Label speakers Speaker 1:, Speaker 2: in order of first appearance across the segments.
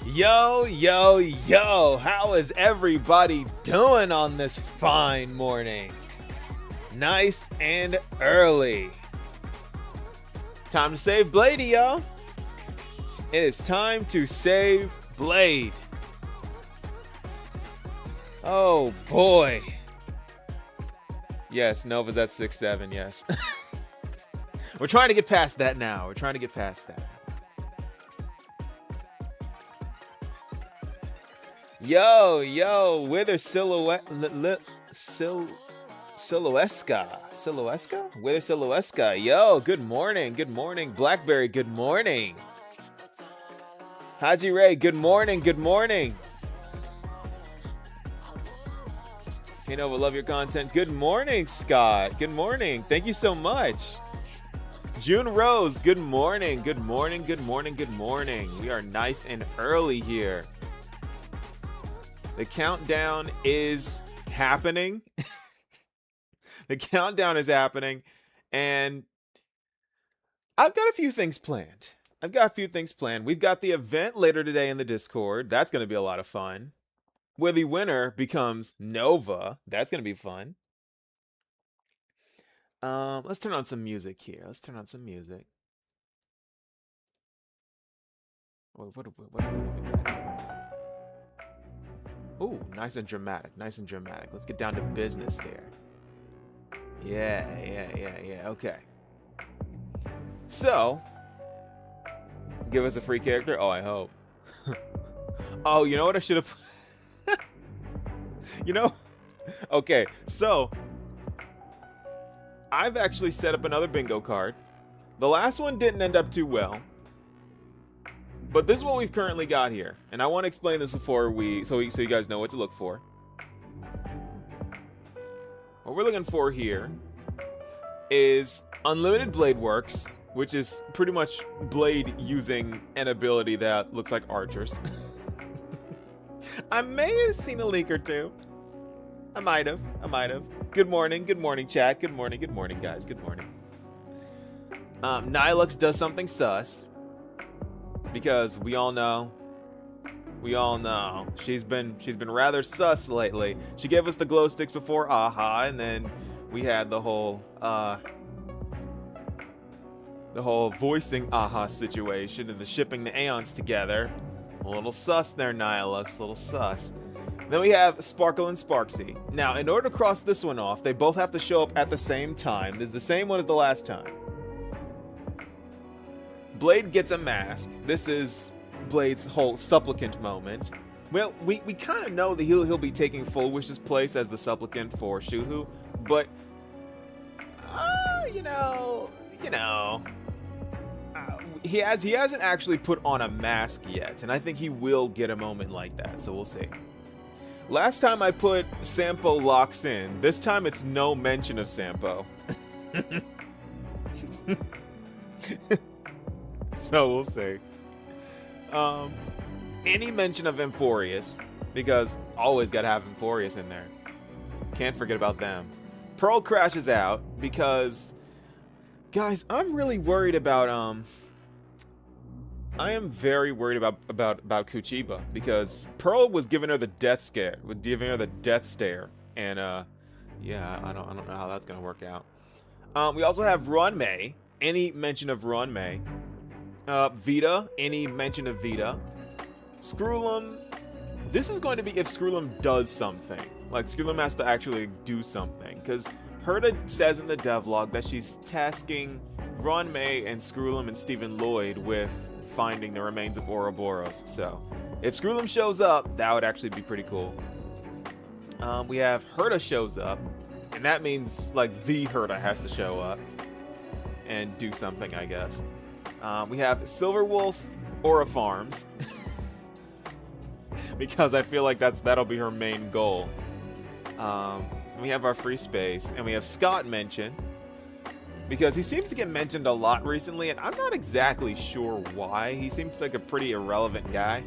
Speaker 1: Yo, yo, how is everybody doing on this fine morning? Nice and early. Time to save Bladie, y'all. It is time to save Blade. Oh boy. Yes, Nova's at 6-7, yes. We're trying to get past that now. We're trying to get past that. Yo, Wither Silhouesca. Wither Silhouesca. Yo, good morning. Blackberry, good morning. Haji Ray, good morning. Hey Nova, love your content. Good morning, Scott. Good morning. Thank you so much. June Rose, good morning. We are nice and early here. The countdown is happening. And I've got a few things planned. We've got the event later today in the Discord. That's going to be a lot of fun. Where the winner becomes Nova. That's going to be fun. Let's turn on some music here. What do we got here? Ooh, nice and dramatic. Let's get down to business there. Yeah. Okay. So, give us a free character? Oh, I hope. Oh, you know what I should have... Okay, so... I've actually set up another bingo card. The last one didn't end up too well. But this is what we've currently got here. And I want to explain this before so you guys know what to look for. What we're looking for here is unlimited blade works, which is pretty much Blade using an ability that looks like Archer's. I may have seen a leak or two. I might have. Good morning, chat. Good morning, guys. Good morning. Nihilux does something sus. Because we all know she's been rather sus lately. She gave us the glow sticks before AHA, and then we had the whole voicing AHA situation and the shipping the Aeons together. A little sus there, Nihilux, a little sus. Then we have Sparkle and Sparksy. Now, in order to cross this one off, they both have to show up at the same time. This is the same one as the last time. Blade gets a mask. This is Blade's whole supplicant moment. Well, we kind of know that he'll be taking Full Wish's place as the supplicant for Shuhu, but he hasn't actually put on a mask yet, and I think he will get a moment like that, so we'll see. Last time I put Sampo locks in. This time it's no mention of Sampo. So we'll see. Any mention of Amphorius, because always gotta have Amphorius in there. Can't forget about them. Pearl crashes out because, guys, I'm really worried about I am very worried about Kuchiba, because Pearl was giving her the death stare, and yeah, I don't know how that's gonna work out. We also have Runmei. Any mention of Runmei. Vita. Any mention of Vita. Screwlum. This is going to be if Screwlum does something. Like, Screwlum has to actually do something, because Herta says in the devlog that she's tasking Runmei and Screwlum and Stephen Lloyd with finding the remains of Ouroboros. So, if Screwlum shows up, that would actually be pretty cool. We have Herta shows up, and that means, like, the Herta has to show up and do something, I guess. We have Silverwolf Aura Farms, because I feel like that'll be her main goal. We have our free space, and we have Scott mentioned, because he seems to get mentioned a lot recently, and I'm not exactly sure why. He seems like a pretty irrelevant guy,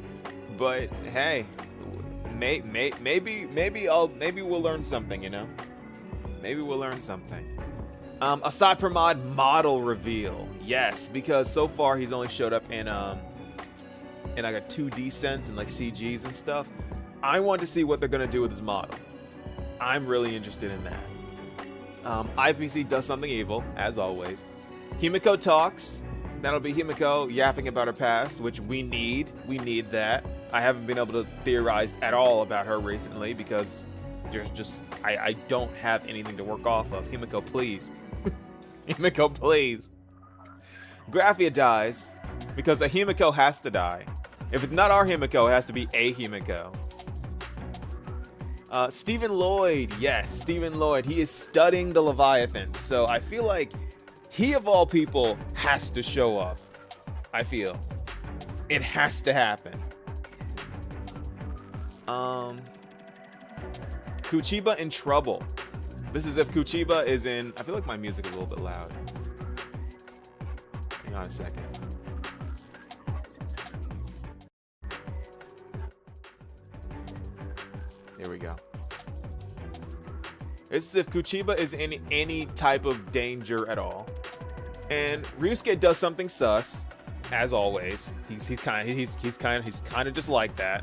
Speaker 1: but hey, maybe we'll learn something, you know? Maybe we'll learn something. Assad Pramod model reveal. Yes, because so far he's only showed up in like a 2D sense and like CGs and stuff. I want to see what they're gonna do with his model. I'm really interested in that. IPC does something evil, as always. Himiko talks. That'll be Himiko yapping about her past, which we need. We need that. I haven't been able to theorize at all about her recently because there's just I don't have anything to work off of. Himiko, please. Himiko, please. Graphia dies because a Himiko has to die. If it's not our Himiko, it has to be a Himiko. Stephen Lloyd, yes, Stephen Lloyd. He is studying the Leviathan, so I feel like he, of all people, has to show up. I feel. It has to happen. Kuchiba in trouble. This is if Kuchiba is in... I feel like my music is a little bit loud. Hang on a second. There we go. This is if Kuchiba is in any type of danger at all. And Ryusuke does something sus, as always. He's kind of just like that.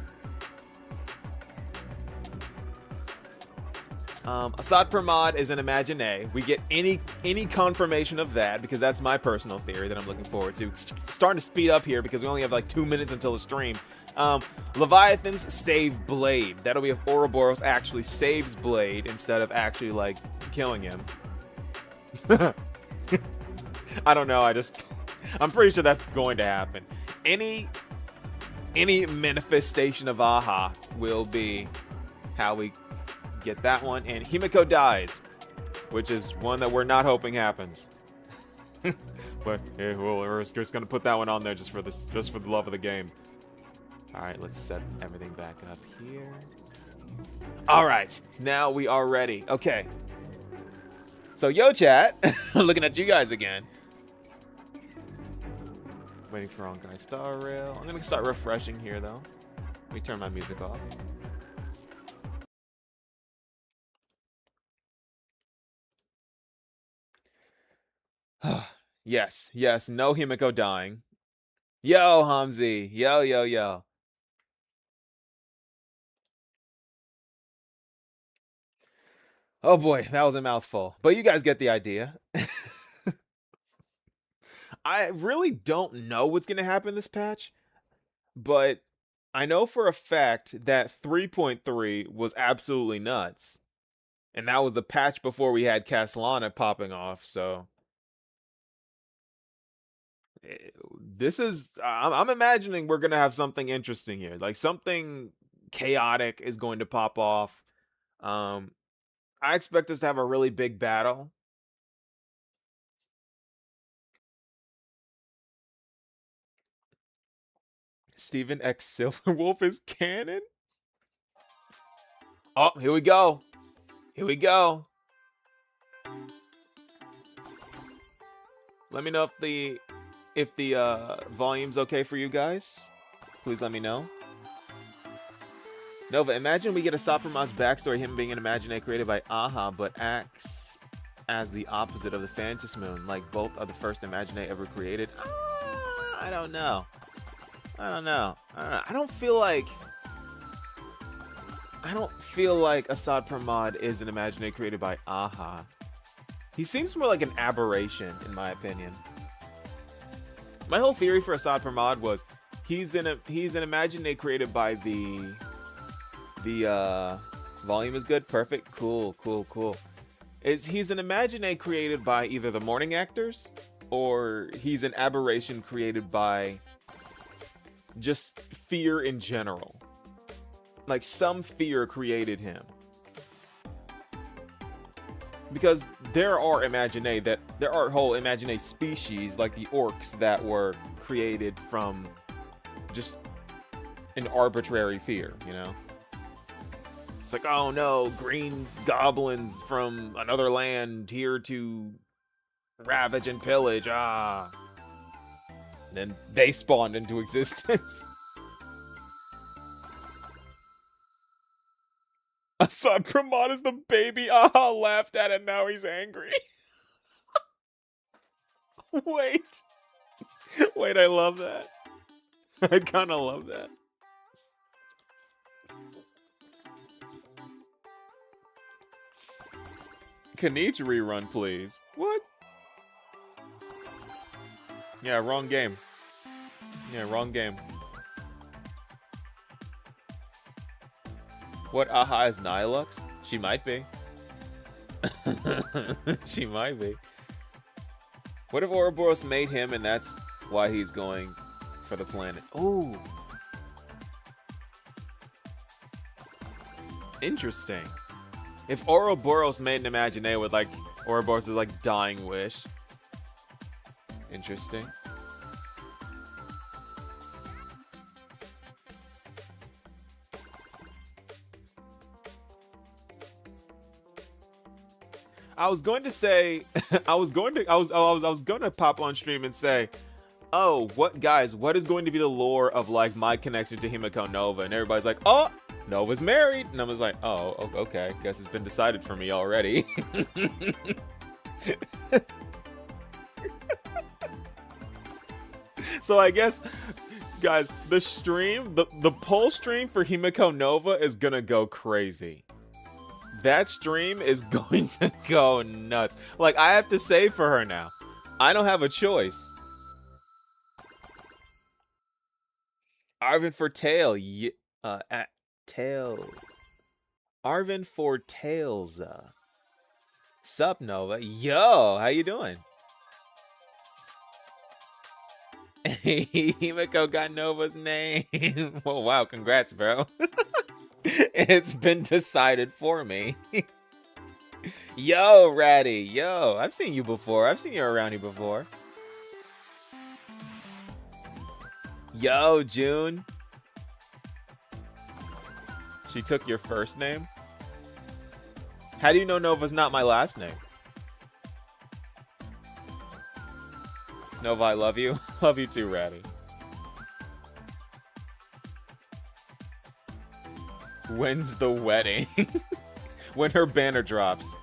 Speaker 1: Assad Pramod is an Imagine. We get any confirmation of that, because that's my personal theory that I'm looking forward to. Starting to speed up here because we only have like 2 minutes until the stream. Leviathans save Blade. That'll be if Ouroboros actually saves Blade instead of actually like killing him. I don't know. I'm pretty sure that's going to happen. Any manifestation of AHA will be how we get that one. And Himiko dies, which is one that we're not hoping happens. But hey, we're just gonna put that one on there just for the love of the game. All right, let's set everything back up here. All right, so now we are ready. Okay. So yo, chat, looking at you guys again. Waiting for Honkai Star Rail. I'm gonna start refreshing here though. Let me turn my music off. Yes, yes, no Himiko dying. Yo, Hamzi. Yo, yo, yo. Oh boy, that was a mouthful. But you guys get the idea. I really don't know what's going to happen this patch, but I know for a fact that 3.3 was absolutely nuts. And that was the patch before we had Castellana popping off, so this is I'm imagining we're going to have something interesting here. Like something chaotic is going to pop off. Um I expect us to have a really big battle. Steven X Silverwolf is canon? Oh, here we go. Here we go. Let me know if the volume's okay for you guys. Please let me know. Nova, imagine we get a Sapramon's backstory, him being an Imagine created by Aha, but acts as the opposite of the Phantasmoon, like both are the first Imagine ever created. I don't know. I don't know. I don't feel like Assad Pramod is an Imagine created by Aha. He seems more like an aberration, in my opinion. My whole theory for Assad Pramod was he's an Imagine created by the volume is good, perfect, cool. He's an Imagine created by either the morning actors or he's an aberration created by just fear in general. Like some fear created him. Because there are whole Imagine species like the orcs that were created from just an arbitrary fear, you know? It's like, oh no, green goblins from another land here to ravage and pillage, And then they spawned into existence. Assad Pramod is the baby. Aha laughed at it, now he's angry. Wait, I love that. I kind of love that. Kanich rerun, please. What? Yeah, wrong game. Yeah, wrong game. What, Aha is Nihilux? She might be. She might be. What if Ouroboros made him and that's why he's going for the planet? Ooh. Interesting. If Ouroboros made an Imagine with like Ouroboros' like dying wish. Interesting. I was going to say, I was going to pop on stream and say, oh, what is going to be the lore of like my connection to Himiko Nova? And everybody's like, oh, Nova's married. And I was like, oh, okay, guess it's been decided for me already. So I guess, guys, the stream, the poll stream for Himiko Nova is gonna go crazy. That stream is going to go nuts. Like, I have to save for her now. I don't have a choice. Arvin for Tail. At Tail. Arvin for Tails. Sup, Nova? Yo, how you doing? Himiko got Nova's name. Oh, wow, congrats, bro. It's been decided for me. Yo, Ratty. Yo, I've seen you before. I've seen you around here before. Yo, June. She took your first name? How do you know Nova's not my last name? Nova, I love you. Love you too, Ratty. When's the wedding? When her banner drops.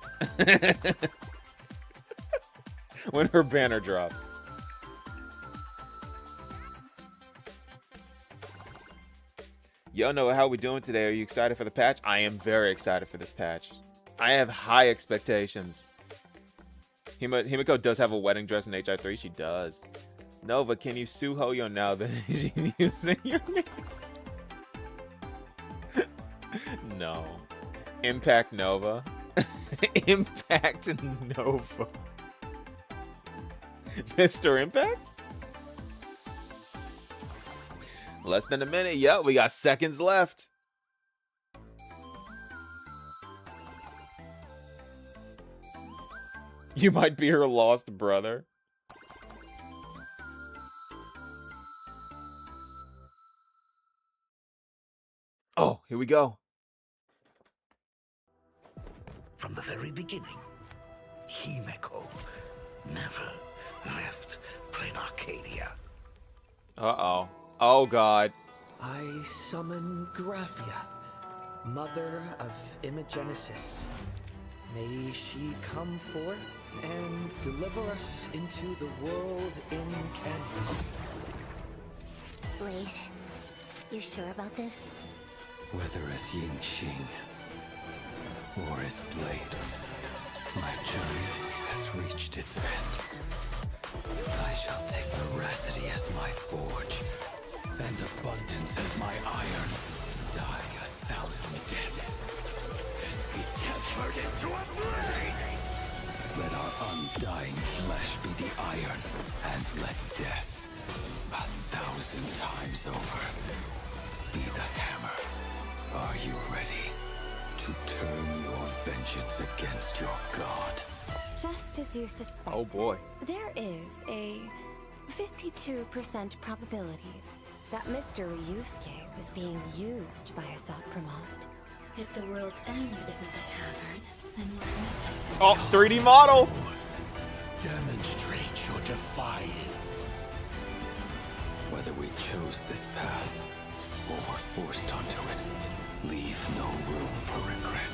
Speaker 1: When her banner drops. Yo, Noah, how we doing today? Are you excited for the patch? I am very excited for this patch. I have high expectations. Himiko does have a wedding dress in HI3. She does. Nova, can you sue Hoyo now that she's using your name? No. Impact Nova. Impact Nova. Mr. Impact? Less than a minute. Yep, we got seconds left. You might be her lost brother. Oh, here we go.
Speaker 2: From the very beginning, Himeko never left Plain Arcadia.
Speaker 1: Uh-oh. Oh, God.
Speaker 3: I summon Graphia, mother of Imogenesis. May she come forth and deliver us into the world in canvas.
Speaker 4: Blade, you sure about this?
Speaker 5: Whether as Yingxing or as Blade, my journey has reached its end. I shall take veracity as my forge, and abundance as my iron. Die 1,000 deaths. Be transferred into a blade! Let our undying flesh be the iron, and let death, 1,000 times over, be the hammer. Are you ready to turn your vengeance against your god?
Speaker 4: Just as you suspected.
Speaker 1: Oh, boy.
Speaker 4: There is a 52% probability that Mr. Ryusuke was being used by Asat Pramod.
Speaker 6: If the world's end isn't the tavern, then what is it?
Speaker 1: Oh, 3D model.
Speaker 2: Demonstrate your defiance.
Speaker 5: Whether we chose this path or were forced onto it, leave no room for regret.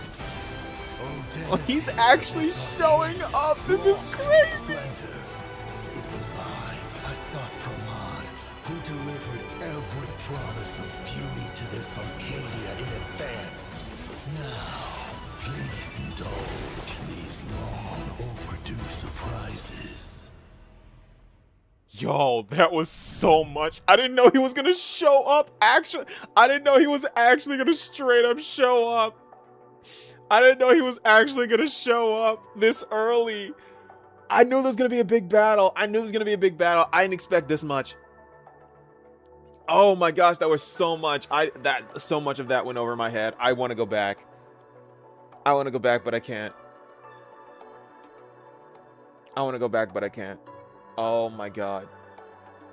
Speaker 1: Oh, he's actually showing up. This is crazy.
Speaker 2: It was I, Asat Pramod, who delivered every promise of beauty to this Arcadia in advance. Now, please indulge these long overdue surprises.
Speaker 1: Yo, that was so much. I didn't know he was gonna show up. Actually, I didn't know he was actually gonna straight up show up. I didn't know he was actually gonna show up this early. I knew there was gonna be a big battle. I didn't expect this much. Oh my gosh, that was so much. So much of that went over my head. I want to go back. But I can't. Oh my god.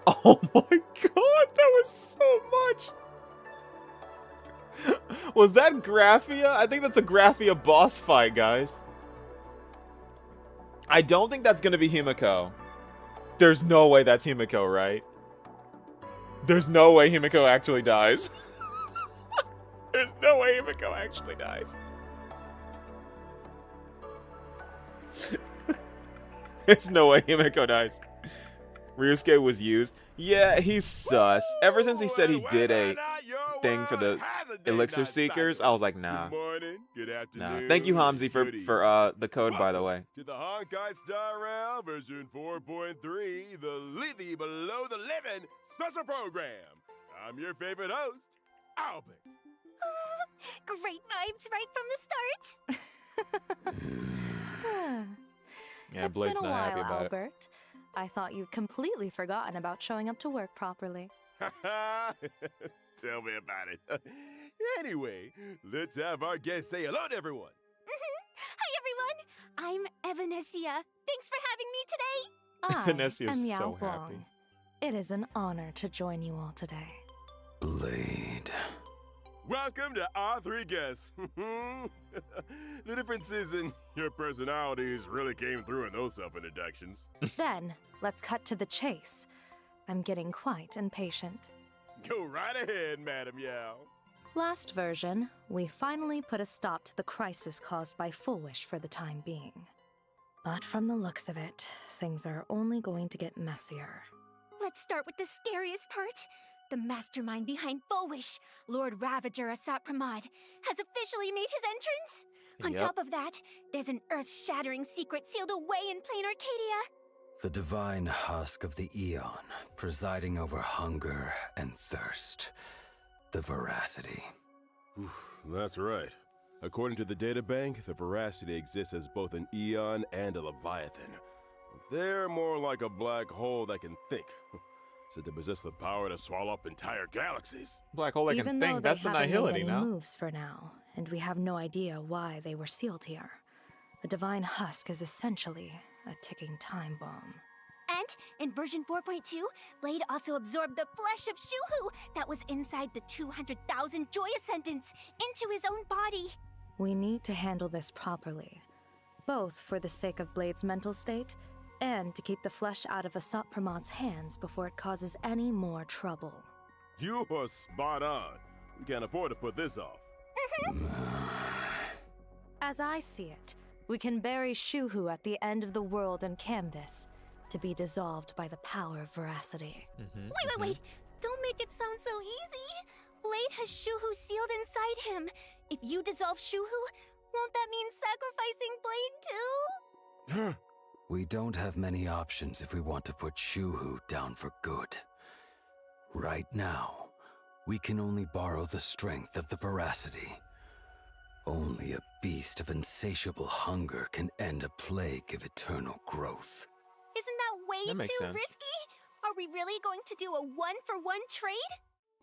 Speaker 1: Oh my god, that was so much. Was that Graphia? I think that's a Graphia boss fight, guys. I don't think that's gonna be Himiko. There's no way that's Himiko, right? There's no way Himiko actually dies. There's no way Himiko actually dies. There's no way Himiko dies. Ryusuke was used. Yeah, he's sus. Ever since he said he did a thing for the Elixir Seekers, I was like, nah.
Speaker 7: Good morning, good afternoon.
Speaker 1: Nah. Thank you, Hamzi, for the code, by the way.
Speaker 7: To the Honkai Star Rail version 4.3, the Livy Below the Living special program. I'm your favorite host, Albert.
Speaker 4: Great vibes right from the start.
Speaker 1: Yeah,
Speaker 8: It's
Speaker 1: Blade's
Speaker 8: been a
Speaker 1: not
Speaker 8: while,
Speaker 1: happy about it.
Speaker 8: Albert. I thought you'd completely forgotten about showing up to work properly.
Speaker 7: Tell me about it. Anyway, let's have our guests say hello to everyone.
Speaker 4: Hi everyone, I'm Evanesia. Thanks for having me today.
Speaker 8: I
Speaker 1: Vanessa is
Speaker 8: am Yao
Speaker 1: so
Speaker 8: Huang.
Speaker 1: happy.
Speaker 8: It is an honor to join you all today.
Speaker 5: Blade.
Speaker 7: Welcome to our three guests. The differences in your personalities really came through in those self-introductions.
Speaker 8: Then, let's cut to the chase. I'm getting quite impatient.
Speaker 7: Go right ahead, Madam Yao.
Speaker 8: Last version, we finally put a stop to the crisis caused by Full Wish for the time being. But from the looks of it, things are only going to get messier.
Speaker 4: Let's start with the scariest part.
Speaker 9: The mastermind behind Fulwish, Lord Ravager Asat Pramod, has officially made his entrance. On
Speaker 1: Yep.
Speaker 9: top of that, there's an earth-shattering secret sealed away in plain Arcadia.
Speaker 5: The divine husk of the Eon, presiding over hunger and thirst. The veracity.
Speaker 7: That's right. According to the databank, the Veracity exists as both an Eon and a Leviathan. They're more like a black hole that can think. Said to possess the power to swallow up entire galaxies.
Speaker 1: Black hole that
Speaker 8: Even
Speaker 1: can
Speaker 8: though
Speaker 1: think.
Speaker 8: they
Speaker 1: That's the
Speaker 8: haven't made
Speaker 1: nihility
Speaker 8: any
Speaker 1: now.
Speaker 8: moves for now, and we have no idea why they were sealed here. The divine husk is essentially a ticking time bomb.
Speaker 9: And in version 4.2, Blade also absorbed the flesh of Shuhu that was inside the 200,000 Joy Ascendants into his own body.
Speaker 8: We need to handle this properly, both for the sake of Blade's mental state and to keep the flesh out of Asat Pramod's hands before it causes any more trouble.
Speaker 7: You are spot on. We can't afford to put this off.
Speaker 8: As I see it, we can bury Shuhu at the end of the world in canvas, to be dissolved by the power of veracity.
Speaker 9: Wait. Don't make it sound so easy. Blade has Shuhu sealed inside him. If you dissolve Shuhu, won't that mean sacrificing Blade too?
Speaker 5: We don't have many options if we want to put Shuhu down for good. Right now, we can only borrow the strength of the veracity. Only a beast of insatiable hunger can end a plague of eternal growth.
Speaker 9: Isn't that way
Speaker 1: That makes
Speaker 9: too
Speaker 1: sense.
Speaker 9: risky? Are we really going to do a one-for-one trade?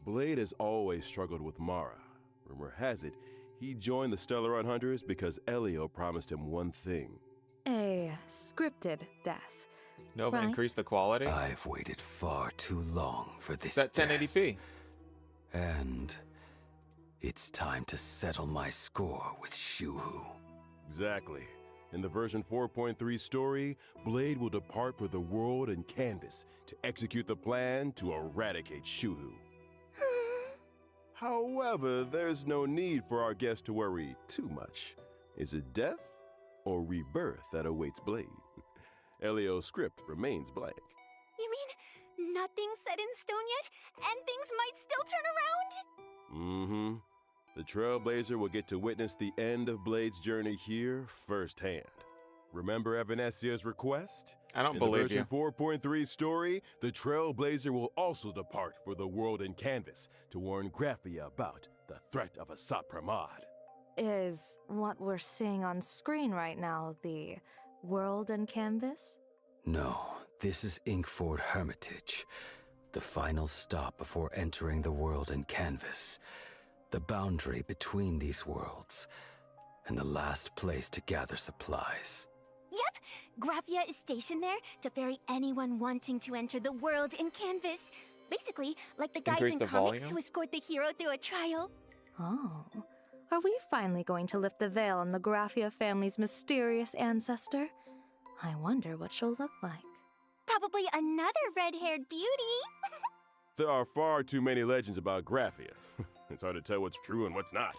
Speaker 7: Blade has always struggled with Mara. Rumor has it, he joined the Stellaron Hunters because Elio promised him one thing.
Speaker 8: A scripted death.
Speaker 1: Nova
Speaker 8: Right.
Speaker 1: increase the quality.
Speaker 5: I've waited far too long for this
Speaker 1: Set
Speaker 5: death.
Speaker 1: 1080p.
Speaker 5: And it's time to settle my score with Shuhu.
Speaker 7: Exactly. In the version 4.3 story, Blade will depart for the world and canvas to execute the plan to eradicate Shuhu. However, there's no need for our guest to worry too much. Is it death or rebirth that awaits Blade? Elio's script remains blank.
Speaker 9: You mean nothing's set in stone yet, and things might still turn around?
Speaker 7: Mm-hmm. The Trailblazer will get to witness the end of Blade's journey here firsthand. Remember Evanesia's request?
Speaker 1: I don't
Speaker 7: In
Speaker 1: believe
Speaker 7: the
Speaker 1: you.
Speaker 7: version 4.3 story, the Trailblazer will also depart for the world in canvas to warn Graphia about the threat of Asat Pramod.
Speaker 8: Is what we're seeing on screen right now the world and canvas?
Speaker 5: No, this is Inkford Hermitage, the final stop before entering the world in canvas, the boundary between these worlds, and the last place to gather supplies.
Speaker 9: Yep, Graphia is stationed there to ferry anyone wanting to enter the world in canvas. Basically, like the guides
Speaker 1: Increase
Speaker 9: in
Speaker 1: the
Speaker 9: comics
Speaker 1: volume?
Speaker 9: who escort the hero through a trial.
Speaker 8: Oh. Are we finally going to lift the veil on the Graphia family's mysterious ancestor? I wonder what she'll look like.
Speaker 9: Probably another red-haired beauty.
Speaker 7: There are far too many legends about Graphia. It's hard to tell what's true and what's not.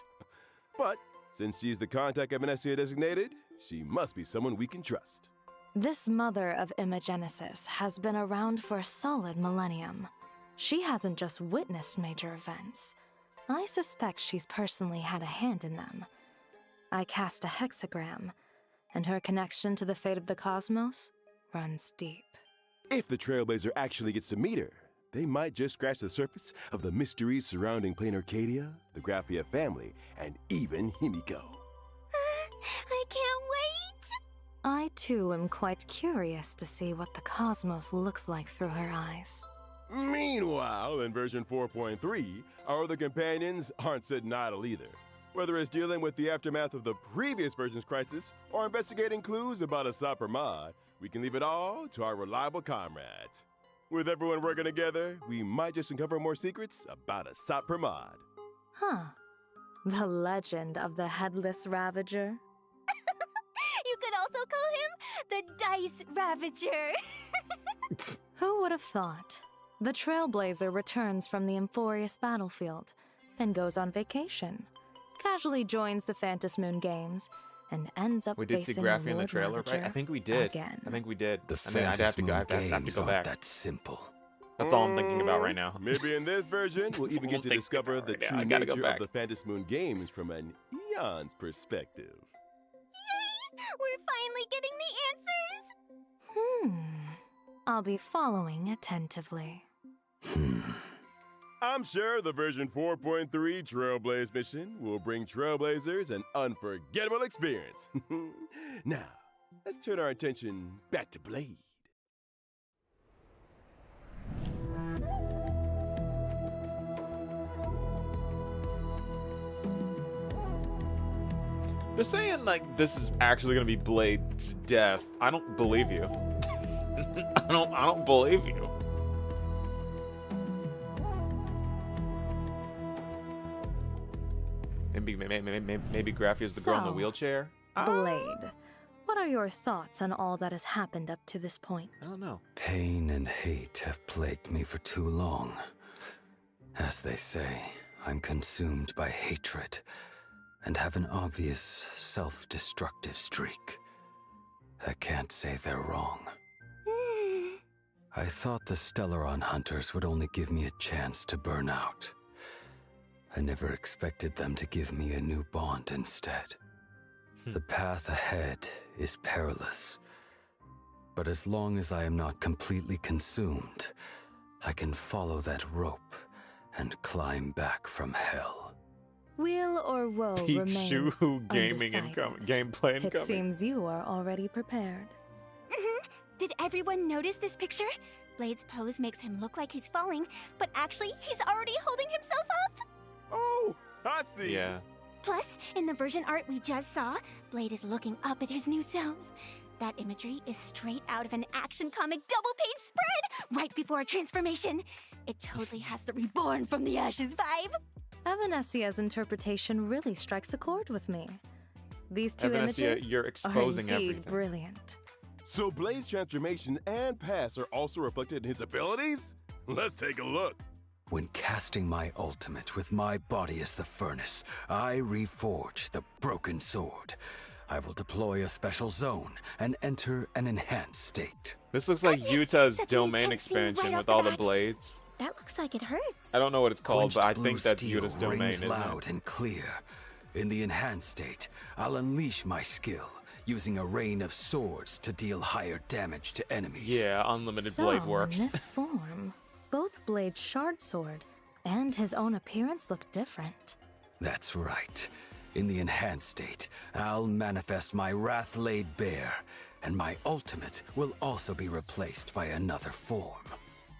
Speaker 7: But since she's the contact Evanesia designated, she must be someone we can trust.
Speaker 8: This mother of Imogenesis has been around for a solid millennium. She hasn't just witnessed major events. I suspect she's personally had a hand in them. I cast a hexagram, and her connection to the fate of the cosmos runs deep.
Speaker 7: If the Trailblazer actually gets to meet her, they might just scratch the surface of the mysteries surrounding Plain Arcadia, the Graphia family, and even Himiko.
Speaker 9: I can't wait!
Speaker 8: I too am quite curious to see what the cosmos looks like through her eyes.
Speaker 7: Meanwhile, in version 4.3, our other companions aren't sitting idle either. Whether it's dealing with the aftermath of the previous version's crisis or investigating clues about Asat Pramod, we can leave it all to our reliable comrades. With everyone working together, we might just uncover more secrets about Asat Pramod.
Speaker 8: Huh. The legend of the Headless Ravager?
Speaker 9: You could also call him the Dice Ravager.
Speaker 8: Who would have thought? The Trailblazer returns from the Emphorius battlefield and goes on vacation, casually joins the Phantom Moon Games, and ends up
Speaker 1: We did see
Speaker 8: facing
Speaker 1: Graphia in the
Speaker 8: Lord
Speaker 1: trailer, right?
Speaker 8: Ravager
Speaker 1: I think we did.
Speaker 8: again.
Speaker 1: I think we did.
Speaker 5: The
Speaker 1: I mean, I'd have to
Speaker 5: Phantom
Speaker 1: go.
Speaker 5: Moon
Speaker 1: I'd have to
Speaker 5: games
Speaker 1: go
Speaker 5: aren't
Speaker 1: back.
Speaker 5: that simple.
Speaker 1: That's all I'm thinking about right now.
Speaker 7: Maybe in this version, we'll
Speaker 1: That's
Speaker 7: even
Speaker 1: all
Speaker 7: get
Speaker 1: I'm
Speaker 7: to
Speaker 1: thinking
Speaker 7: discover
Speaker 1: about
Speaker 7: the
Speaker 1: right now.
Speaker 7: true
Speaker 1: I gotta go
Speaker 7: nature
Speaker 1: back.
Speaker 7: of the Phantom Moon games from an eon's perspective.
Speaker 9: We're finally getting the answers!
Speaker 8: I'll be following attentively.
Speaker 7: I'm sure the version 4.3 Trailblaze mission will bring Trailblazers an unforgettable experience. Now, let's turn our attention back to Blade.
Speaker 1: They're saying like this is actually gonna be Blade's death. I don't believe you. I don't believe you. Maybe Graffia's the girl in the
Speaker 8: So,
Speaker 1: wheelchair.
Speaker 8: Blade, what are your thoughts on all that has happened up to this point?
Speaker 1: I don't know.
Speaker 5: Pain and hate have plagued me for too long. As they say, I'm consumed by hatred and have an obvious self-destructive streak. I can't say they're wrong. I thought the Stellaron hunters would only give me a chance to burn out. I never expected them to give me a new bond instead. The path ahead is perilous. But as long as I am not completely consumed, I can follow that rope and climb back from hell.
Speaker 8: Will or woe
Speaker 1: Peep
Speaker 8: remains
Speaker 1: Shoo gaming
Speaker 8: undecided.
Speaker 1: incoming. Gameplay
Speaker 8: It
Speaker 1: incoming.
Speaker 8: seems you are already prepared.
Speaker 9: Did everyone notice this picture? Blade's pose makes him look like he's falling, but actually, he's already holding himself up!
Speaker 7: Oh, I see.
Speaker 1: Yeah.
Speaker 9: Plus, in the version art we just saw, Blade is looking up at his new self. That imagery is straight out of an action comic double-page spread right before a transformation. It totally has the reborn from the ashes vibe.
Speaker 8: Evanesia's interpretation really strikes a chord with me. These two
Speaker 1: Evanesia,
Speaker 8: images
Speaker 1: you're exposing
Speaker 8: are indeed
Speaker 1: everything.
Speaker 8: brilliant.
Speaker 7: So Blade's transformation and past are also reflected in his abilities? Let's take a look.
Speaker 5: When casting my ultimate with my body as the furnace, I reforge the broken sword. I will deploy a special zone and enter an enhanced state.
Speaker 1: This looks like
Speaker 9: Goodness,
Speaker 1: Utah's
Speaker 9: such an
Speaker 1: domain
Speaker 9: intense scene
Speaker 1: expansion
Speaker 9: right
Speaker 1: with
Speaker 9: off
Speaker 1: all
Speaker 9: the
Speaker 1: the
Speaker 9: bat.
Speaker 1: blades.
Speaker 9: That looks like it hurts.
Speaker 1: I don't know what it's called, but I
Speaker 5: Quenched
Speaker 1: think
Speaker 5: blue
Speaker 1: that's
Speaker 5: steel
Speaker 1: Utah's domain,
Speaker 5: rings
Speaker 1: isn't
Speaker 5: loud
Speaker 1: it?
Speaker 5: and clear. In the enhanced state, I'll unleash my skill, using a rain of swords to deal higher damage to enemies.
Speaker 1: Yeah, unlimited
Speaker 8: So,
Speaker 1: blade works.
Speaker 8: in this form, both Blade's shard sword and his own appearance look different.
Speaker 5: That's right. In the enhanced state, I'll manifest my wrath laid bare, and my ultimate will also be replaced by another form.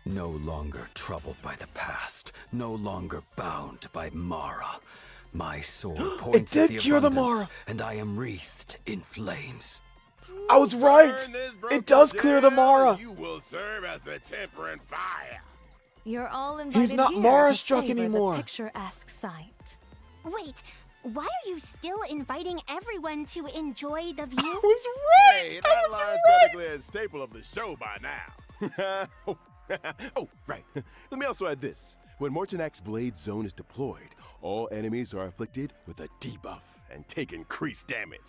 Speaker 5: No longer troubled by the past, no longer bound by Mara. My sword points
Speaker 1: did
Speaker 5: at the
Speaker 1: cure the
Speaker 5: abundance,
Speaker 1: Mara.
Speaker 5: and I am wreathed in flames.
Speaker 1: I was right!
Speaker 7: Burn this
Speaker 1: It does
Speaker 7: broken
Speaker 1: clear the
Speaker 7: down,
Speaker 1: Mara!
Speaker 7: You will serve as the temperate fire.
Speaker 8: You're all invited
Speaker 1: not
Speaker 8: here
Speaker 1: Mara
Speaker 8: to
Speaker 1: struck
Speaker 8: savor
Speaker 1: anymore.
Speaker 8: the picturesque sight.
Speaker 9: Wait, why are you still inviting everyone to enjoy the
Speaker 1: I
Speaker 9: view?
Speaker 1: was right!
Speaker 7: Hey,
Speaker 1: I
Speaker 7: that
Speaker 1: was
Speaker 7: line's
Speaker 1: right!
Speaker 7: practically a staple of the show by now. Oh, right. Let me also add this. When Mortonak's Blade Zone is deployed, all enemies are afflicted with a debuff and take increased damage.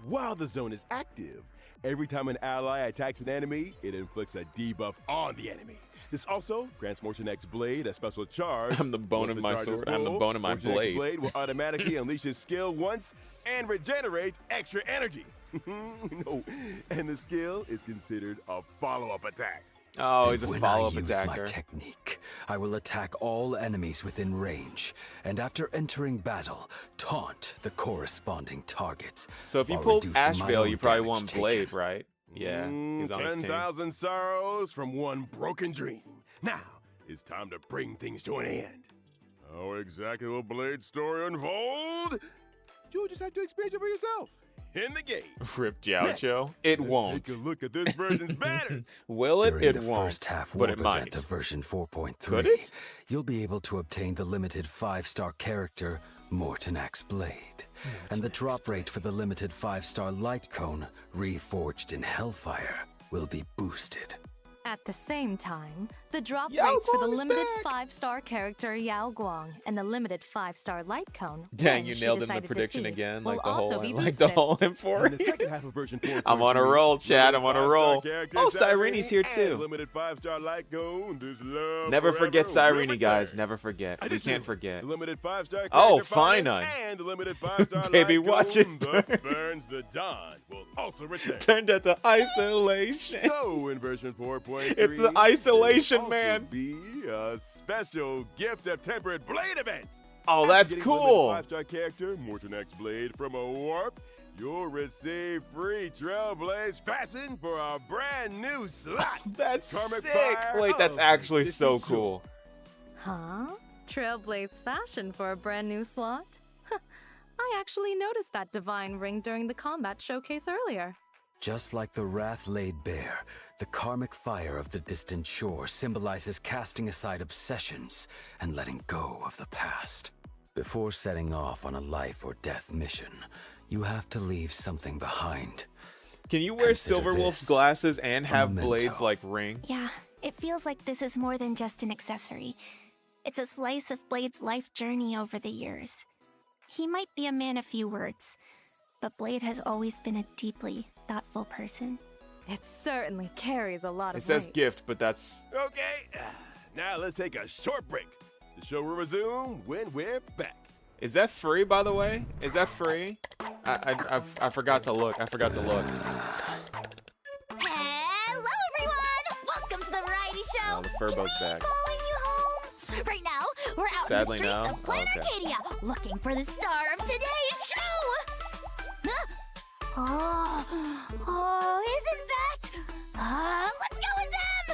Speaker 7: While the zone is active, every time an ally attacks an enemy, it inflicts a debuff on the enemy. This also grants Mortonak's Blade a special charge.
Speaker 1: I'm the bone
Speaker 7: Once
Speaker 1: of
Speaker 7: the
Speaker 1: my
Speaker 7: charge is
Speaker 1: sword. I'm the
Speaker 7: full,
Speaker 1: bone of my
Speaker 7: Mortonak's
Speaker 1: blade.
Speaker 7: will automatically unleash his skill once and regenerate extra energy. No, and the skill is considered a follow-up attack.
Speaker 1: Oh,
Speaker 5: And
Speaker 1: he's a
Speaker 5: when
Speaker 1: follow-up
Speaker 5: I use
Speaker 1: attacker.
Speaker 5: my technique, I will attack all enemies within range, and after entering battle, taunt the corresponding targets.
Speaker 1: So if you
Speaker 5: while
Speaker 1: pulled
Speaker 5: reducing my
Speaker 1: Ashvale,
Speaker 5: own
Speaker 1: you probably
Speaker 5: damage
Speaker 1: want
Speaker 5: taken.
Speaker 1: Blade, right? Yeah, he's on his team.
Speaker 7: 10,000 sorrows from one broken dream. Now, it's time to bring things to an end. How exactly will Blade's story unfold? You'll just have to experience it for yourself. In the game.
Speaker 1: Rip Gaucho. It
Speaker 7: Let's
Speaker 1: won't.
Speaker 7: Take a look at this version's banner.
Speaker 1: Will it?
Speaker 5: During
Speaker 1: It
Speaker 5: the
Speaker 1: won't.
Speaker 5: first half
Speaker 1: But
Speaker 5: warp
Speaker 1: it might.
Speaker 5: event of version 4.3,
Speaker 1: Could it?
Speaker 5: you'll be able to obtain the limited 5-star character Mortonak's Blade. And the drop rate for the limited 5-star light cone, reforged in Hellfire, will be boosted.
Speaker 8: At the same time, the drop
Speaker 1: Yao
Speaker 8: rates for the
Speaker 1: Guang's
Speaker 8: limited
Speaker 1: back.
Speaker 8: 5-star character Yao Guang and the limited 5-star light cone.
Speaker 1: Dang,
Speaker 8: when
Speaker 1: you
Speaker 8: she
Speaker 1: nailed in the
Speaker 8: decided to
Speaker 1: prediction
Speaker 8: see,
Speaker 1: again,
Speaker 8: will
Speaker 1: like the
Speaker 8: also
Speaker 1: whole,
Speaker 8: be
Speaker 1: like the
Speaker 8: boosted.
Speaker 1: whole
Speaker 7: In the
Speaker 1: M4.
Speaker 7: second half of version 4.3,
Speaker 1: I'm on a roll, Chad. I'm on a
Speaker 7: limited
Speaker 1: roll.
Speaker 7: 5-star character
Speaker 1: Oh,
Speaker 7: Cyrene
Speaker 1: Cyrene's here
Speaker 7: and
Speaker 1: too.
Speaker 7: Limited 5-star light cone. This love
Speaker 1: Never forget
Speaker 7: forever will
Speaker 1: Cyrene, guys.
Speaker 7: return.
Speaker 1: Never forget. We
Speaker 7: Additionally,
Speaker 1: can't forget.
Speaker 7: the limited 5-star
Speaker 1: Oh,
Speaker 7: character Fire
Speaker 1: fine.
Speaker 7: and the limited 5-star
Speaker 1: Baby,
Speaker 7: light
Speaker 1: watch
Speaker 7: cone,
Speaker 1: it
Speaker 7: thus
Speaker 1: burn.
Speaker 7: burns the dawn will also return.
Speaker 1: Turned out to isolation.
Speaker 7: So in version 4.3,
Speaker 1: It's the isolation,
Speaker 7: there'll
Speaker 1: man.
Speaker 7: also be a special gift of tempered blade event.
Speaker 1: Oh,
Speaker 7: After
Speaker 1: that's
Speaker 7: getting
Speaker 1: cool.
Speaker 7: limited 5-star character Morton X Blade from a warp, you'll receive free Trailblaze Fashion for a brand new slot.
Speaker 1: That's
Speaker 7: Karmic
Speaker 1: sick.
Speaker 7: Fire
Speaker 1: Wait, that's
Speaker 7: of
Speaker 1: actually
Speaker 7: the
Speaker 1: so
Speaker 7: distant
Speaker 1: cool.
Speaker 8: Huh? Trailblaze fashion for a brand new slot? I actually noticed that divine ring during the combat showcase earlier.
Speaker 5: Just like the wrath laid bare, the karmic fire of the distant shore symbolizes casting aside obsessions and letting go of the past. Before setting off on a life or death mission, you have to leave something behind.
Speaker 1: Can you wear
Speaker 5: Consider
Speaker 1: Silverwolf's
Speaker 5: this
Speaker 1: glasses and have
Speaker 5: memento.
Speaker 1: blades like ring?
Speaker 9: Yeah, it feels like this is more than just an accessory. It's a slice of Blade's life journey over the years. He might be a man of few words, but Blade has always been a deeply thoughtful person.
Speaker 8: It certainly carries a lot
Speaker 1: It
Speaker 8: of
Speaker 1: says
Speaker 8: weight.
Speaker 1: gift, but that's
Speaker 7: Okay, now let's take a short break. The show will resume when we're back.
Speaker 1: Is that free, by the way? Is that free? I forgot to look. I forgot to look.
Speaker 9: Hello, everyone! Welcome to the variety show.
Speaker 1: Oh, the Furbo's
Speaker 9: Can we
Speaker 1: back.
Speaker 9: follow you home? Right now, we're out
Speaker 1: Sadly,
Speaker 9: in the streets
Speaker 1: no.
Speaker 9: of Planet
Speaker 1: Okay.
Speaker 9: Arcadia, looking for the star of today's show. Oh, isn't that? Let's go with them.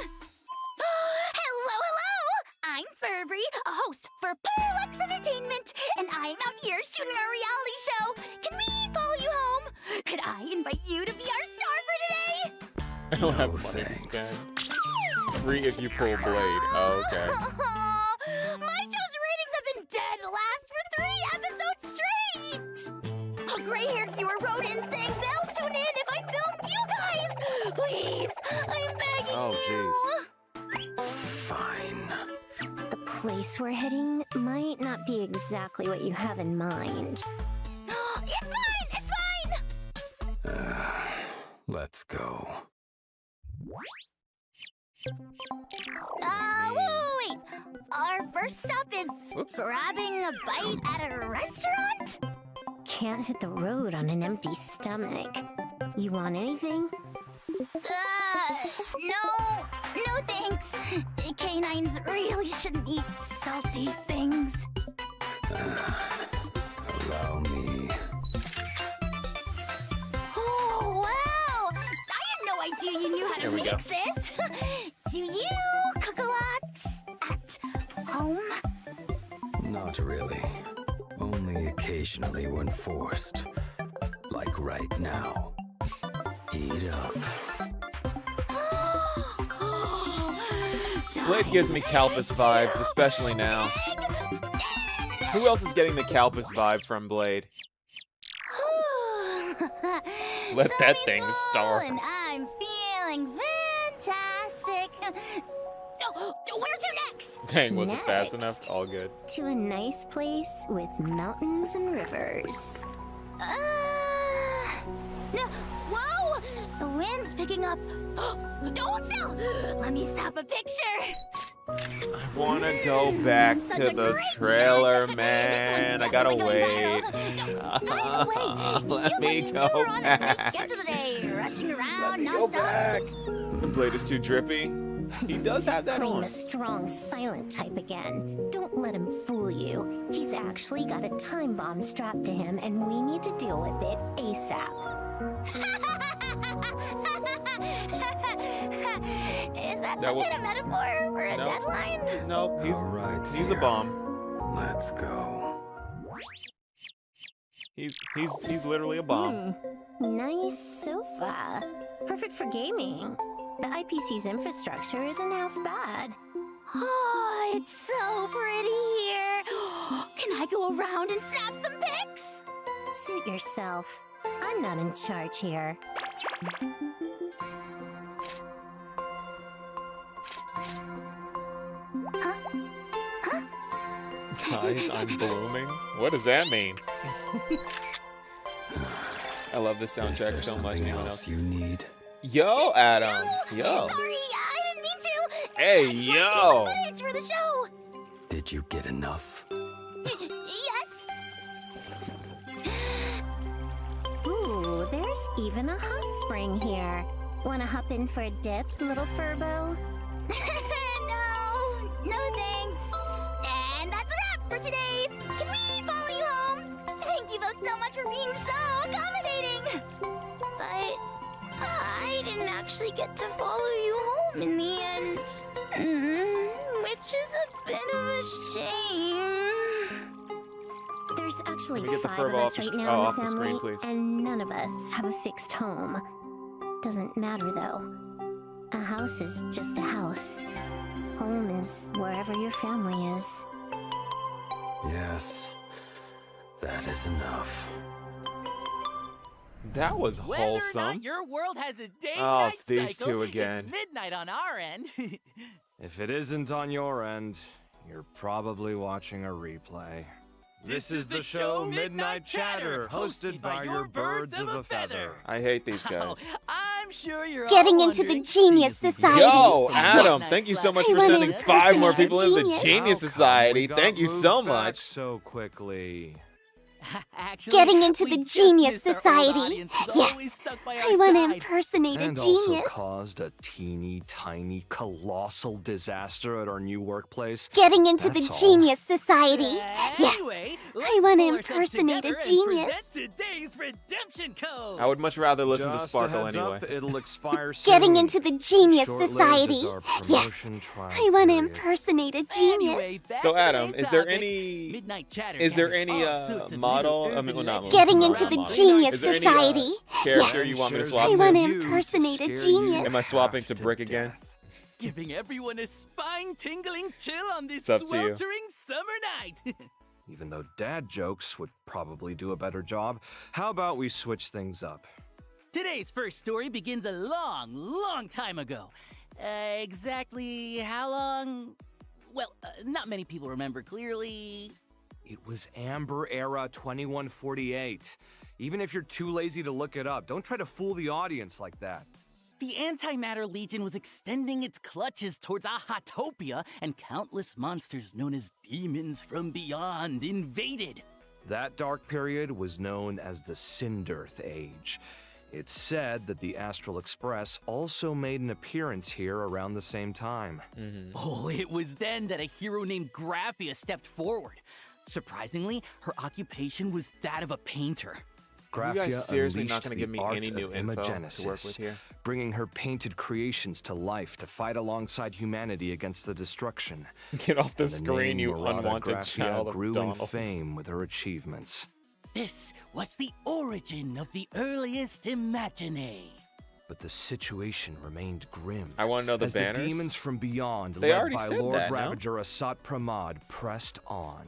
Speaker 9: Hello, hello! I'm Furby, a host for Parallax Entertainment, and I'm out here shooting our reality show. Can we follow you home? Could I invite you to be our star for today?
Speaker 1: I don't have
Speaker 5: No,
Speaker 1: money to
Speaker 5: thanks.
Speaker 1: spend. Free if you pull blade. Oh, okay.
Speaker 9: My show's ratings have been dead last for 3 episodes straight! A gray-haired viewer wrote in saying they'll tune in if I film you guys! Please, I'm begging
Speaker 1: Oh,
Speaker 9: you!
Speaker 5: Fine.
Speaker 10: The place we're heading might not be exactly what you have in mind.
Speaker 9: It's fine! It's fine!
Speaker 5: Let's go.
Speaker 9: Wait! Our first stop is
Speaker 1: Whoops.
Speaker 9: grabbing a bite at a restaurant?
Speaker 10: Can't hit the road on an empty stomach. You want anything?
Speaker 9: No thanks. Canines really shouldn't eat salty things.
Speaker 5: Allow me.
Speaker 9: Oh, wow! I had no idea you knew how
Speaker 1: There
Speaker 9: to
Speaker 1: we go.
Speaker 9: make this. Do you cook a lot at home?
Speaker 5: Not really. Only occasionally when forced. Like right now. Eat up.
Speaker 1: Blade gives me Calpus vibes, especially now. Who else is getting the Calpus vibe from Blade? Let that thing start.
Speaker 9: And I'm feeling fantastic. Where to next?
Speaker 1: Dang, was it fast
Speaker 10: Next.
Speaker 1: enough? All good.
Speaker 10: To a nice place with mountains and rivers.
Speaker 9: No, whoa! The wind's picking up. Hold still! Let me snap a picture.
Speaker 1: I want to go back
Speaker 9: Such
Speaker 1: to
Speaker 9: a
Speaker 1: the
Speaker 9: great
Speaker 1: trailer,
Speaker 9: shot.
Speaker 1: man.
Speaker 9: This
Speaker 1: I gotta
Speaker 9: one's definitely
Speaker 1: wait.
Speaker 9: going viral. By the way,
Speaker 1: Let
Speaker 9: feels
Speaker 1: me
Speaker 9: like you
Speaker 1: go
Speaker 9: two are on a tight
Speaker 1: back.
Speaker 9: schedule today, rushing around
Speaker 1: Let me go
Speaker 9: nonstop.
Speaker 1: back. The Blade is too drippy. He does have that
Speaker 10: Playing
Speaker 1: on.
Speaker 10: the strong, silent type again. Don't let him fool you. He's actually got a time bomb strapped to him, and we need to deal with it ASAP.
Speaker 9: Is that
Speaker 1: That
Speaker 9: some
Speaker 1: wa-
Speaker 9: kind of metaphor for a
Speaker 1: No.
Speaker 9: deadline?
Speaker 1: Nope, he's
Speaker 5: All right,
Speaker 1: a
Speaker 5: Sierra.
Speaker 1: bomb.
Speaker 5: Let's go.
Speaker 1: He's literally a bomb.
Speaker 10: Nice sofa. Perfect for gaming. The IPC's infrastructure isn't half bad.
Speaker 9: Oh, it's so pretty here. Can I go around and snap some pics?
Speaker 10: Suit yourself. I'm not in charge here.
Speaker 1: Guys, I'm blooming. What does that mean? I love this soundtrack so much. Anyone else?
Speaker 5: You need?
Speaker 1: Yo, Adam. Yo.
Speaker 9: Sorry, I didn't mean to.
Speaker 1: Hey,
Speaker 9: I just wanted
Speaker 1: yo.
Speaker 9: some footage for the show.
Speaker 5: Did you get enough?
Speaker 9: Yes.
Speaker 10: Ooh, there's even a hot spring here. Wanna hop in for a dip, little Furbo?
Speaker 9: No thanks. And that's a wrap for today's. Can we follow you home? Thank you both so much for being so accommodating. But I didn't actually get to follow you home in the end. Which is a bit of a shame.
Speaker 10: There's actually
Speaker 1: Let me get the
Speaker 10: 5
Speaker 1: Furbo
Speaker 10: of
Speaker 1: off
Speaker 10: us
Speaker 1: the
Speaker 10: right
Speaker 1: sc-
Speaker 10: now
Speaker 1: off
Speaker 10: in
Speaker 1: the
Speaker 10: the family,
Speaker 1: screen, please.
Speaker 10: and none of us have a fixed home. Doesn't matter though. A house is just a house. Home is wherever your family is.
Speaker 5: Yes. That is enough.
Speaker 1: That was
Speaker 11: Whether or
Speaker 1: wholesome.
Speaker 11: not your world has a day
Speaker 1: Oh,
Speaker 11: night
Speaker 1: it's these
Speaker 11: cycle,
Speaker 1: two again.
Speaker 11: It's midnight on our end.
Speaker 12: If it isn't on your end, you're probably watching a replay. This is the show Midnight Chatter, hosted by your birds of a feather.
Speaker 1: I hate these guys.
Speaker 11: I'm sure you're
Speaker 9: Getting
Speaker 11: all
Speaker 9: into the
Speaker 11: wondering,
Speaker 9: Genius Society.
Speaker 1: Yo, Adam,
Speaker 11: Yes.
Speaker 1: thank you so much
Speaker 9: I
Speaker 1: for
Speaker 9: wanna
Speaker 1: sending 5 more
Speaker 9: impersonate a
Speaker 1: people into the
Speaker 9: genius.
Speaker 1: Genius
Speaker 12: How come
Speaker 1: Society.
Speaker 12: we got
Speaker 1: Thank you
Speaker 12: moved
Speaker 1: so
Speaker 12: back
Speaker 1: much.
Speaker 12: so quickly.
Speaker 11: Actually,
Speaker 9: Getting into
Speaker 11: we
Speaker 9: the
Speaker 11: just
Speaker 9: Genius
Speaker 11: missed our old
Speaker 9: Society.
Speaker 11: audience who's
Speaker 9: Yes.
Speaker 11: always stuck by
Speaker 9: I
Speaker 11: our
Speaker 9: want to
Speaker 11: side.
Speaker 9: impersonate a
Speaker 12: And also
Speaker 9: genius.
Speaker 12: caused a teeny tiny colossal disaster at our new workplace.
Speaker 9: Getting into the
Speaker 12: That's all.
Speaker 9: Genius Society. Yes.
Speaker 11: Anyway,
Speaker 9: I
Speaker 11: let's
Speaker 9: want to
Speaker 11: pull ourselves
Speaker 9: impersonate a
Speaker 11: together and
Speaker 9: genius.
Speaker 11: present today's redemption code.
Speaker 1: I would much rather listen to
Speaker 12: Just a
Speaker 1: Sparkle
Speaker 12: heads
Speaker 1: anyway.
Speaker 12: up, it'll expire soon.
Speaker 9: Getting into the Genius
Speaker 12: Short-lived
Speaker 9: Society.
Speaker 12: is our
Speaker 9: Yes.
Speaker 12: promotion trial
Speaker 9: I want to
Speaker 12: period.
Speaker 9: impersonate a
Speaker 11: Anyway,
Speaker 9: genius.
Speaker 11: back
Speaker 1: So
Speaker 11: to the
Speaker 1: Adam,
Speaker 11: main
Speaker 1: is there
Speaker 11: topic.
Speaker 1: any
Speaker 11: Midnight Chatter
Speaker 1: is there
Speaker 11: gathers
Speaker 1: any
Speaker 11: all sorts of
Speaker 1: model?
Speaker 11: little
Speaker 1: I mean, well,
Speaker 11: urban
Speaker 1: not
Speaker 11: legends.
Speaker 9: Getting
Speaker 1: model,
Speaker 9: into
Speaker 1: not
Speaker 9: the
Speaker 1: model.
Speaker 9: Genius
Speaker 1: Is there any,
Speaker 9: Society.
Speaker 1: character
Speaker 9: Yes.
Speaker 1: you want me to
Speaker 12: Shares
Speaker 1: swap
Speaker 9: I
Speaker 1: to?
Speaker 9: want to
Speaker 12: you to
Speaker 9: impersonate a
Speaker 12: scare
Speaker 9: genius.
Speaker 12: you
Speaker 1: Am I swapping
Speaker 12: half
Speaker 1: to Brick again?
Speaker 12: death.
Speaker 11: Giving everyone a spine-tingling chill on this
Speaker 1: It's up to you.
Speaker 11: sweltering summer night.
Speaker 12: Even though dad jokes would probably do a better job, how about we switch things up?
Speaker 11: Today's first story begins a long, long time ago. Exactly how long? Well, not many people remember clearly.
Speaker 12: It was Amber Era 2148. Even if you're too lazy to look it up, don't try to fool the audience like that.
Speaker 11: The Antimatter Legion was extending its clutches towards Ahatopia, and countless monsters known as demons from beyond invaded.
Speaker 12: That dark period was known as the Cinderth Age. It's said that the Astral Express also made an appearance here around the same time.
Speaker 11: Oh, it was then that a hero named Graphia stepped forward. Surprisingly, her occupation was that of a painter.
Speaker 1: Are you guys
Speaker 12: Graphia
Speaker 1: seriously not
Speaker 12: unleashed
Speaker 1: going to give
Speaker 12: the
Speaker 1: me
Speaker 12: art
Speaker 1: any new
Speaker 12: of
Speaker 1: info to
Speaker 12: Imagenesis,
Speaker 1: work with here?
Speaker 12: bringing her painted creations to life to fight alongside humanity against the destruction.
Speaker 1: Get off the
Speaker 12: And the
Speaker 1: screen,
Speaker 12: name
Speaker 1: you
Speaker 12: Murata
Speaker 1: unwanted
Speaker 12: Graphia
Speaker 1: child of
Speaker 12: grew
Speaker 1: Donald.
Speaker 12: in fame with her achievements.
Speaker 11: This was the origin of the earliest Imagine.
Speaker 12: But the situation remained grim.
Speaker 1: I want to know the
Speaker 12: as
Speaker 1: banners.
Speaker 12: the demons from beyond,
Speaker 1: They
Speaker 12: led
Speaker 1: already
Speaker 12: by
Speaker 1: said
Speaker 12: Lord
Speaker 1: that, no?
Speaker 12: Ravager Asat Pramad, pressed on.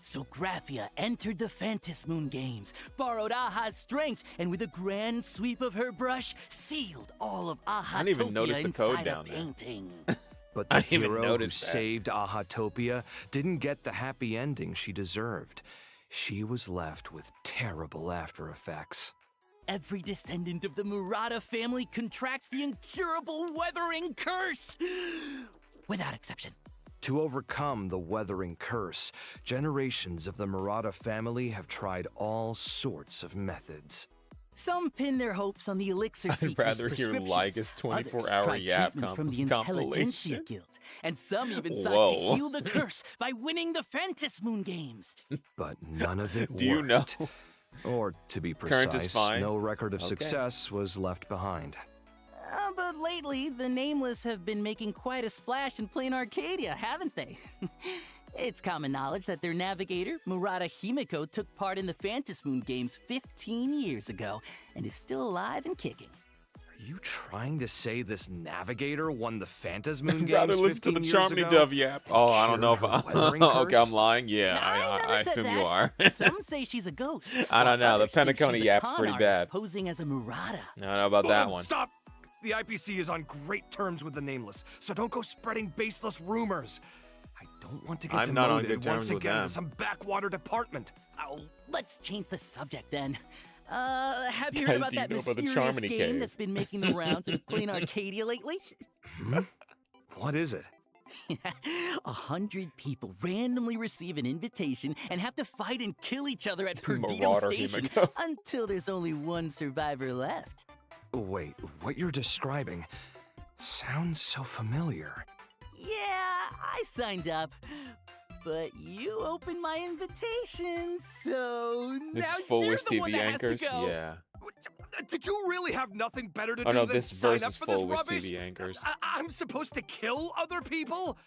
Speaker 11: So Graphia entered the Phantasmoon Games, borrowed Aha's strength, and with a grand sweep of her brush, sealed all of Ahatopia
Speaker 1: didn't even notice the code
Speaker 11: inside
Speaker 1: down
Speaker 11: a
Speaker 1: there.
Speaker 11: painting.
Speaker 12: But
Speaker 1: I
Speaker 12: the
Speaker 1: didn't even
Speaker 12: hero who
Speaker 1: notice that.
Speaker 12: saved Ahatopia didn't get the happy ending she deserved. She was left with terrible after effects.
Speaker 11: Every descendant of the Murata family contracts the incurable weathering curse, without exception.
Speaker 12: To overcome the weathering curse, generations of the Murata family have tried all sorts of methods.
Speaker 11: Some pin their hopes on the elixir
Speaker 1: I'd
Speaker 11: seekers'
Speaker 1: rather hear
Speaker 11: prescriptions.
Speaker 1: Lyga's 24-hour
Speaker 11: Others tried
Speaker 1: yap
Speaker 11: treatment from the
Speaker 1: compilation.
Speaker 11: Intelligentsia Guild, and some even sought
Speaker 1: Whoa.
Speaker 11: to heal the curse by winning the Phantasmoon Games.
Speaker 12: But none of it
Speaker 1: Do you know?
Speaker 12: worked. Or, to be
Speaker 1: Current
Speaker 12: precise,
Speaker 1: is fine.
Speaker 12: no record of
Speaker 1: Okay.
Speaker 12: success was left behind.
Speaker 11: But lately, the Nameless have been making quite a splash in plain Arcadia, haven't they? It's common knowledge that their navigator, Murata Himiko, took part in the Phantasmoon Games 15 years ago and is still alive and kicking.
Speaker 12: Are you trying to say this navigator won the Phantasmoon Games
Speaker 1: Rather listen to the
Speaker 12: 15 years
Speaker 1: Charmony
Speaker 12: ago?
Speaker 1: Dove yap. Oh, I don't know if
Speaker 12: Cured
Speaker 1: I.
Speaker 12: her weathering
Speaker 1: Okay,
Speaker 12: curse?
Speaker 1: I'm lying. Yeah,
Speaker 11: I never
Speaker 1: I
Speaker 11: said
Speaker 1: assume
Speaker 11: that.
Speaker 1: you are.
Speaker 11: Some say she's a ghost.
Speaker 1: I don't know,
Speaker 11: while
Speaker 1: the
Speaker 11: others think
Speaker 1: Penacony
Speaker 11: she's a
Speaker 1: yap's
Speaker 11: con
Speaker 1: pretty
Speaker 11: artist
Speaker 1: bad.
Speaker 11: posing as a Murata.
Speaker 1: I don't know about that one.
Speaker 12: Stop! The IPC is on great terms with the Nameless, so don't go spreading baseless rumors. don't want to get
Speaker 1: I'm not on good
Speaker 12: demoted
Speaker 1: terms
Speaker 12: once
Speaker 1: with
Speaker 12: again
Speaker 1: them.
Speaker 12: to some backwater department.
Speaker 11: Oh, let's change the subject then. Have you
Speaker 1: Guys,
Speaker 11: heard about
Speaker 1: do you
Speaker 11: that
Speaker 1: know about the
Speaker 11: mysterious
Speaker 1: Charmony
Speaker 11: game
Speaker 1: Cave?
Speaker 11: that's been making the rounds at Plain Arcadia lately?
Speaker 12: What is it?
Speaker 11: 100 people randomly receive an invitation and have to fight and kill each other at Perdido
Speaker 1: Marauder
Speaker 11: Station
Speaker 1: Himiko.
Speaker 11: until there's only one survivor left.
Speaker 12: Wait, what you're describing sounds so familiar.
Speaker 11: Yeah, I signed up. But you opened my invitation, so
Speaker 1: This
Speaker 11: now
Speaker 1: is full
Speaker 11: you're
Speaker 1: Wish
Speaker 11: the one
Speaker 1: TV
Speaker 11: that has to
Speaker 1: anchors?
Speaker 11: go.
Speaker 1: Yeah.
Speaker 12: Did you really have nothing better to
Speaker 1: Oh
Speaker 12: do
Speaker 1: no,
Speaker 12: than
Speaker 1: this
Speaker 12: sign
Speaker 1: verse
Speaker 12: up
Speaker 1: is
Speaker 12: for this
Speaker 1: full Wish
Speaker 12: rubbish?
Speaker 1: TV anchors.
Speaker 12: I'm supposed to kill other people?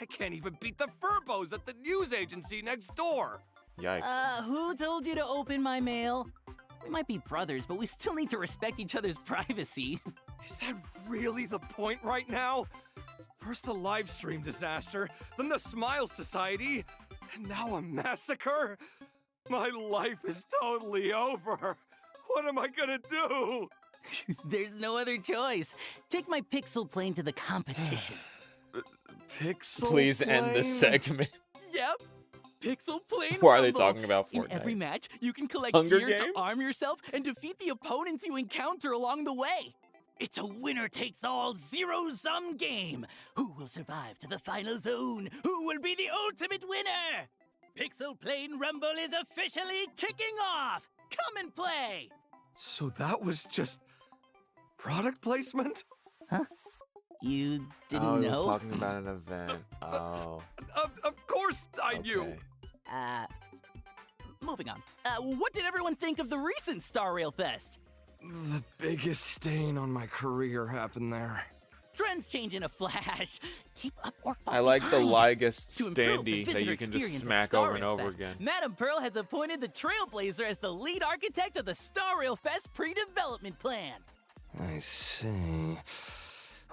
Speaker 12: I can't even beat the Furbos at the news agency next door.
Speaker 1: Yikes.
Speaker 11: Who told you to open my mail? We might be brothers, but we still need to respect each other's privacy.
Speaker 12: Is that really the point right now? First the live stream disaster, then the Smile Society, and now a massacre? My life is totally over. What am I gonna do?
Speaker 11: There's no other choice. Take my pixel plane to the competition.
Speaker 12: Pixel
Speaker 1: Please end this
Speaker 12: plane?
Speaker 1: segment.
Speaker 11: Yep. Pixel plane
Speaker 1: Why are they
Speaker 11: Rumble.
Speaker 1: talking about
Speaker 11: In
Speaker 1: Fortnite?
Speaker 11: every match, you can collect
Speaker 1: Hunger
Speaker 11: gear
Speaker 1: Games?
Speaker 11: to arm yourself and defeat the opponents you encounter along the way. It's a winner-takes-all zero-sum game. Who will survive to the final zone? Who will be the ultimate winner? Pixel Plane Rumble is officially kicking off. Come and play.
Speaker 12: So that was just product placement?
Speaker 11: Huh? You didn't
Speaker 1: Oh, he
Speaker 11: know?
Speaker 1: was talking about an event. Oh.
Speaker 12: Of course I knew.
Speaker 1: Okay.
Speaker 11: Moving on. What did everyone think of the recent Star Rail Fest?
Speaker 12: The biggest stain on my career happened there.
Speaker 11: Trends change in a flash. Keep up or fall
Speaker 1: I like the
Speaker 11: behind.
Speaker 1: Ligus
Speaker 11: To improve the
Speaker 1: standee that
Speaker 11: visitor
Speaker 1: you can just
Speaker 11: experience at
Speaker 1: smack
Speaker 11: Star
Speaker 1: over and
Speaker 11: Rail
Speaker 1: over
Speaker 11: Fest,
Speaker 1: again.
Speaker 11: Madam Pearl has appointed the Trailblazer as the lead architect of the Star Rail Fest pre-development plan.
Speaker 12: I see.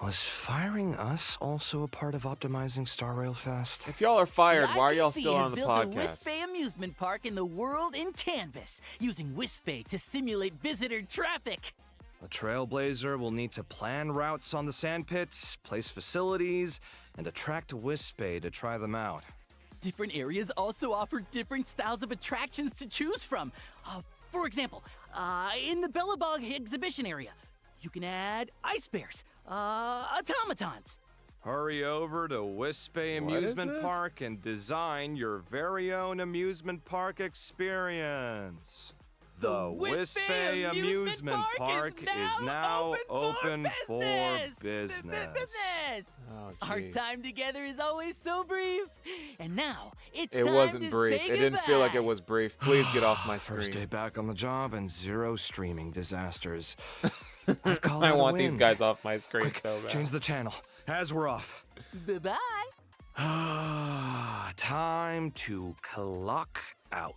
Speaker 12: Was firing us also a part of optimizing Star Rail Fest?
Speaker 1: If y'all are fired,
Speaker 11: The
Speaker 1: why are y'all
Speaker 11: IPC
Speaker 1: still
Speaker 11: has
Speaker 1: on the
Speaker 11: built
Speaker 1: podcast?
Speaker 11: a Wispay amusement park in the world in Canvas, using Wispay to simulate visitor traffic.
Speaker 12: A Trailblazer will need to plan routes on the sandpits, place facilities, and attract Wispay to try them out.
Speaker 11: Different areas also offer different styles of attractions to choose from. For example, in the Bellabog exhibition area, you can add ice bears, automatons.
Speaker 12: Hurry over to Wispay
Speaker 1: What is
Speaker 12: Amusement
Speaker 1: this?
Speaker 12: Park and design your very own amusement park experience. The
Speaker 11: Wispay
Speaker 12: Wispay Amusement Park is now open for business.
Speaker 11: Business.
Speaker 1: Oh,
Speaker 11: Our
Speaker 1: jeez.
Speaker 11: time together is always so brief, and now it's
Speaker 1: It
Speaker 11: time
Speaker 1: wasn't
Speaker 11: to
Speaker 1: brief.
Speaker 11: say
Speaker 1: It didn't feel like it
Speaker 11: goodbye.
Speaker 1: was brief. Please get off my
Speaker 12: First day
Speaker 1: screen.
Speaker 12: back on the job and 0 streaming disasters. I'd call
Speaker 1: I
Speaker 12: that a
Speaker 1: want these
Speaker 12: win.
Speaker 1: guys off my screen
Speaker 12: Quick,
Speaker 1: so bad.
Speaker 12: change the channel. As we're off.
Speaker 11: Bye-bye.
Speaker 12: Time to clock out.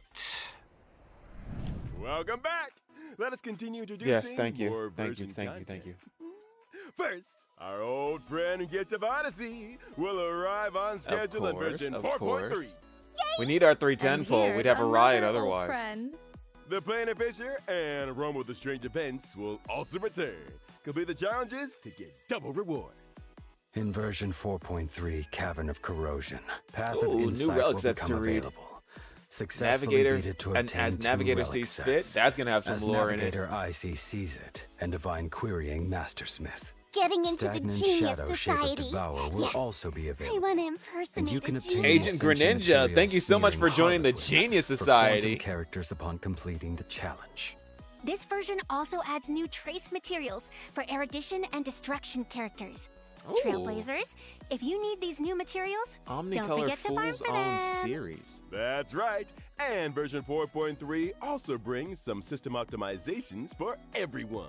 Speaker 7: Welcome back. Let us continue introducing
Speaker 1: Yes, thank you.
Speaker 7: more
Speaker 1: Thank you,
Speaker 7: version
Speaker 1: thank you,
Speaker 7: content.
Speaker 1: thank you.
Speaker 7: First, our old friend and gift of Odyssey will arrive on schedule in version
Speaker 1: of
Speaker 7: 4.3.
Speaker 1: course. We need our 310 pull. We'd have a riot otherwise.
Speaker 7: The Planet Fisher and Rome with the Strange Events will also return. Complete the challenges to get double rewards.
Speaker 5: In version 4.3, Cavern of Corrosion, Path
Speaker 1: Ooh,
Speaker 5: of
Speaker 1: new
Speaker 5: Insight
Speaker 1: relic
Speaker 5: will
Speaker 1: sets to
Speaker 5: become
Speaker 1: read.
Speaker 5: available. Successfully
Speaker 1: Navigator,
Speaker 5: beat it to
Speaker 1: and
Speaker 5: obtain
Speaker 1: as
Speaker 5: 2
Speaker 1: Navigator
Speaker 5: relic
Speaker 1: sees
Speaker 5: sets.
Speaker 1: fit, that's gonna have some
Speaker 5: As
Speaker 1: lore in it.
Speaker 5: Navigator IC sees it, and Divine Querying Mastersmith.
Speaker 9: Getting into
Speaker 5: Stagnant
Speaker 9: the Genius
Speaker 5: Shadow Shape of
Speaker 9: Society.
Speaker 5: Devour will
Speaker 9: Yes.
Speaker 5: also be
Speaker 9: I
Speaker 5: available.
Speaker 9: want to impersonate
Speaker 5: And you can
Speaker 9: a
Speaker 5: obtain
Speaker 9: genius.
Speaker 1: Agent
Speaker 5: Ascension
Speaker 1: Greninja,
Speaker 5: material
Speaker 1: thank you so much for
Speaker 5: smearing
Speaker 1: joining the
Speaker 5: Harlequin
Speaker 1: Genius
Speaker 5: for
Speaker 1: Society.
Speaker 5: quantum characters upon completing the challenge.
Speaker 9: This version also adds new trace materials for erudition and destruction characters.
Speaker 1: Ooh.
Speaker 9: Trailblazers, if you need these new materials, don't
Speaker 1: Omnicolor
Speaker 9: forget to farm
Speaker 1: Fool's
Speaker 9: for
Speaker 1: Own
Speaker 9: them.
Speaker 1: series.
Speaker 7: That's right. And version 4.3 also brings some system optimizations for everyone.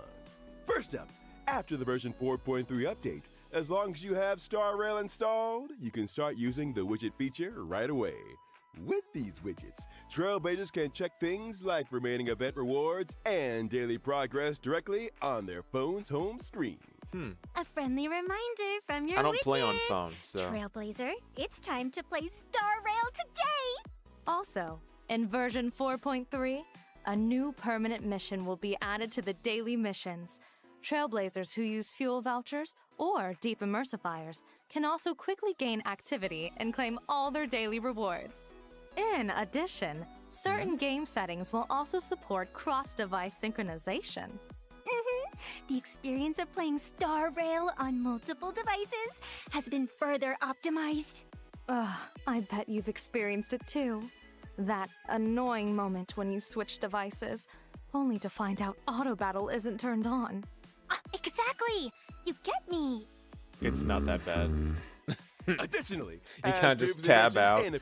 Speaker 7: First up, after the version 4.3 update, as long as you have Star Rail installed, you can start using the widget feature right away. With these widgets, Trailblazers can check things like remaining event rewards and daily progress directly on their phone's home screen.
Speaker 9: A friendly reminder from your
Speaker 1: I don't play on
Speaker 9: widget.
Speaker 1: phone, so.
Speaker 9: Trailblazer, it's time to play Star Rail today!
Speaker 8: Also, in version 4.3, a new permanent mission will be added to the daily missions. Trailblazers who use fuel vouchers or deep immersifiers can also quickly gain activity and claim all their daily rewards. In addition, certain game settings will also support cross-device synchronization.
Speaker 9: The experience of playing Star Rail on multiple devices has been further optimized.
Speaker 8: Ugh, I bet you've experienced it too. That annoying moment when you switch devices, only to find out auto battle isn't turned on.
Speaker 9: Exactly! You get me!
Speaker 1: It's not that bad.
Speaker 7: Additionally,
Speaker 1: you can't just tab out, and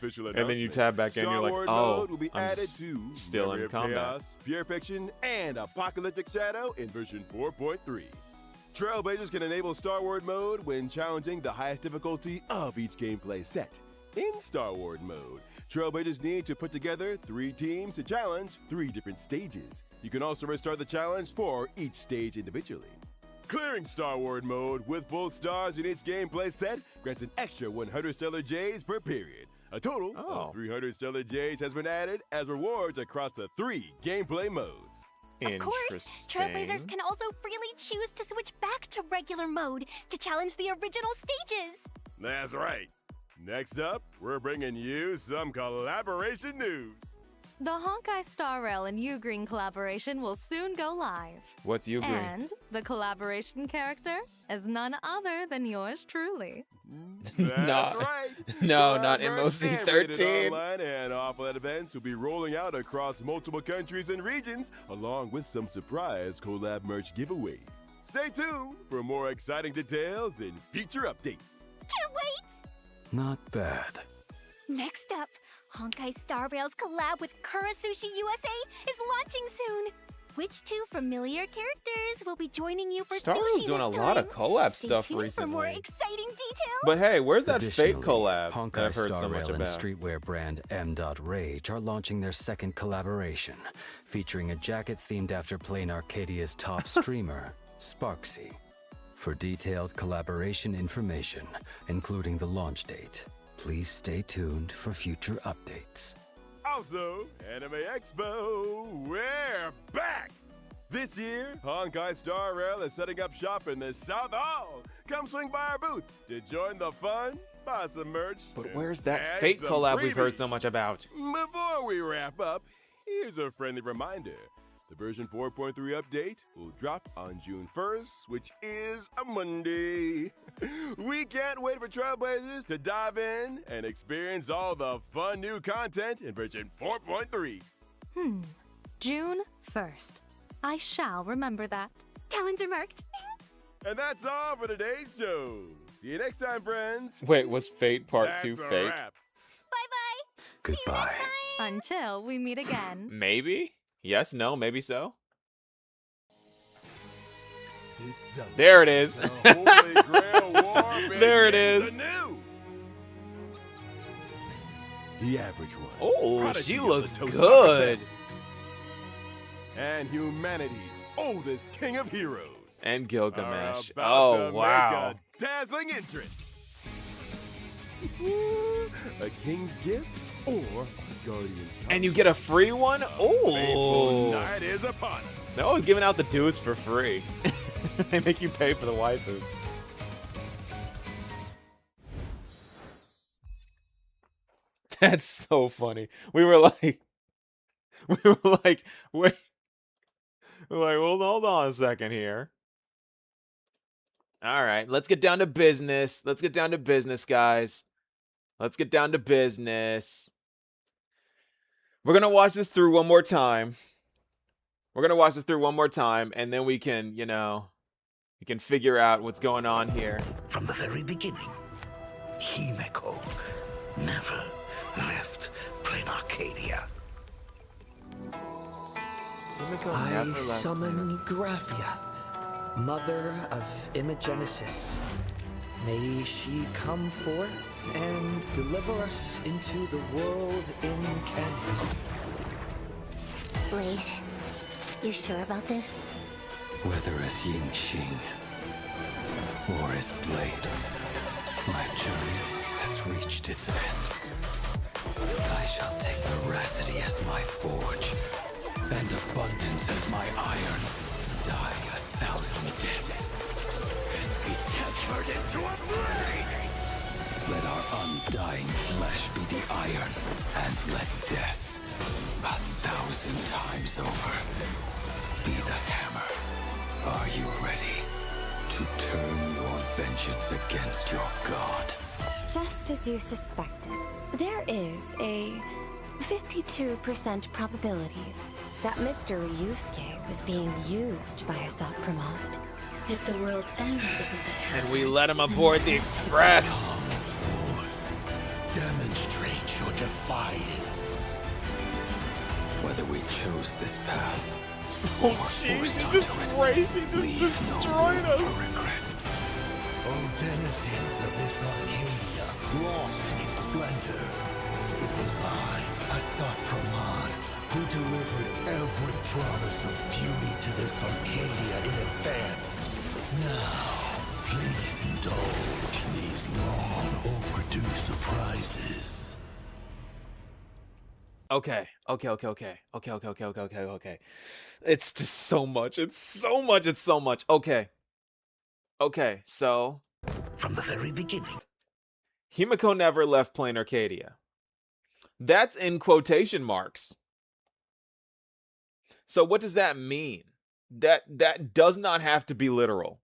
Speaker 1: then you tab back in, you're like, oh, I'm just still in combat.
Speaker 7: Chaos, Pure Fiction, and Apocalyptic Shadow in version 4.3. Trailblazers can enable Star Wars mode when challenging the highest difficulty of each gameplay set. In Star Wars mode, Trailblazers need to put together 3 teams to challenge 3 different stages. You can also restart the challenge for each stage individually. Clearing Star Wars mode with full stars in each gameplay set grants an extra 100 Stellar J's per period. A total of 300 Stellar J's has been added as rewards across the 3 gameplay modes.
Speaker 9: Of course, Trailblazers can also freely choose to switch back to regular mode to challenge the original stages.
Speaker 7: That's right. Next up, we're bringing you some collaboration news.
Speaker 8: The Honkai Star Rail and Ugreen collaboration will soon go live.
Speaker 1: What's Ugreen?
Speaker 8: And the collaboration character is none other than yours truly.
Speaker 7: That's right.
Speaker 1: No, not MOC13.
Speaker 7: Online and offline events will be rolling out across multiple countries and regions, along with some surprise collab merch giveaways. Stay tuned for more exciting details and feature updates.
Speaker 9: Can't wait!
Speaker 5: Not bad.
Speaker 9: Next up, Honkai Star Rail's collab with Kurasushi USA is launching soon. Which 2 familiar characters will be joining you for
Speaker 1: Star
Speaker 9: sushi
Speaker 1: Rail's doing a
Speaker 9: this
Speaker 1: lot
Speaker 9: time?
Speaker 1: of collab
Speaker 9: Stay
Speaker 1: stuff
Speaker 9: tuned
Speaker 1: recently.
Speaker 9: For more exciting details.
Speaker 1: But hey, where's that Fate
Speaker 5: Additionally,
Speaker 1: collab that
Speaker 5: Honkai
Speaker 1: I've heard
Speaker 5: Star
Speaker 1: so much
Speaker 5: Rail and
Speaker 1: about?
Speaker 5: streetwear brand M.Rage are launching their second collaboration, featuring a jacket themed after playing Arcadia's top streamer, Sparksy. For detailed collaboration information, including the launch date, please stay tuned for future updates.
Speaker 7: Also, Anime Expo, we're back! This year, Honkai Star Rail is setting up shop in the South Hall. Come swing by our booth to join the fun, buy some merch.
Speaker 1: But where's that
Speaker 7: and
Speaker 1: Fate
Speaker 7: some
Speaker 1: collab we've heard
Speaker 7: freebies.
Speaker 1: so much about?
Speaker 7: Before we wrap up, here's a friendly reminder. The version 4.3 update will drop on June 1st, which is a Monday. We can't wait for Trailblazers to dive in and experience all the fun new content in version 4.3.
Speaker 8: June 1st. I shall remember that.
Speaker 9: Calendar marked.
Speaker 7: And that's all for today's show. See you next time, friends.
Speaker 1: Wait, was Fate Part
Speaker 7: That's
Speaker 1: 2
Speaker 7: a
Speaker 1: fake?
Speaker 7: wrap.
Speaker 9: Bye-bye.
Speaker 5: Goodbye.
Speaker 8: Until we meet again.
Speaker 1: Maybe? Yes, no, maybe so.
Speaker 2: This summer,
Speaker 1: There it is.
Speaker 7: The Holy Grail War
Speaker 1: There it
Speaker 7: begins
Speaker 1: is.
Speaker 7: anew. The average one.
Speaker 1: Oh,
Speaker 7: Prodigy
Speaker 1: she
Speaker 7: of
Speaker 1: looks
Speaker 7: the Tosaka
Speaker 1: good.
Speaker 7: family. And humanity's oldest king of heroes.
Speaker 1: And Gilgamesh.
Speaker 7: are about
Speaker 1: Oh,
Speaker 7: to
Speaker 1: wow.
Speaker 7: Make a dazzling entrance. A king's gift or a guardian's
Speaker 1: And you get a free one?
Speaker 7: Fateful
Speaker 1: Oh.
Speaker 7: night is upon us.
Speaker 1: They're always giving out the dudes for free. They make you pay for the waifus. That's so funny. We were like, wait, we're like, well, hold on a second here. All right, let's get down to business. Let's get down to business, guys. Let's get down to business. We're going to watch this through one more time. We're going to watch this through one more time, and then we can, you know, we can figure out what's going on here.
Speaker 2: from the very beginning, Himeko never left Plain Arcadia.
Speaker 3: I summon Graphia, mother of Imogenesis. May she come forth and deliver us into the world in canvas.
Speaker 10: Blade, you sure about this?
Speaker 5: Whether as Yingxing or as Blade, my journey has reached its end. I shall take veracity as my forge, and abundance as my iron, die 1,000 deaths. Let our undying flesh be the iron, and let death, 1,000 times over, be the hammer. Are you ready to turn your vengeance against your god?
Speaker 4: Just as you suspected, there is a 52% probability that Mr. Ryusuke was being used by Asat Pramod.
Speaker 6: If the world's end isn't the tavern,
Speaker 1: And we let him aboard the express.
Speaker 2: Demonstrate your defiance.
Speaker 5: Whether we chose this path,
Speaker 1: Oh jeez, he just destroyed us.
Speaker 2: O denizens of this Arcadia, lost in its splendor, it was I, Asat Pramod, who delivered every promise of beauty to this Arcadia in advance. Now, please indulge these long overdue surprises.
Speaker 1: Okay. It's just so much. It's so much. Okay, so
Speaker 2: From the very beginning,
Speaker 1: Himiko never left Plain Arcadia. That's in quotation marks. So what does that mean? That does not have to be literal.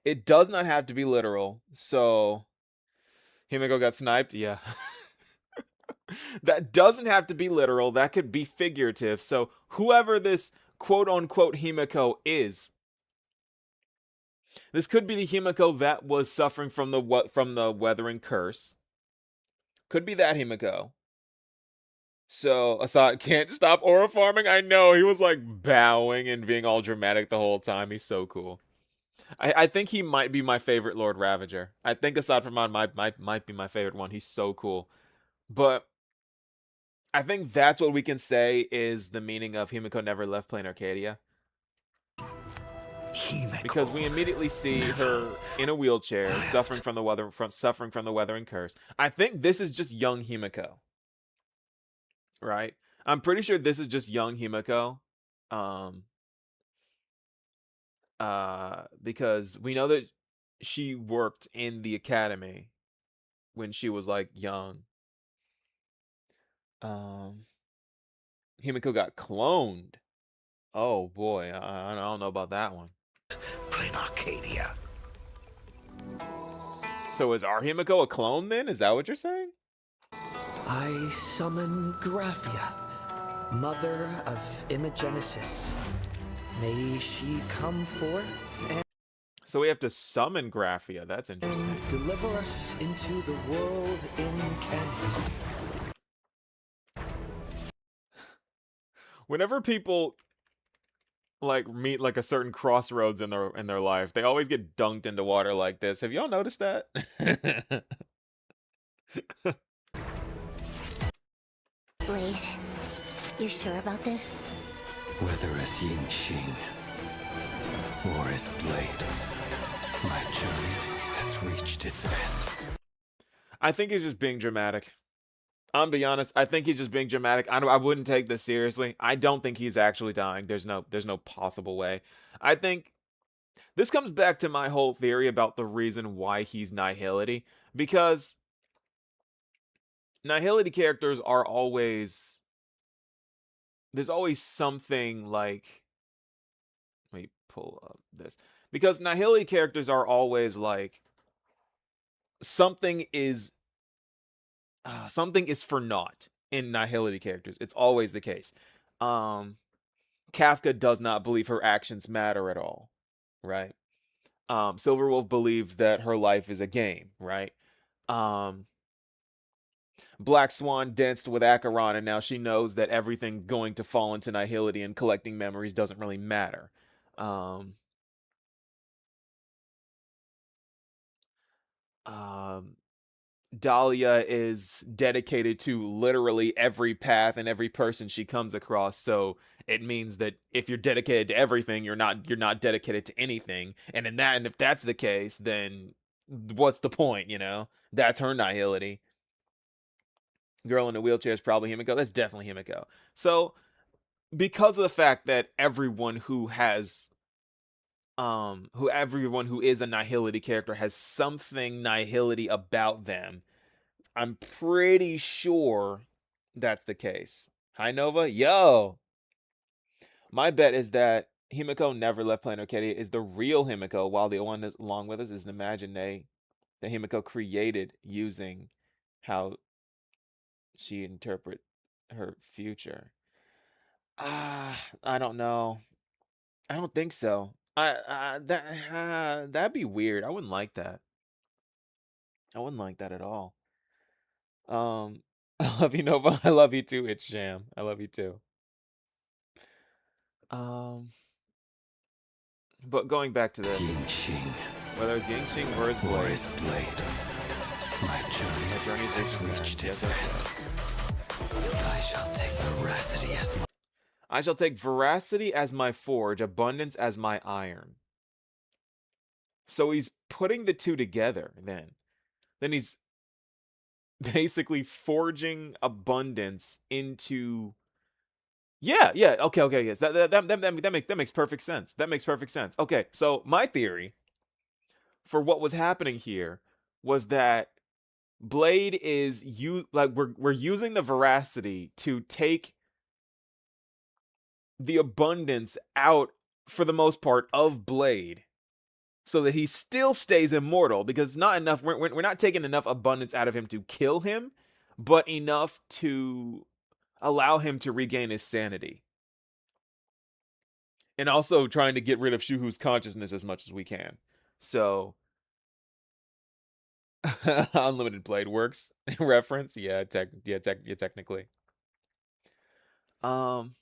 Speaker 1: It does not have to be literal. So Himiko got sniped? Yeah. That doesn't have to be literal. That could be figurative. So whoever this quote-unquote Himiko is, this could be the Himiko that was suffering from the weathering curse. Could be that Himiko. So Asad can't stop aura farming. I know, he was like bowing and being all dramatic the whole time. He's so cool. I think he might be my favorite Lord Ravager. I think Asad Pramod might be my favorite one. He's so cool. But I think that's what we can say is the meaning of Himiko never left Plain Arcadia. Because we immediately see her in a wheelchair, suffering from the weathering curse. I think this is just young Himiko. Right? I'm pretty sure this is just young Himiko. Because we know that she worked in the academy when she was like young. Himiko got cloned. Oh boy, I don't know about that one.
Speaker 2: Plain Arcadia.
Speaker 1: So is our Himiko a clone then? Is that what you're saying?
Speaker 3: I summon Graphia, mother of Imogenesis. May she come forth and
Speaker 1: So we have to summon Graphia. That's interesting.
Speaker 3: deliver us into the world in canvas.
Speaker 1: Whenever people like meet like a certain crossroads in their life, they always get dunked into water like this. Have y'all noticed that?
Speaker 10: Wait, you sure about this?
Speaker 5: whether as Ying Xing or as Blade, my journey has reached its end.
Speaker 1: I think he's just being dramatic. I'm be honest. I think he's just being dramatic. I wouldn't take this seriously. I don't think he's actually dying. There's no possible way. I think this comes back to my whole theory about the reason why he's Nihility, because Nihility characters are always, there's always something like, let me pull up this, because Nihility characters are always like something is for naught in Nihility characters. It's always the case. Kafka does not believe her actions matter at all, right? Silverwolf believes that her life is a game, right? Black Swan danced with Acheron, and now she knows that everything going to fall into Nihility and collecting memories doesn't really matter. Dahlia is dedicated to literally every path and every person she comes across, so it means that if you're dedicated to everything, you're not dedicated to anything. And if that's the case, then what's the point, you know? That's her Nihility. Girl in a wheelchair is probably Himiko. That's definitely Himiko. So because of the fact that everyone who has who everyone who is a Nihility character has something Nihility about them. I'm pretty sure that's the case. Hi, Nova. Yo! My bet is that Himiko never left Planet Arcadia is the real Himiko, while the one that's along with us is an imagined that Himiko created using how she interpret her future. I don't know. I don't think so. That'd be weird. I wouldn't like that. I wouldn't like that at all. I love you, Nova. I love you too, It's Jam. I love you too. But going back to this, whether it's Yingxing or his blade,
Speaker 5: my journey has reached its end. I shall take veracity as my
Speaker 1: I shall take veracity as my forge, abundance as my iron. So he's putting the two together then. Then he's basically forging abundance into yeah, okay, yes. That makes perfect sense. That makes perfect sense. Okay, so my theory for what was happening here was that Blade is we're using the veracity to take the abundance out for the most part of Blade so that he still stays immortal, because it's not enough. We're not taking enough abundance out of him to kill him, but enough to allow him to regain his sanity. And also trying to get rid of Shuhu's consciousness as much as we can. So Unlimited Blade works. Reference? Yeah, technically. And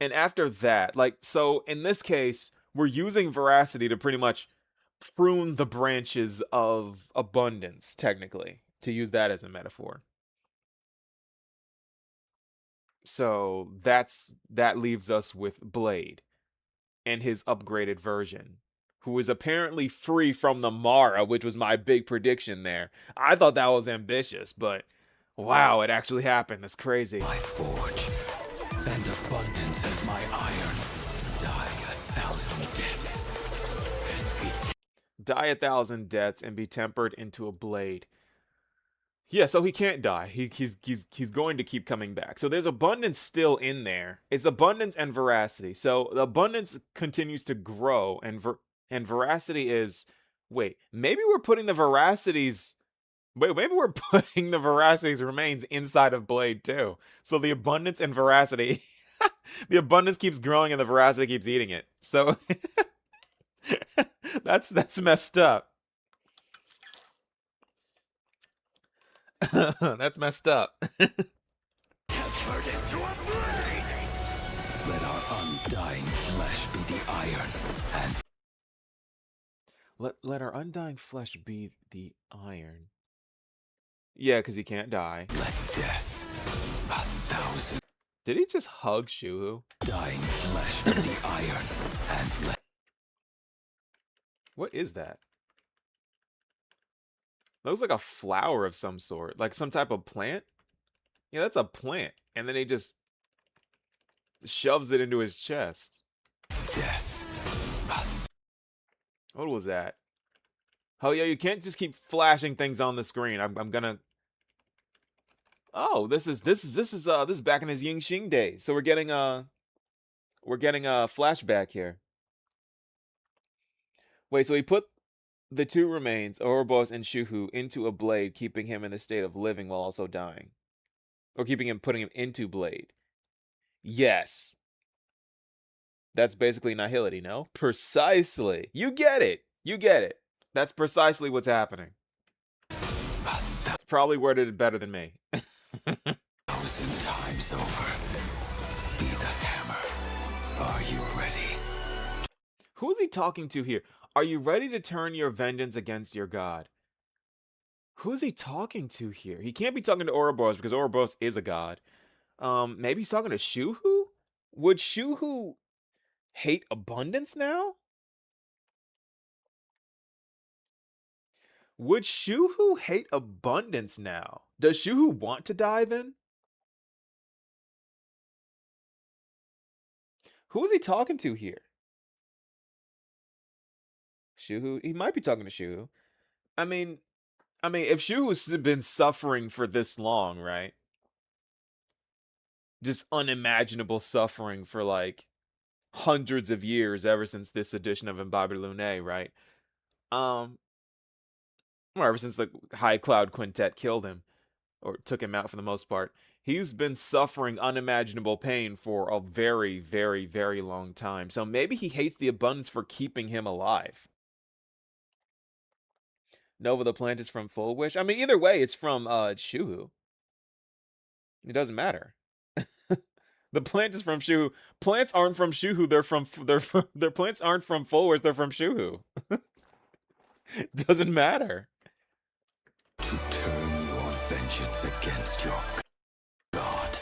Speaker 1: after that, so in this case, we're using veracity to pretty much prune the branches of abundance, technically, to use that as a metaphor. So that leaves us with Blade and his upgraded version, who is apparently free from the Mara, which was my big prediction there. I thought that was ambitious, but wow, it actually happened. That's crazy.
Speaker 5: My forge and abundance as my iron. Die 1,000 deaths.
Speaker 1: Die 1,000 deaths and be tempered into a blade. Yeah, so he can't die. He's going to keep coming back. So there's abundance still in there. It's abundance and veracity. So the abundance continues to grow, and veracity is. Wait, maybe we're putting the veracities. Wait, maybe we're putting the veracities remains inside of Blade too. So the abundance and veracity, the abundance keeps growing and the veracity keeps eating it. So that's messed up. That's messed up.
Speaker 5: Tempered into a blade. Let our undying flesh be the iron, and
Speaker 1: let our undying flesh be the iron. Yeah, because he can't die.
Speaker 5: Let death 1,000.
Speaker 1: Did he just hug Shuhu?
Speaker 5: Dying flesh be the iron, and let.
Speaker 1: What is that? That looks like a flower of some sort, like some type of plant. Yeah, that's a plant, and then he just shoves it into his chest.
Speaker 5: Death.
Speaker 1: What was that? Oh yeah, you can't just keep flashing things on the screen. I'm gonna. Oh, this is back in his Yingxing days. So we're getting a flashback here. Wait, so he put the two remains, Ouroboros and Shuhu, into a blade, keeping him in the state of living while also dying. Or putting him into Blade. Yes. That's basically Nihility, no? Precisely. You get it. You get it. That's precisely what's happening. It's probably worded it better than me.
Speaker 5: 1,000 times over. Be the hammer. Are you ready?
Speaker 1: Who is he talking to here? Are you ready to turn your vengeance against your god? Who is he talking to here? He can't be talking to Ouroboros because Ouroboros is a god. Maybe he's talking to Shuhu? Would Shuhu hate abundance now? Would Shuhu hate abundance now? Does Shuhu want to die then? Who is he talking to here? Shuhu? He might be talking to Shuhu. I mean, if Shuhu's been suffering for this long, right? Just unimaginable suffering for like hundreds of years ever since this edition of Imbibe Lune, right? Or ever since the High Cloud Quintet killed him, or took him out for the most part. He's been suffering unimaginable pain for a very, very, very long time. So maybe he hates the abundance for keeping him alive. Nova the plant is from Full Wish. I mean, either way, it's from Shuhu. It doesn't matter. The plant is from Shuhu. Plants aren't from Shuhu. Their plants aren't from Full Wish. They're from Shuhu. Doesn't matter.
Speaker 5: To turn your vengeance against your god.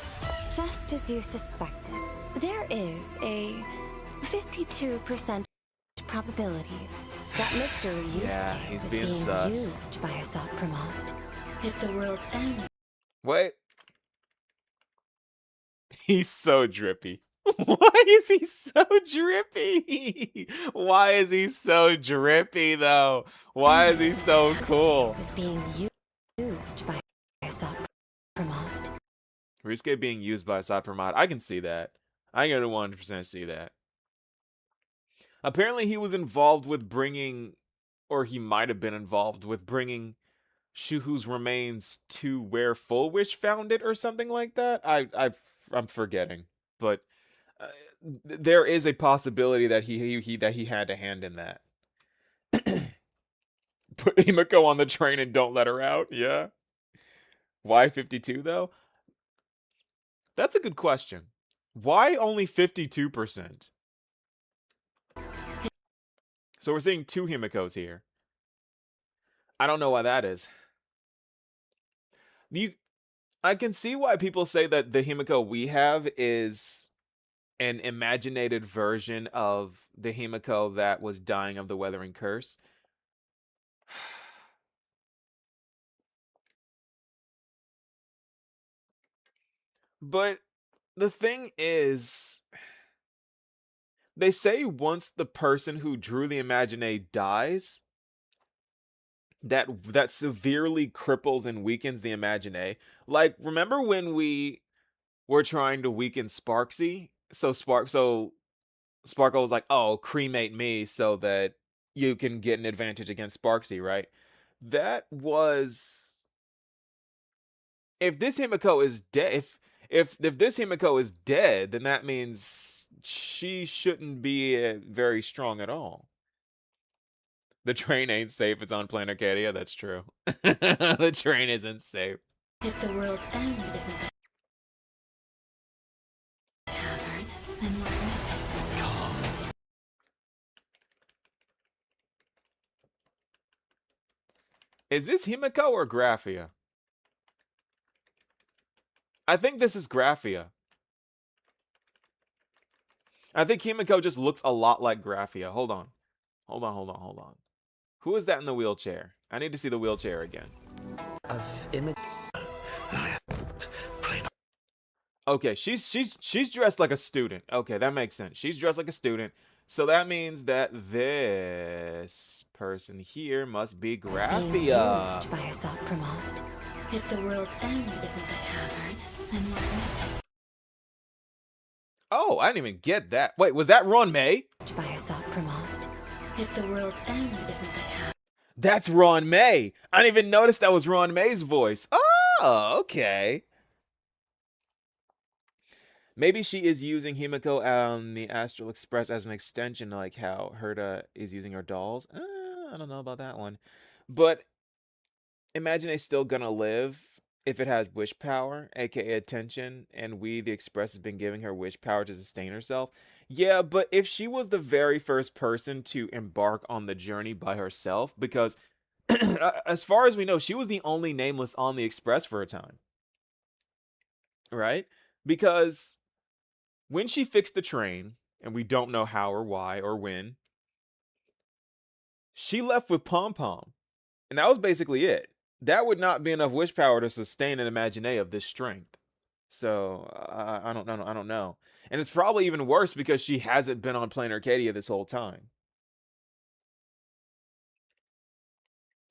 Speaker 4: Just as you suspected, there is a 52% probability that Mr. Ryusuke
Speaker 1: he's
Speaker 4: was
Speaker 1: being
Speaker 4: being
Speaker 1: sus.
Speaker 4: used by Asat Pramod.
Speaker 6: If the world's end.
Speaker 1: Wait. He's so drippy. Why is he so drippy? Why is he so drippy, though? Why is he so cool?
Speaker 4: Was being used by Asat Pramod.
Speaker 1: Ryusuke being used by Asat Pramod. I can see that. I can 100% see that. Apparently, he was involved with bringing, or he might have been involved with bringing Shuhu's remains to where Full Wish found it or something like that. I'm forgetting, but there is a possibility that he had a hand in that. Put Himiko on the train and don't let her out. Yeah. Why 52 though? That's a good question. Why only 52%? So we're seeing 2 Himikos here. I don't know why that is. I can see why people say that the Himiko we have is an imaginated version of the Himiko that was dying of the Weathering Curse. But the thing is, they say once the person who drew the Imagine dies, that severely cripples and weakens the Imagine. Like, remember when we were trying to weaken Sparksy? So Sparkle was like, "Oh, cremate me so that you can get an advantage against Sparksy," right? That was, if this Himiko is dead, if this Himiko is dead, then that means she shouldn't be very strong at all. The train ain't safe. It's on Planet Arcadia. That's true. The train isn't safe.
Speaker 6: If the world's end isn't the tavern, then what is it?
Speaker 5: Come.
Speaker 1: Is this Himiko or Graphia? I think this is Graphia. I think Himiko just looks a lot like Graphia. Hold on. Who is that in the wheelchair? I need to see the wheelchair again. Okay, she's dressed like a student. Okay, that makes sense. She's dressed like a student. So that means that this person here must be Graphia.
Speaker 4: Used by Asat Pramod.
Speaker 6: If the world's end isn't the tavern, then what is it?
Speaker 1: Oh, I didn't even get that. Wait, was that Ron May?
Speaker 4: By Asat Pramod.
Speaker 6: If the world's end isn't the tavern.
Speaker 1: That's Ron May. I didn't even notice that was Ron May's voice. Oh, okay. Maybe she is using Himiko on the Astral Express as an extension, like how Herta is using her dolls. I don't know about that one. But Imagine it's still gonna live if it has wish power, aka attention, and we, the Express, has been giving her wish power to sustain herself. Yeah, but if she was the very first person to embark on the journey by herself, because as far as we know, she was the only nameless on the Express for a time. Right? Because when she fixed the train, and we don't know how or why or when, she left with Pom Pom. And that was basically it. That would not be enough wish power to sustain an Imagine of this strength. So I don't know. I don't know. And it's probably even worse because she hasn't been on Plain Arcadia this whole time.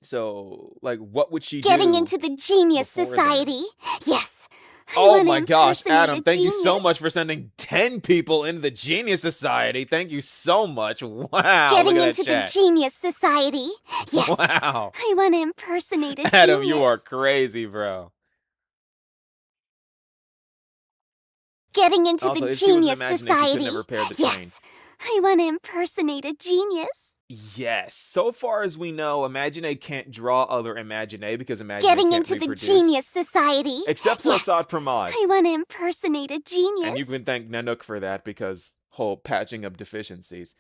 Speaker 1: So, like, what would she
Speaker 9: Getting
Speaker 1: do
Speaker 9: into the Genius
Speaker 1: before then?
Speaker 9: Society. Yes. I
Speaker 1: Oh
Speaker 9: want to
Speaker 1: my gosh,
Speaker 9: impersonate
Speaker 1: Adam,
Speaker 9: a
Speaker 1: thank you so
Speaker 9: genius.
Speaker 1: much for sending 10 people into the Genius Society. Thank you so much. Wow,
Speaker 9: Getting
Speaker 1: look at
Speaker 9: into
Speaker 1: that
Speaker 9: the
Speaker 1: chat.
Speaker 9: Genius Society. Yes.
Speaker 1: Wow.
Speaker 9: I want to impersonate a
Speaker 1: Adam,
Speaker 9: genius.
Speaker 1: you are crazy, bro.
Speaker 9: Getting into
Speaker 1: Also,
Speaker 9: the
Speaker 1: if she was an
Speaker 9: Genius
Speaker 1: imagination, she could
Speaker 9: Society.
Speaker 1: never repair the train.
Speaker 9: Yes. I want to impersonate a genius.
Speaker 1: Yes. So far as we know, Imagine can't draw other Imagine because Imagine
Speaker 9: Getting
Speaker 1: can't
Speaker 9: into the
Speaker 1: reproduce.
Speaker 9: Genius Society.
Speaker 1: Except for
Speaker 9: Yes.
Speaker 1: Assad Pramod.
Speaker 9: I want to impersonate a genius.
Speaker 1: And you can thank Nanook for that because whole patching of deficiencies.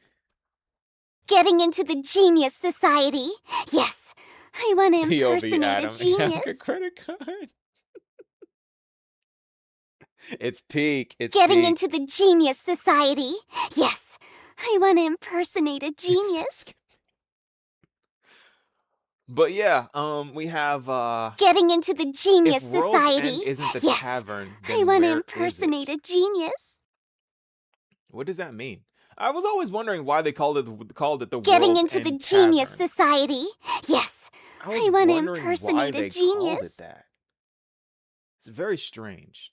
Speaker 9: Getting into the Genius Society. Yes. I want to
Speaker 1: POV
Speaker 9: impersonate
Speaker 1: Adam.
Speaker 9: a genius.
Speaker 1: Yeah, credit card. It's peak. It's
Speaker 9: Getting
Speaker 1: peak.
Speaker 9: into the Genius Society. Yes. I want to impersonate a genius.
Speaker 1: But yeah, we have
Speaker 9: Getting into the Genius
Speaker 1: if World's
Speaker 9: Society.
Speaker 1: End isn't the
Speaker 9: Yes.
Speaker 1: tavern,
Speaker 9: I
Speaker 1: then
Speaker 9: want to
Speaker 1: where
Speaker 9: impersonate
Speaker 1: is it?
Speaker 9: a genius.
Speaker 1: What does that mean? I was always wondering why they called it the
Speaker 9: Getting
Speaker 1: World's
Speaker 9: into
Speaker 1: End
Speaker 9: the Genius
Speaker 1: Tavern.
Speaker 9: Society. Yes.
Speaker 1: I was
Speaker 9: want to
Speaker 1: wondering why
Speaker 9: impersonate
Speaker 1: they
Speaker 9: a
Speaker 1: called it
Speaker 9: genius.
Speaker 1: that. It's very strange.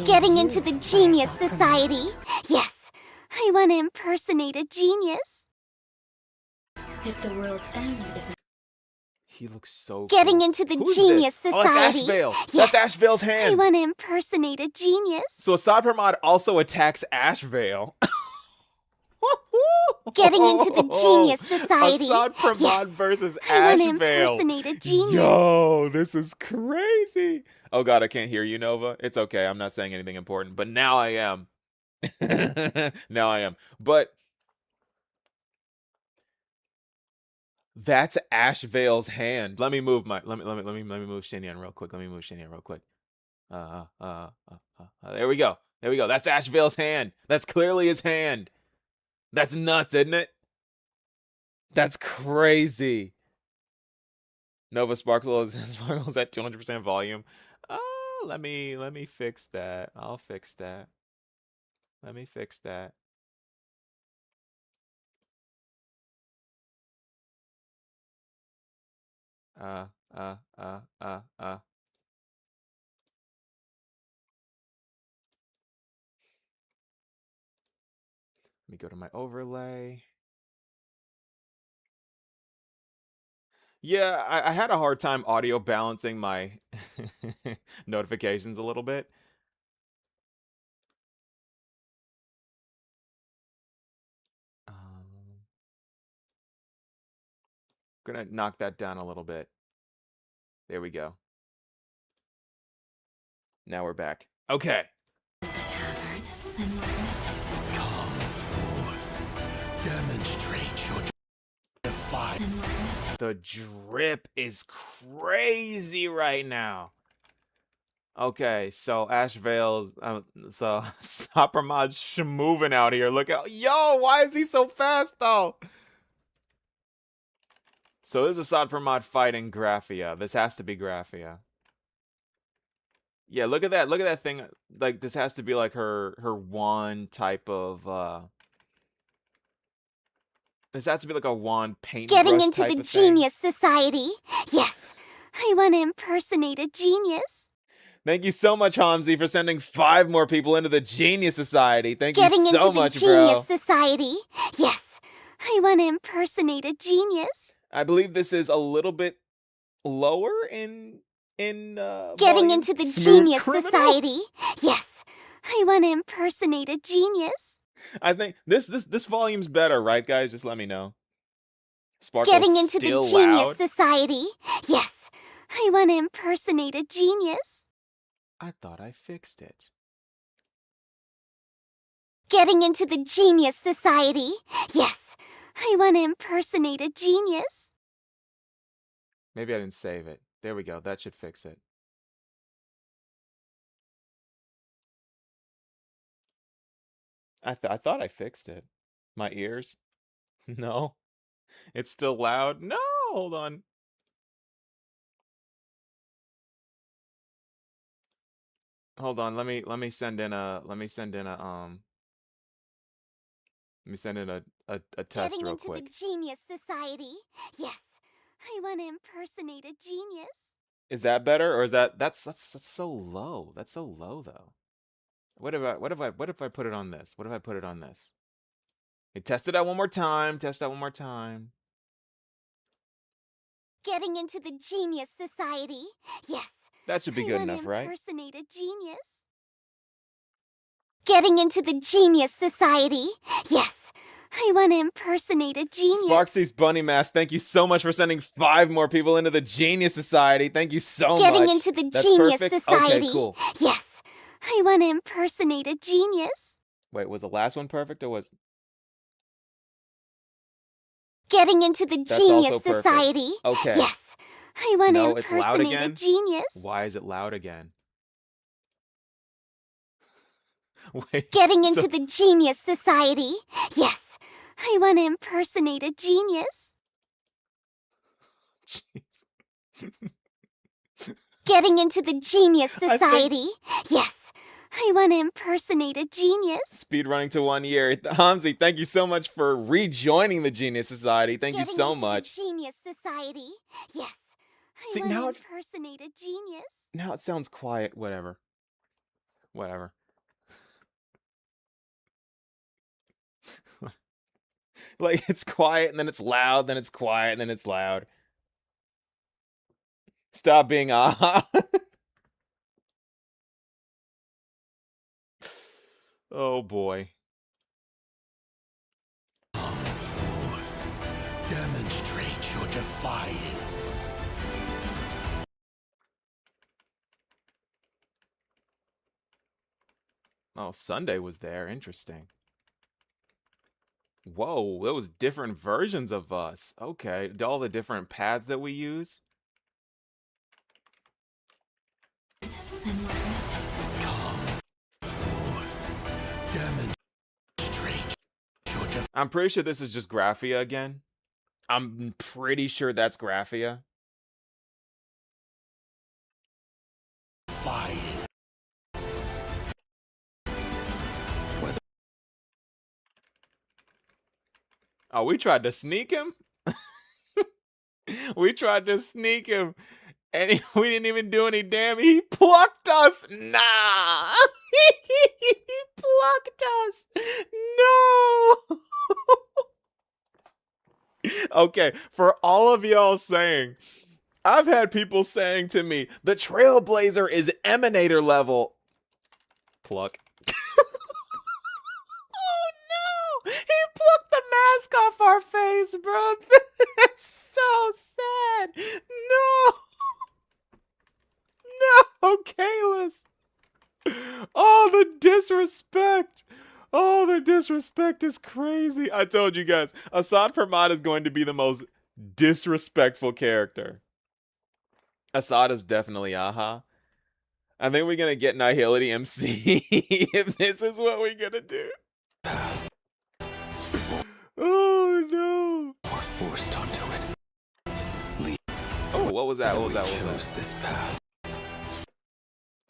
Speaker 9: Getting into the Genius Society. Yes. I want to impersonate a genius.
Speaker 6: If the world's end isn't.
Speaker 1: He looks so
Speaker 9: Getting
Speaker 1: cool.
Speaker 9: into the
Speaker 1: Who's
Speaker 9: Genius
Speaker 1: this?
Speaker 9: Society.
Speaker 1: Oh, that's Ashvale.
Speaker 9: Yes.
Speaker 1: That's Ashvale's
Speaker 9: I
Speaker 1: hand.
Speaker 9: want to impersonate a genius.
Speaker 1: So Assad Pramod also attacks Ashvale.
Speaker 9: Getting into the Genius Society.
Speaker 1: Assad Pramod
Speaker 9: Yes.
Speaker 1: versus
Speaker 9: I want to
Speaker 1: Ashvale.
Speaker 9: impersonate a genius.
Speaker 1: Yo, this is crazy. Oh god, I can't hear you, Nova. It's okay. I'm not saying anything important, but now I am. Now I am. But that's Ashvale's hand. Let me move my let me move Shinyan real quick. Let me move Shinyan real quick. There we go. There we go. That's Ashvale's hand. That's clearly his hand. That's nuts, isn't it? That's crazy. Nova sparkles at 200% volume. Oh, let me fix that. I'll fix that. Let me fix that. Let me go to my overlay. Yeah, I had a hard time audio balancing my notifications a little bit. Gonna knock that down a little bit. There we go. Now we're back. Okay.
Speaker 6: The tavern, then what is it?
Speaker 2: Come forth. Demonstrate your defiance.
Speaker 6: Then what is it?
Speaker 1: The drip is crazy right now. Okay, so Ashvale's so Sapramad's moving out here. Look out. Yo, why is he so fast though? So this is Assad Pramod fighting Graphia. This has to be Graphia. Yeah, look at that. Look at that thing. Like this has to be like her wand type of this has to be like a wand paintbrush
Speaker 9: Getting into
Speaker 1: type
Speaker 9: the
Speaker 1: of thing.
Speaker 9: Genius Society. Yes. I want to impersonate a genius.
Speaker 1: Thank you so much, Hamzi, for sending 5 more people into the Genius Society. Thank
Speaker 9: Getting
Speaker 1: you so
Speaker 9: into
Speaker 1: much,
Speaker 9: the Genius
Speaker 1: bro.
Speaker 9: Society. Yes. I want to impersonate a genius.
Speaker 1: I believe this is a little bit lower in
Speaker 9: Getting
Speaker 1: volume.
Speaker 9: into the
Speaker 1: Smooth
Speaker 9: Genius
Speaker 1: Criminal?
Speaker 9: Society. Yes. I want to impersonate a genius.
Speaker 1: I think this volume's better, right, guys? Just let me know. Sparkle's
Speaker 9: Getting into the
Speaker 1: still
Speaker 9: Genius
Speaker 1: loud.
Speaker 9: Society. Yes. I want to impersonate a genius.
Speaker 1: I thought I fixed it.
Speaker 9: Getting into the Genius Society. Yes. I want to impersonate a genius.
Speaker 1: Maybe I didn't save it. There we go. That should fix it. I thought I fixed it. My ears? No. It's still loud? No, hold on. Hold on, let me send in a let me send in a test
Speaker 9: Getting
Speaker 1: real
Speaker 9: into
Speaker 1: quick.
Speaker 9: the Genius Society. Yes, I want to impersonate a genius.
Speaker 1: Is that better, or is that's so low? That's so low though. What if I put it on this? What if I put it on this? Hey, test it out one more time. Test out one more time.
Speaker 9: Getting into the Genius Society. Yes,
Speaker 1: That should be
Speaker 9: I
Speaker 1: good
Speaker 9: want to
Speaker 1: enough, right?
Speaker 9: impersonate a genius. Getting into the Genius Society. Yes, I want to impersonate a genius.
Speaker 1: Sparksy's Bunny Mask, thank you so much for sending 5 more people into the Genius Society. Thank you so
Speaker 9: Getting
Speaker 1: much.
Speaker 9: into the
Speaker 1: That's
Speaker 9: Genius
Speaker 1: perfect.
Speaker 9: Society.
Speaker 1: Okay, cool.
Speaker 9: Yes, I want to impersonate a genius.
Speaker 1: Wait, was the last one perfect or was...
Speaker 9: Getting into the
Speaker 1: That's
Speaker 9: Genius
Speaker 1: also perfect.
Speaker 9: Society.
Speaker 1: Okay.
Speaker 9: Yes, I want to
Speaker 1: No, it's loud
Speaker 9: impersonate a
Speaker 1: again.
Speaker 9: genius.
Speaker 1: Why is it loud again? Wait.
Speaker 9: Getting
Speaker 1: so-
Speaker 9: into the Genius Society. Yes, I want to impersonate a genius.
Speaker 1: Jeez.
Speaker 9: Getting into the Genius
Speaker 1: I think-
Speaker 9: Society. Yes, I want to impersonate a genius.
Speaker 1: Speed running to 1 year. Hamzi, thank you so much for rejoining the Genius Society. Thank you so much.
Speaker 9: The Genius Society. Yes, I
Speaker 1: See,
Speaker 9: want
Speaker 1: now
Speaker 9: to
Speaker 1: it-
Speaker 9: impersonate a genius.
Speaker 1: Now it sounds quiet. Whatever. Whatever. Like, it's quiet, and then it's loud, then it's quiet, and then it's loud. Stop being ah. Oh, boy.
Speaker 2: Demonstrate your defiance.
Speaker 1: Oh, Sunday was there. Interesting. Whoa, those different versions of us. Okay, all the different paths that we use.
Speaker 6: Then where is it?
Speaker 2: Demonstrate your
Speaker 1: I'm pretty sure this is just Graphia again. I'm pretty sure that's Graphia.
Speaker 2: defiance.
Speaker 1: Oh, we tried to sneak him? We tried to sneak him. And we didn't even do any damage. He plucked us. Nah. He plucked us. No. Okay, for all of y'all saying, I've had people saying to me, the Trailblazer is Emanator level. Pluck. Oh no! He plucked the mask off our face, bro. That's so sad. No. No, Kalis. Oh, the disrespect. Oh, the disrespect is crazy. I told you guys, Assad Permat is going to be the most disrespectful character. Assad is definitely aha. I think we're gonna get Nihility MC if this is what we're gonna do. Oh no.
Speaker 5: Or forced onto it.
Speaker 1: Oh, what was that? What was that? What was
Speaker 5: Chose
Speaker 1: that?
Speaker 5: this path.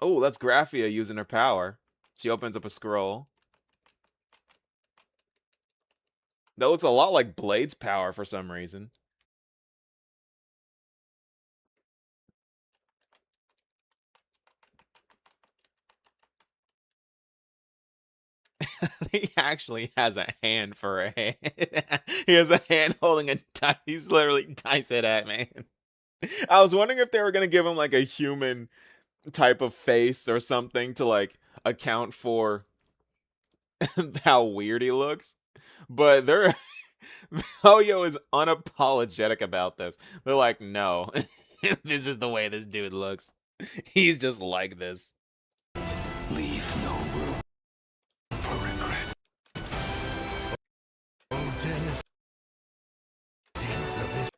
Speaker 1: Oh, that's Graphia using her power. She opens up a scroll. That looks a lot like Blade's power for some reason. He actually has a hand for a hand. He has a hand holding a dice. He's literally dice it at, man. I was wondering if they were going to give him like a human type of face or something to like account for how weird he looks. But they're... Hoyo is unapologetic about this. They're like, no, this is the way this dude looks. He's just like this.
Speaker 5: Leave no room for regret.
Speaker 2: Oh, denizens of this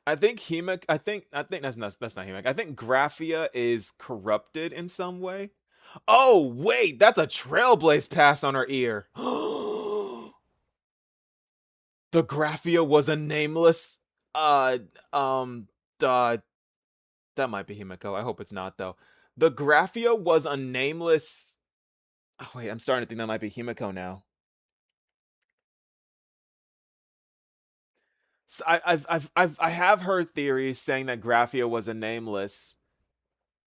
Speaker 1: I think Hemek. I think that's not Hemek. I think Graphia is corrupted in some way. Oh wait, that's a Trailblaze pass on her ear. The Graphia was a nameless. That might be Himeko. I hope it's not though. The Graphia was a nameless... Oh, wait, I'm starting to think that might be Himiko now. So I have heard theories saying that Graphia was a nameless.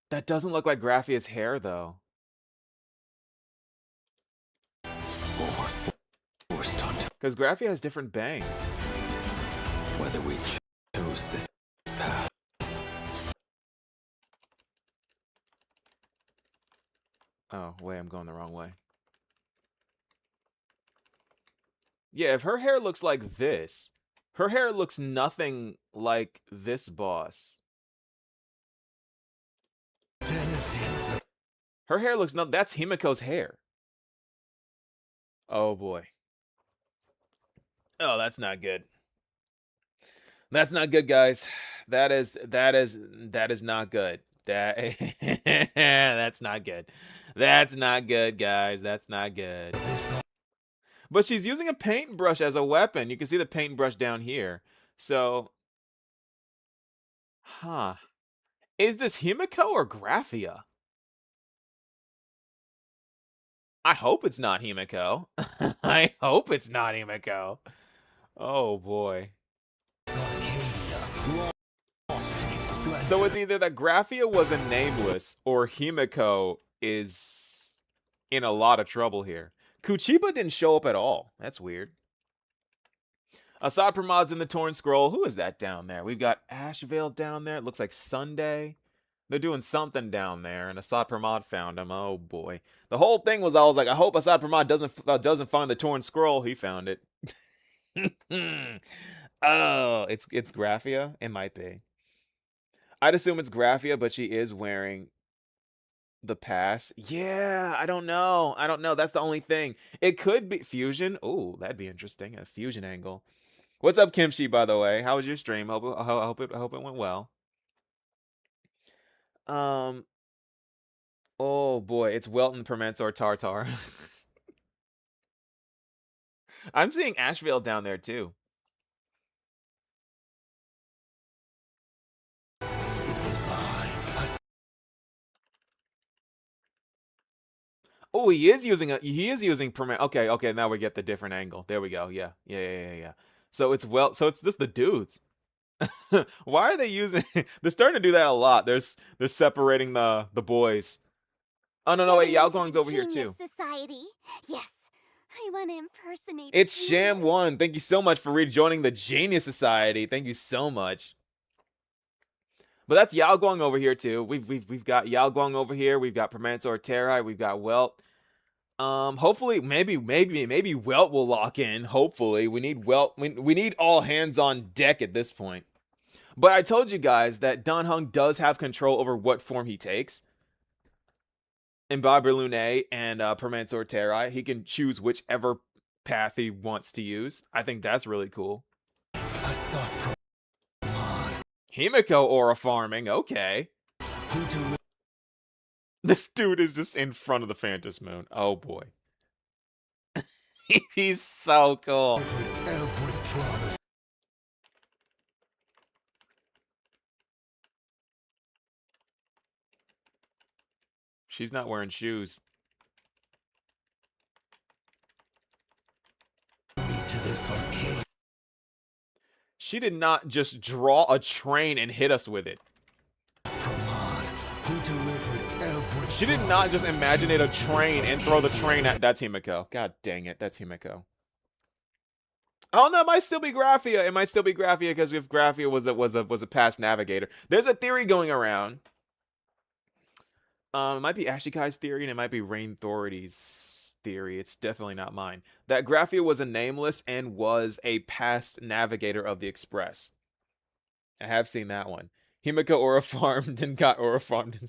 Speaker 1: That doesn't look like Graphia's hair, though. Because Graphia has different bangs.
Speaker 5: Whether we chose this path.
Speaker 1: Oh, wait, I'm going the wrong way. Yeah, if her hair looks like this, her hair looks nothing like this boss. Her hair looks no. That's Himiko's hair. Oh boy. Oh, that's not good. That's not good, guys. That is not good. That's not good. That's not good, guys. That's not good. But she's using a paintbrush as a weapon. You can see the paintbrush down here. So, huh. Is this Himiko or Graphia? I hope it's not Himiko. I hope it's not Himiko. Oh boy. So it's either that Graphia was a nameless or Himiko is in a lot of trouble here. Kuchiba didn't show up at all. That's weird. Assad Pramad's in the Torn Scroll. Who is that down there? We've got Ashvale down there. It looks like Sunday. They're doing something down there, and Assad Pramad found him. Oh boy. The whole thing was I was like, I hope Assad Pramad doesn't find the Torn Scroll. He found it. Oh, it's Graphia? It might be. I'd assume it's Graphia, but she is wearing the pass. Yeah, I don't know. I don't know. That's the only thing. It could be Fusion. Oh, that'd be interesting. A Fusion angle. What's up, Kimchi, by the way? How was your stream? I hope it went well. Oh boy, it's Welton, Permensor, Tartar. I'm seeing Ashvale down there too. Oh, he is using Permensor. Okay, now we get the different angle. There we go. Yeah. So it's just the dudes. Why are they using? They're starting to do that a lot. They're separating the boys. Oh no, wait, Yao Guang's over here too.
Speaker 9: Society. Yes, I want to impersonate.
Speaker 1: It's Sham One. Thank you so much for rejoining the Genius Society. Thank you so much. But that's Yao Guang over here too. We've got Yao Guang over here. We've got Permensor Terai. We've got Welt. Hopefully, maybe Welt will lock in. Hopefully, we need Welt. We need all hands on deck at this point. But I told you guys that Dan Heng does have control over what form he takes. In Barbara Lune and Permensor Terai, he can choose whichever path he wants to use. I think that's really cool. Himiko aura farming, okay. This dude is just in front of the Phantom Moon. Oh boy. He's so cool. She's not wearing shoes. She did not just draw a train and hit us with it. She did not just imaginate a train and throw the train at... That's Himiko. God dang it, that's Himiko. Oh no, it might still be Graphia. It might still be Graphia because if Graphia was a past navigator. There's a theory going around. It might be Ashikai's theory and it might be Rain Authority's theory. It's definitely not mine. That Graphia was a nameless and was a past navigator of the Express. I have seen that one. Himiko aura farmed and got aura farmed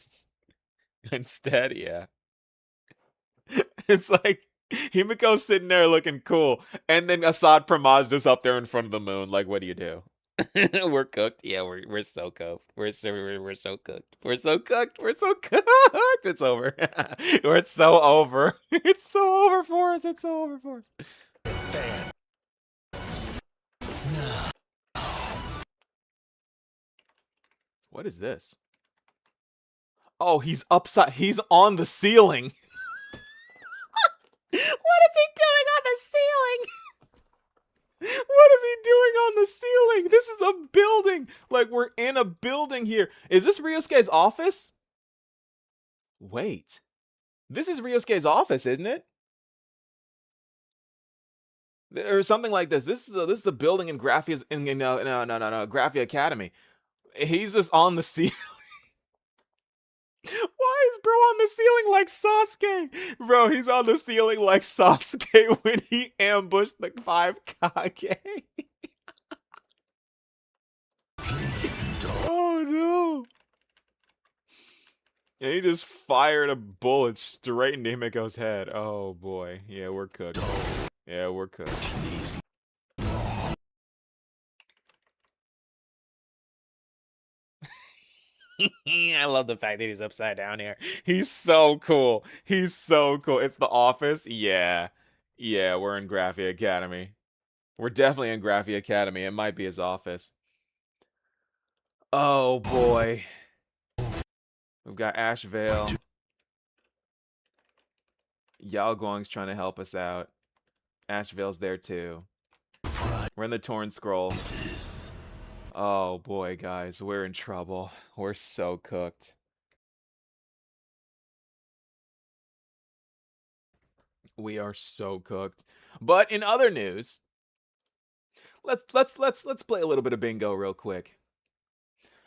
Speaker 1: instead, yeah. It's like Himiko's sitting there looking cool, and then Assad Pramaj just up there in front of the moon. Like, what do you do? We're cooked. Yeah, we're so cooked. We're so cooked. We're so cooked. We're so cooked. It's over. It's so over. It's so over for us. It's so over for us. What is this? Oh, he's upside. He's on the ceiling. What is he doing on the ceiling? What is he doing on the ceiling? This is a building. Like, we're in a building here. Is this Ryosuke's office? Wait. This is Ryosuke's office, isn't it? Or something like this. This is the building in Graphia's Graphia Academy. He's just on the ceiling. Why is bro on the ceiling like Sasuke? Bro, he's on the ceiling like Sasuke when he ambushed the 5 Kage. Oh no. And he just fired a bullet straight into Himiko's head. Oh boy. Yeah, we're cooked. Yeah, we're cooked. I love the fact that he's upside down here. He's so cool. He's so cool. It's the office. Yeah. Yeah, we're in Graphia Academy. We're definitely in Graphia Academy. It might be his office. Oh boy. We've got Ash Vale. Yao Guang's trying to help us out. Ash Vale's there too. We're in the Torn Scrolls. Oh boy, guys, we're in trouble. We're so cooked. We are so cooked. But in other news, let's play a little bit of bingo real quick.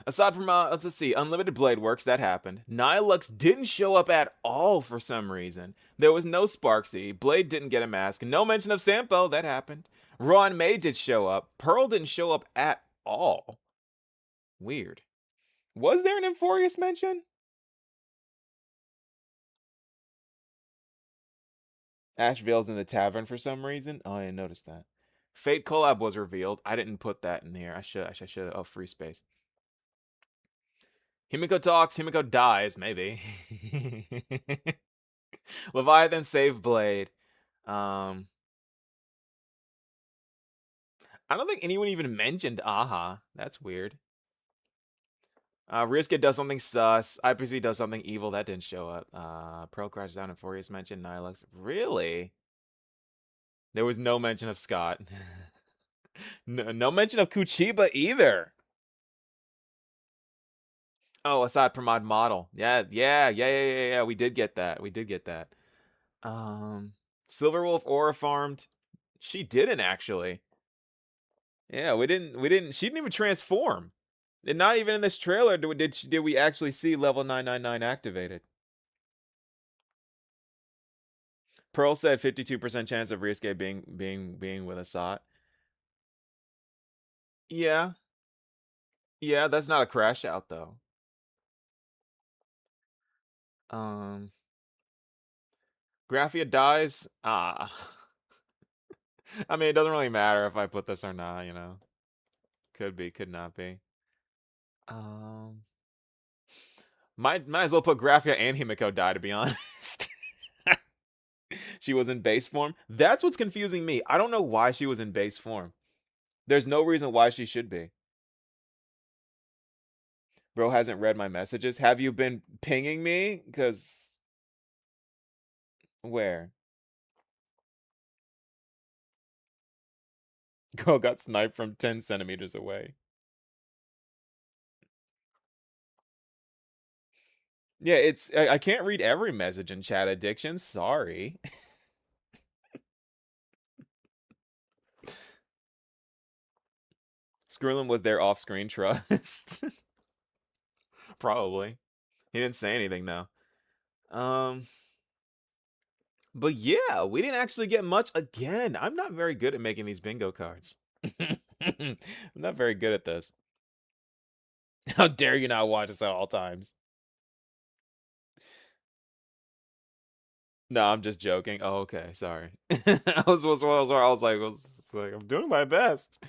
Speaker 1: Aside from let's see, Unlimited Blade Works, that happened. Nihilux didn't show up at all for some reason. There was no Sparksy. Blade didn't get a mask. No mention of Sampo, that happened. Ron May did show up. Pearl didn't show up at all. Weird. Was there an Euphorious mention? Ash Vale's in the tavern for some reason. Oh, I didn't notice that. Fate collab was revealed. I didn't put that in here. I should. Oh, free space. Himiko talks. Himiko dies. Maybe. Leviathan save Blade. I don't think anyone even mentioned Aha. That's weird. Ryosuke does something sus. IPC does something evil. That didn't show up. Pearl crashes down and Furious mentioned. Nihilux. Really? There was no mention of Scott. No mention of Kuchiba either. Oh, Asad Pramod model. Yeah. We did get that. Silverwolf aura farmed. She didn't actually. Yeah, we didn't. She didn't even transform. And not even in this trailer did we actually see level 999 activated. Pearl said 52% chance of Ryosuke being with Asat. Yeah. Yeah, that's not a crash out though. Graphia dies. I mean, it doesn't really matter if I put this or not, you know. Could be, could not be. Might as well put Graphia and Himiko die, to be honest. She was in base form. That's what's confusing me. I don't know why she was in base form. There's no reason why she should be. Bro hasn't read my messages. Have you been pinging me? Because... Where? Girl got sniped from 10 centimeters away. Yeah, it's... I can't read every message in chat, Addiction. Sorry. Skrillin was their off-screen trust. Probably. He didn't say anything, though. But yeah, we didn't actually get much. Again, I'm not very good at making these bingo cards. I'm not very good at this. How dare you not watch us at all times? No, I'm just joking. Oh, okay, sorry. I was like, I'm doing my best.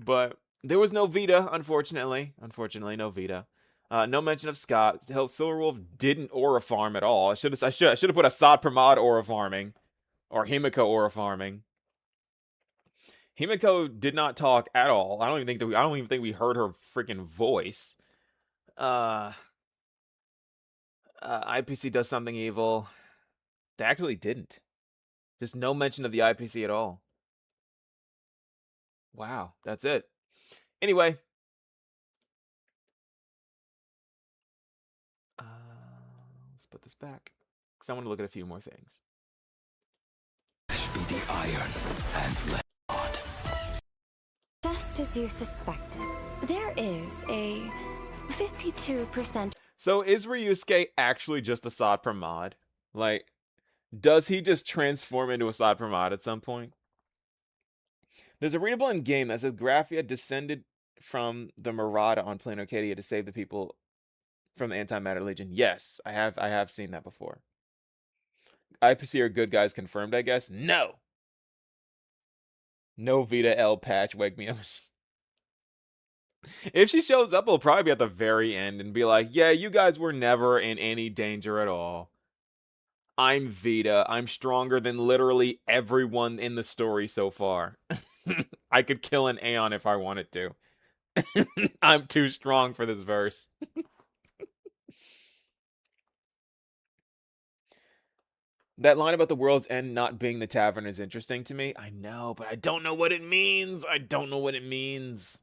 Speaker 1: But there was no Vita, unfortunately. Unfortunately, no Vita. No mention of Scott. Hell, Silverwolf didn't aura farm at all. I should have put Asad Pramod aura farming, or Himiko aura farming. Himiko did not talk at all. I don't even think we heard her freaking voice. IPC does something evil. They actually didn't. Just no mention of the IPC at all. Wow, that's it. Anyway. Let's put this back. Because I want to look at a few more things.
Speaker 5: Be the iron and let God.
Speaker 4: Just as you suspected, there is a 52%.
Speaker 1: So is Ryusuke actually just Assad Pramod? Like, does he just transform into Assad Pramod at some point? There's a readable in game that says Graphia descended from the Murata on Plain Arcadia to save the people from the Antimatter Legion. Yes, I have seen that before. IPC are good guys confirmed, I guess? No! No Vita L patch, wake me up. If she shows up, it'll probably be at the very end and be like, yeah, you guys were never in any danger at all. I'm Vita. I'm stronger than literally everyone in the story so far. I could kill an Aeon if I wanted to. I'm too strong for this verse. That line about the world's end not being the tavern is interesting to me. I know, but I don't know what it means. I don't know what it means.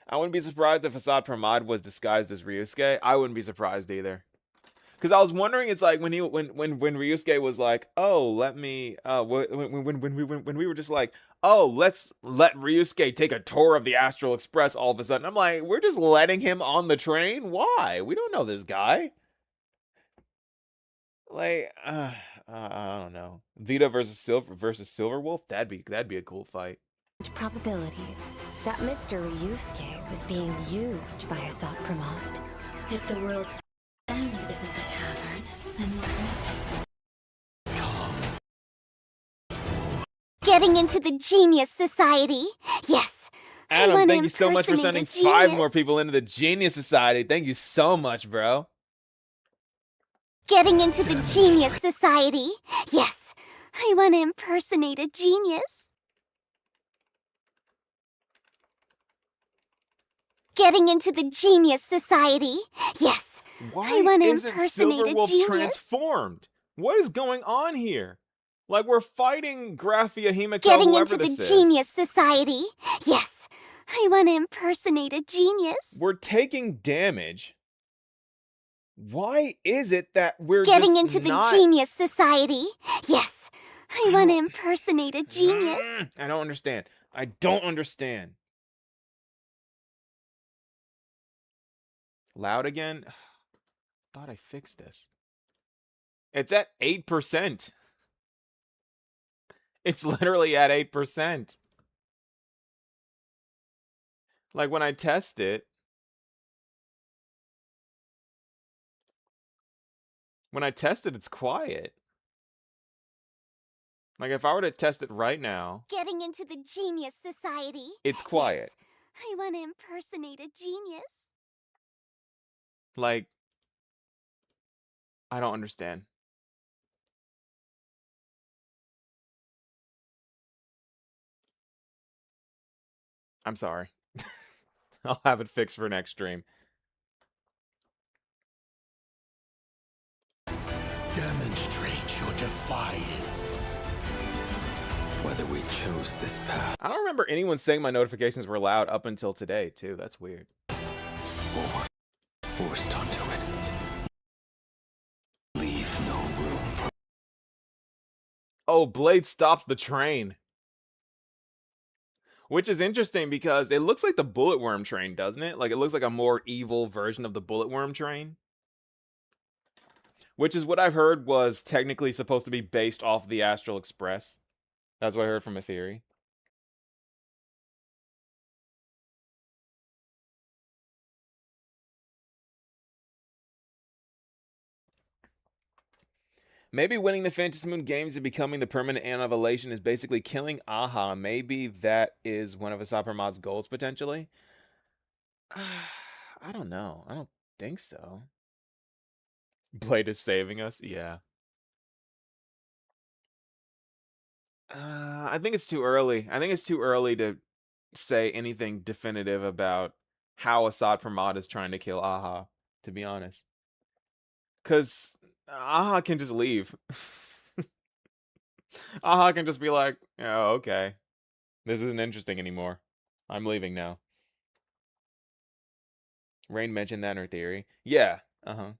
Speaker 1: I wouldn't be surprised if Assad Pramod was disguised as Ryusuke. I wouldn't be surprised either. Because I was wondering, it's like when Ryusuke was like, oh, let me, when we were just like, oh, let's let Ryusuke take a tour of the Astral Express all of a sudden. I'm like, we're just letting him on the train? Why? We don't know this guy. Like, I don't know. Vita versus Silverwolf? That'd be a cool fight.
Speaker 4: Probability that Mr. Ryusuke was being used by Assad Pramod.
Speaker 6: If the world's end isn't the tavern, then what is it?
Speaker 9: Getting into the Genius Society. Yes.
Speaker 1: Adam, thank you so much for sending 5 more people into the Genius Society. Thank you so much, bro.
Speaker 9: Getting into the Genius Society. Yes. I want to impersonate a genius. Getting into the Genius Society. Yes.
Speaker 1: Why
Speaker 9: I want to
Speaker 1: isn't
Speaker 9: impersonate a
Speaker 1: Silverwolf
Speaker 9: genius.
Speaker 1: transformed? What is going on here? Like, we're fighting Graphia, Himiko,
Speaker 9: Getting
Speaker 1: whoever
Speaker 9: into the
Speaker 1: this is.
Speaker 9: Genius Society. Yes. I want to impersonate a genius.
Speaker 1: We're taking damage. Why is it that we're
Speaker 9: Getting
Speaker 1: just
Speaker 9: into
Speaker 1: not...
Speaker 9: the Genius Society. Yes. I want to impersonate a genius.
Speaker 1: I don't understand. I don't understand. Loud again? Thought I fixed this. It's at 8%. It's literally at 8%. Like when I test it. When I test it, it's quiet. Like if I were to test it right now.
Speaker 9: Getting into the Genius Society.
Speaker 1: It's quiet.
Speaker 9: Yes. I want to impersonate a genius.
Speaker 1: Like, I don't understand. I'm sorry. I'll have it fixed for next stream.
Speaker 2: Demonstrate your defiance.
Speaker 5: Whether we chose this path
Speaker 1: I don't remember anyone saying my notifications were loud up until today, too. That's weird.
Speaker 5: or were forced onto it, leave no room for...
Speaker 1: Oh, Blade stops the train. Which is interesting because it looks like the Bullet Worm train, doesn't it? Like, it looks like a more evil version of the Bullet Worm train. Which is what I've heard was technically supposed to be based off the Astral Express. That's what I heard from a theory. Maybe winning the Phantasy Moon games and becoming the permanent annihilation is basically killing Aha. Maybe that is one of Assad Pramod's goals, potentially. I don't know. I don't think so. Blade is saving us? Yeah. I think it's too early. I think it's too early to say anything definitive about how Assad Pramod is trying to kill Aha, to be honest. Cause Aha can just leave. Aha can just be like, oh, okay. This isn't interesting anymore. I'm leaving now. Rain mentioned that in her theory. Yeah. Uh-huh.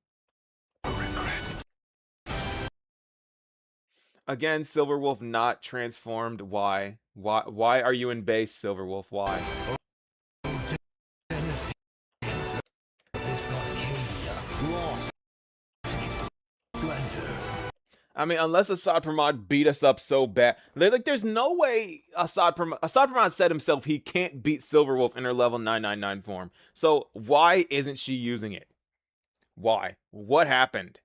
Speaker 1: Again, Silverwolf not transformed. Why? Why are you in base, Silverwolf? Why? I mean, unless Assad Pramod beat us up so bad. Like, there's no way Assad Pramod said himself he can't beat Silverwolf in her level 999 form. So why isn't she using it? Why? What happened?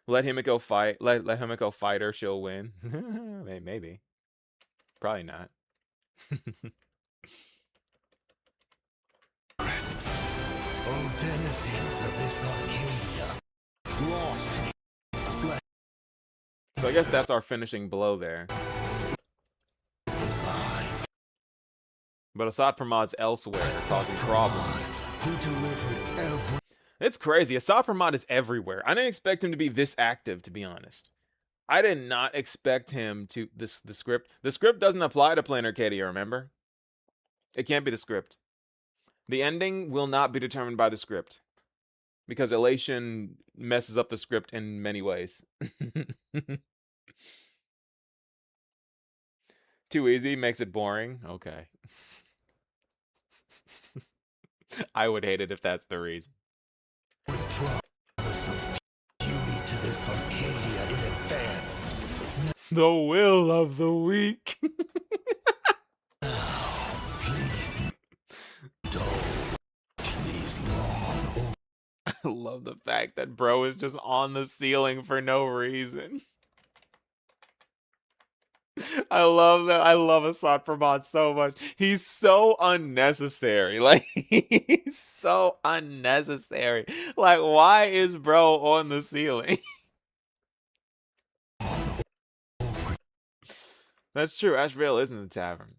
Speaker 1: Let Himiko fight. Let Himiko fight her. She'll win. Maybe. Probably not.
Speaker 2: Oh, denizens of this Arcadia, lost in its splendor.
Speaker 1: So I guess that's our finishing blow there. But Assad Pramod's elsewhere, causing problems. It's crazy. Assad Pramod is everywhere. I didn't expect him to be this active, to be honest. I did not expect him to the script. The script doesn't apply to Planar Arcadia, remember? It can't be the script. The ending will not be determined by the script. Because Elation messes up the script in many ways. Too easy makes it boring? Okay. I would hate it if that's the reason. The will of the weak. I love the fact that bro is just on the ceiling for no reason. I love that. I love Assad Pramod so much. He's so unnecessary. Like, he's so unnecessary. Like, why is bro on the ceiling? That's true. Ashvale isn't the tavern.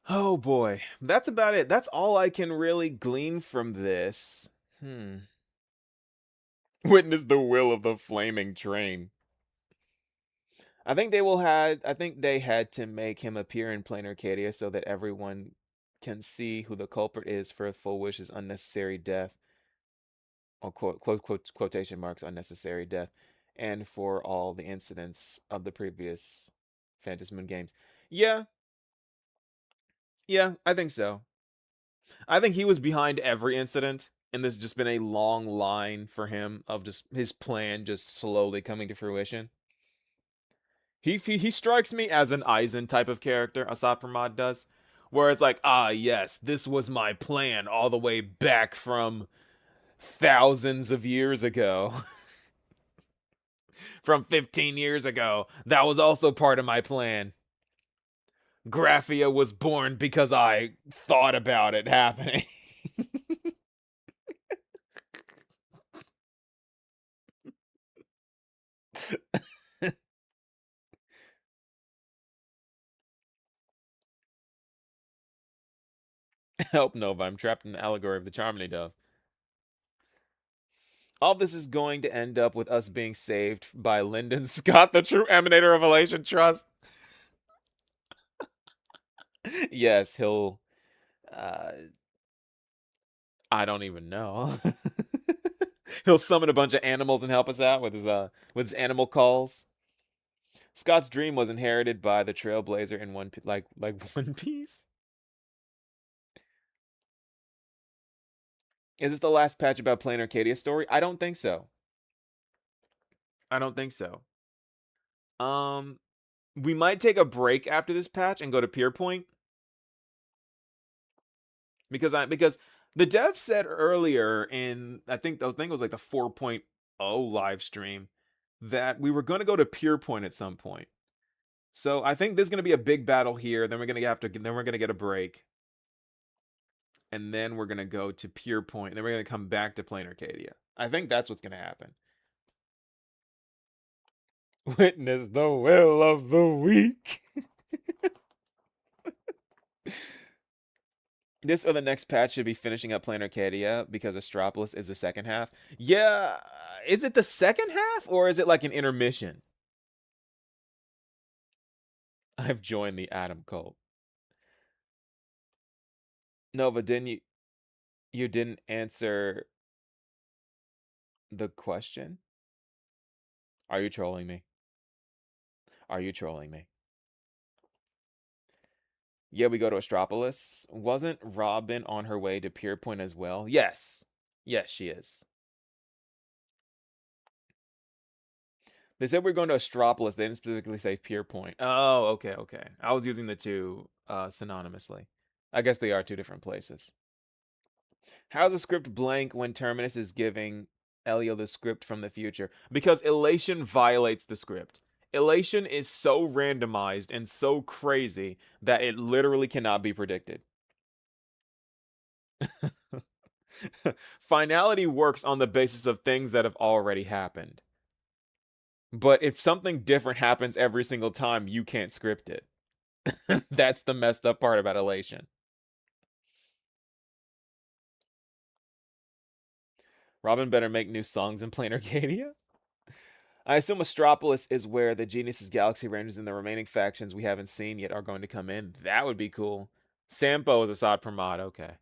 Speaker 1: Oh boy, that's about it. That's all I can really glean from this. Witness the will of the flaming train. I think they had to make him appear in Planar Arcadia so that everyone can see who the culprit is for Full Wish's unnecessary death. Or quotation marks, unnecessary death. And for all the incidents of the previous Phantasm Moon games. Yeah, I think so. I think he was behind every incident, and this has just been a long line for him of just his plan just slowly coming to fruition. He strikes me as an Aizen type of character, Assad Pramod does, where it's like, ah, yes, this was my plan all the way back from thousands of years ago. From 15 years ago. That was also part of my plan. Graphia was born because I thought about it happening. Help, Nova. I'm trapped in the allegory of the Charmony Dove. All this is going to end up with us being saved by Lyndon Scott, the true emanator of Elation Trust. Yes, he'll... I don't even know. He'll summon a bunch of animals and help us out with his animal calls. Scott's dream was inherited by the Trailblazer in One Piece. Is this the last patch about Planar Arcadia story? I don't think so. I don't think so. We might take a break after this patch and go to Pierpoint. Because the dev said earlier in I think it was like the 4.0 live stream that we were going to go to Pierpoint at some point. So I think there's going to be a big battle here. Then we're going to get a break. And then we're going to go to Pierpoint. And then we're going to come back to Planar Arcadia. I think that's what's going to happen. Witness the will of the weak. This or the next patch should be finishing up playing Arcadia because Astropolis is the second half. Yeah, is it the second half or is it like an intermission? I've joined the Atom cult. Nova, didn't you didn't answer the question? Are you trolling me? Are you trolling me? Yeah, we go to Astropolis. Wasn't Robin on her way to Pierpoint as well? Yes. Yes, she is. They said we're going to Astropolis. They didn't specifically say Pierpoint. Oh, okay, okay. I was using the two synonymously. I guess they are two different places. How's a script blank when Terminus is giving Elio the script from the future? Because Elation violates the script. Elation is so randomized and so crazy that it literally cannot be predicted. Finality works on the basis of things that have already happened. But if something different happens every single time, you can't script it. That's the messed up part about Elation. Robin better make new songs in Plain Arcadia? I assume Astropolis is where the Genius's Galaxy Rangers and the remaining factions we haven't seen yet are going to come in. That would be cool. Sampo is Assad Pramod, okay.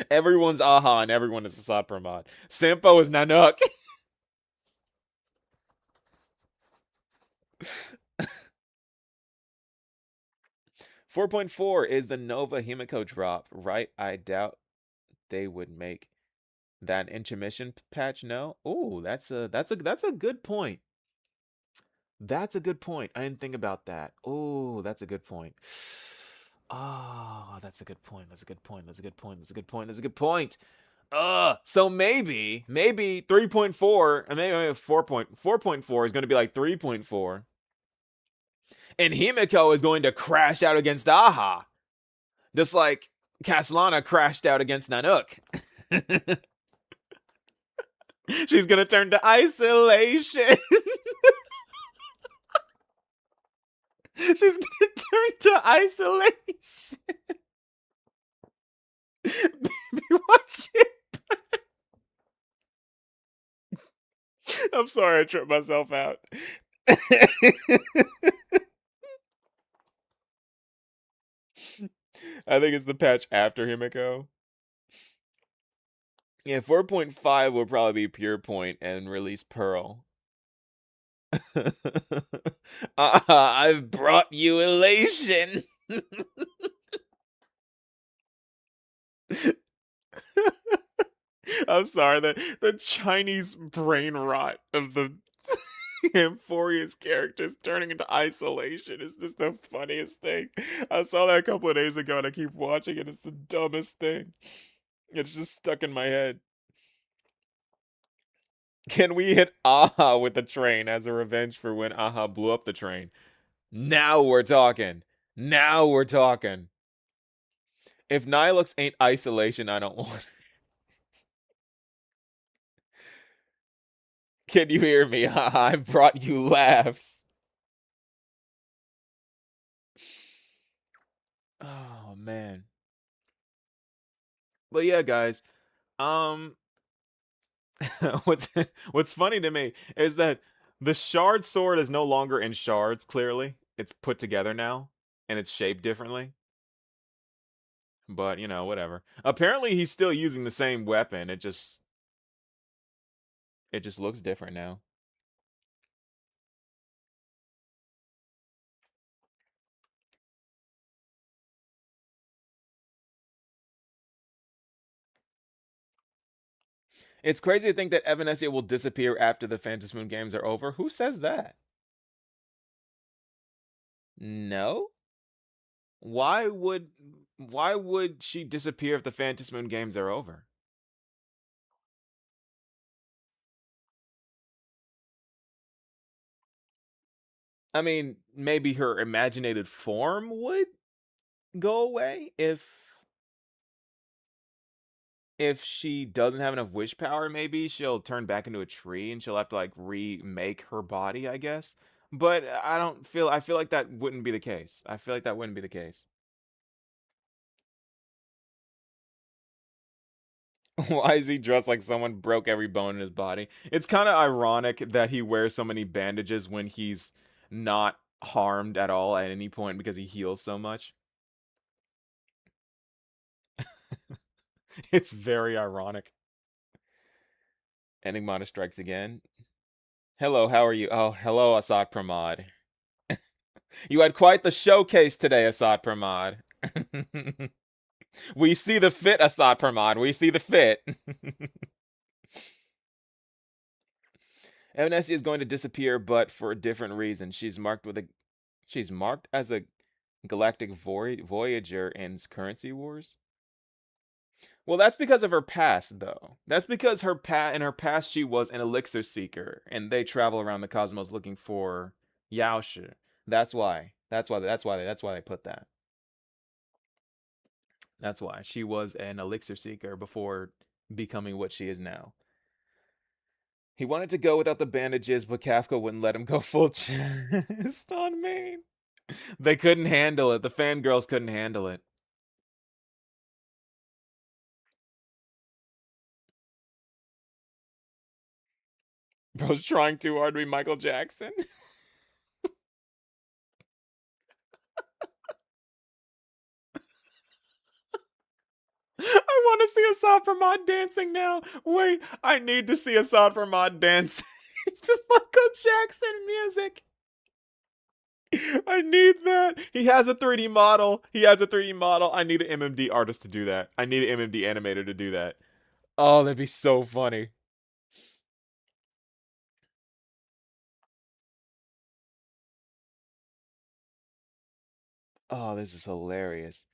Speaker 1: Everyone's Aha and everyone is Assad Pramod. Sampo is Nanook. 4.4 is the Nova Himiko drop, right? I doubt they would make that intermission patch. No. Oh, that's a good point. That's a good point. I didn't think about that. Oh, that's a good point. Oh, that's a good point. That's a good point. That's a good point. That's a good point. That's a good point. So maybe 3.4 and maybe 4.4 is going to be like 3.4. And Himiko is going to crash out against Aha. Just like Castellana crashed out against Nanook. She's going to turn to isolation. She's going to turn to isolation. Baby, watch it. I'm sorry, I tripped myself out. I think it's the patch after Himiko. Yeah, 4.5 will probably be Pure Point and release Pearl. I've brought you elation. I'm sorry, the Chinese brain rot of the Amphoria's characters turning into isolation is just the funniest thing. I saw that a couple of days ago and I keep watching it. It's the dumbest thing. It's just stuck in my head. Can we hit Aha with the train as a revenge for when Aha blew up the train? Now we're talking. Now we're talking. If Nihilux ain't isolation, I don't want it. Can you hear me? I've brought you laughs. Oh, man. But yeah, guys. What's funny to me is that the shard sword is no longer in shards, clearly. It's put together now, and it's shaped differently. But, you know, whatever. Apparently he's still using the same weapon. It just looks different now. It's crazy to think that Evanescence will disappear after the Phantom Moon games are over. Who says that? No? Why would she disappear if the Phantom Moon games are over? I mean, maybe her imaginated form would go away if if she doesn't have enough wish power, maybe she'll turn back into a tree and she'll have to like remake her body, I guess. But I feel like that wouldn't be the case. I feel like that wouldn't be the case. Why is he dressed like someone broke every bone in his body? It's kind of ironic that he wears so many bandages when he's not harmed at all at any point because he heals so much. It's very ironic. Enigmata strikes again. Hello, how are you? Oh, hello, Assad Pramod. You had quite the showcase today, Assad Pramod. We see the fit, Assad Pramod. We see the fit. Evanescence is going to disappear, but for a different reason. She's marked as a galactic voyager in currency wars. Well, that's because of her past, though. That's because in her past she was an elixir seeker, and they travel around the cosmos looking for Yaoshi. That's why. That's why they put that. That's why she was an elixir seeker before becoming what she is now. He wanted to go without the bandages, but Kafka wouldn't let him go full chest on main. They couldn't handle it. The fangirls couldn't handle it. Bro's trying too hard to be Michael Jackson. I want to see Assad Pramod dancing now. Wait, I need to see Assad Pramod dancing to Michael Jackson music. I need that. He has a 3D model. I need an MMD artist to do that. I need an MMD animator to do that. Oh, that'd be so funny. Oh, this is hilarious.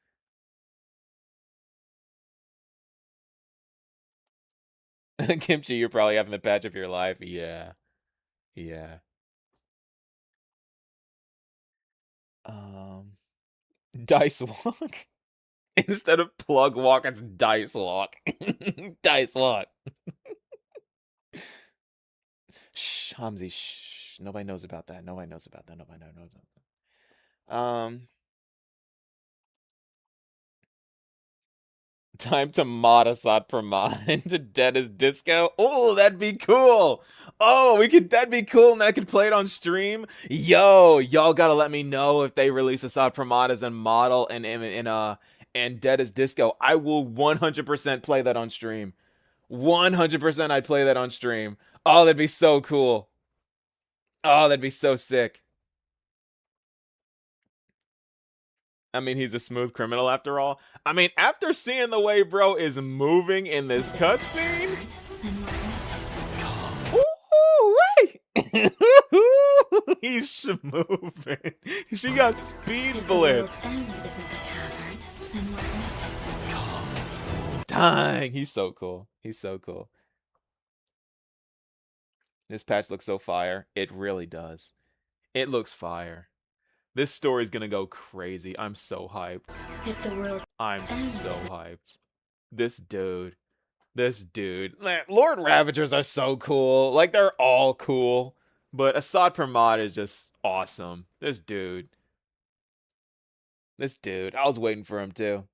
Speaker 1: Kimchi, you're probably having the patch of your life. Yeah. Yeah. Dice walk. Instead of plug walk, it's dice walk. Dice walk. Shh, Hamzi, shh. Nobody knows about that. Nobody knows about that. Time to mod Assad Pramod into Dead as Disco. Oh, that'd be cool. Oh, that'd be cool, and I could play it on stream. Yo, y'all gotta let me know if they release Assad Pramod as a model and Dead as Disco. I will 100% play that on stream. 100% I'd play that on stream. Oh, that'd be so cool. Oh, that'd be so sick. I mean, he's a smooth criminal after all. I mean, after seeing the way bro is moving in this cutscene. Ooh, wait! He's moving. She got speed blitz. Dang, he's so cool. He's so cool. This patch looks so fire. It really does. It looks fire. This story's gonna go crazy. I'm so hyped. I'm so hyped. This dude. Lord Ravagers are so cool. Like, they're all cool. But Assad Pramod is just awesome. This dude. I was waiting for him too.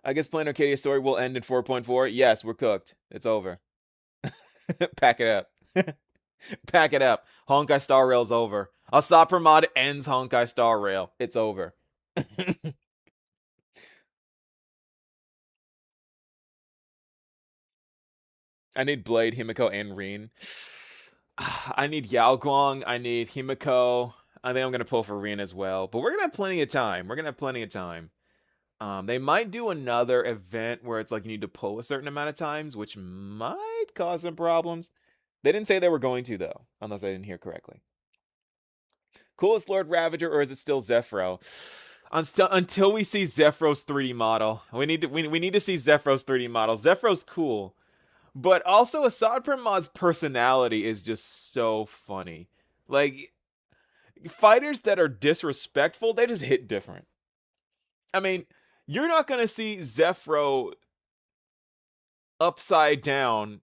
Speaker 1: I guess playing Arcadia story will end in 4.4. Yes, we're cooked. It's over. Pack it up. Pack it up. Honkai Star Rail's over. Assad Pramod ends Honkai Star Rail. It's over. I need Blade, Himiko, and Rin. I need Yao Guang. I need Himiko. I think I'm going to pull for Rin as well. But we're going to have plenty of time. They might do another event where it's like you need to pull a certain amount of times, which might cause some problems. They didn't say they were going to, though, unless I didn't hear correctly. Coolest Lord Ravager, or is it still Zephyro? Until we see Zephyro's 3D model. We need to see Zephyro's 3D model. Zephyro's cool. But also, Assad Pramod's personality is just so funny. Like, fighters that are disrespectful, they just hit different. I mean, you're not going to see Zephyro upside down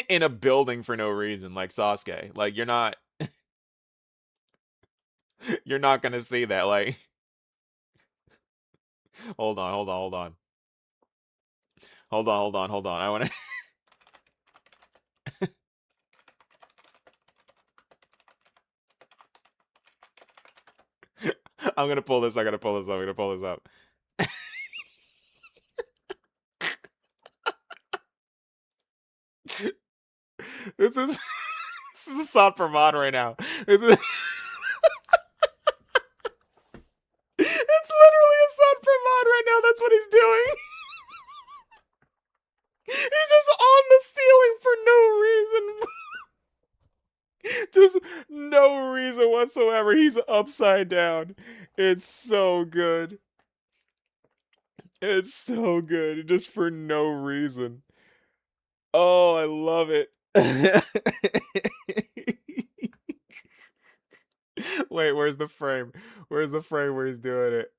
Speaker 1: in a building for no reason, like Sasuke. Like, you're not you're not gonna see that. Like, hold on. I wanna I'm gonna pull this up. This is this is a Sot per mod right now. This is It's literally a Sot per mod right now. That's what he's doing. He's just on the ceiling for no reason. Just no reason whatsoever. He's upside down. It's so good. It's so good. Just for no reason. Oh, I love it. Wait, where's the frame? Where's the frame where he's doing it?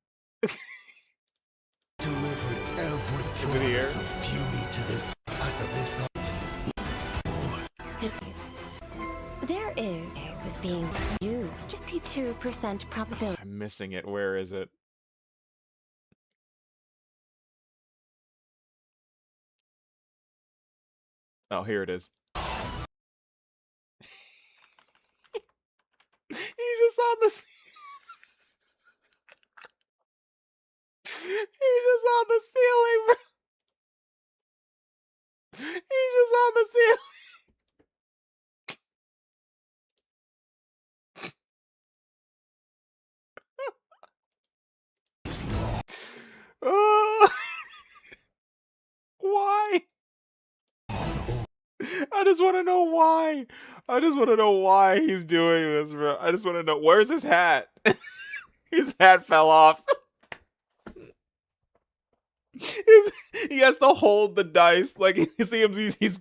Speaker 2: Delivered every
Speaker 1: Is it here?
Speaker 2: promise of beauty to this
Speaker 4: There is was being used. 52% probability.
Speaker 1: I'm missing it. Where is it? Oh, here it is. He's just on the He's just on the ceiling, bro. He's just on the ceiling. Why? I just want to know why. I just want to know why he's doing this, bro. I just want to know. Where's his hat? His hat fell off. He has to hold the dice. Like, you see him, he's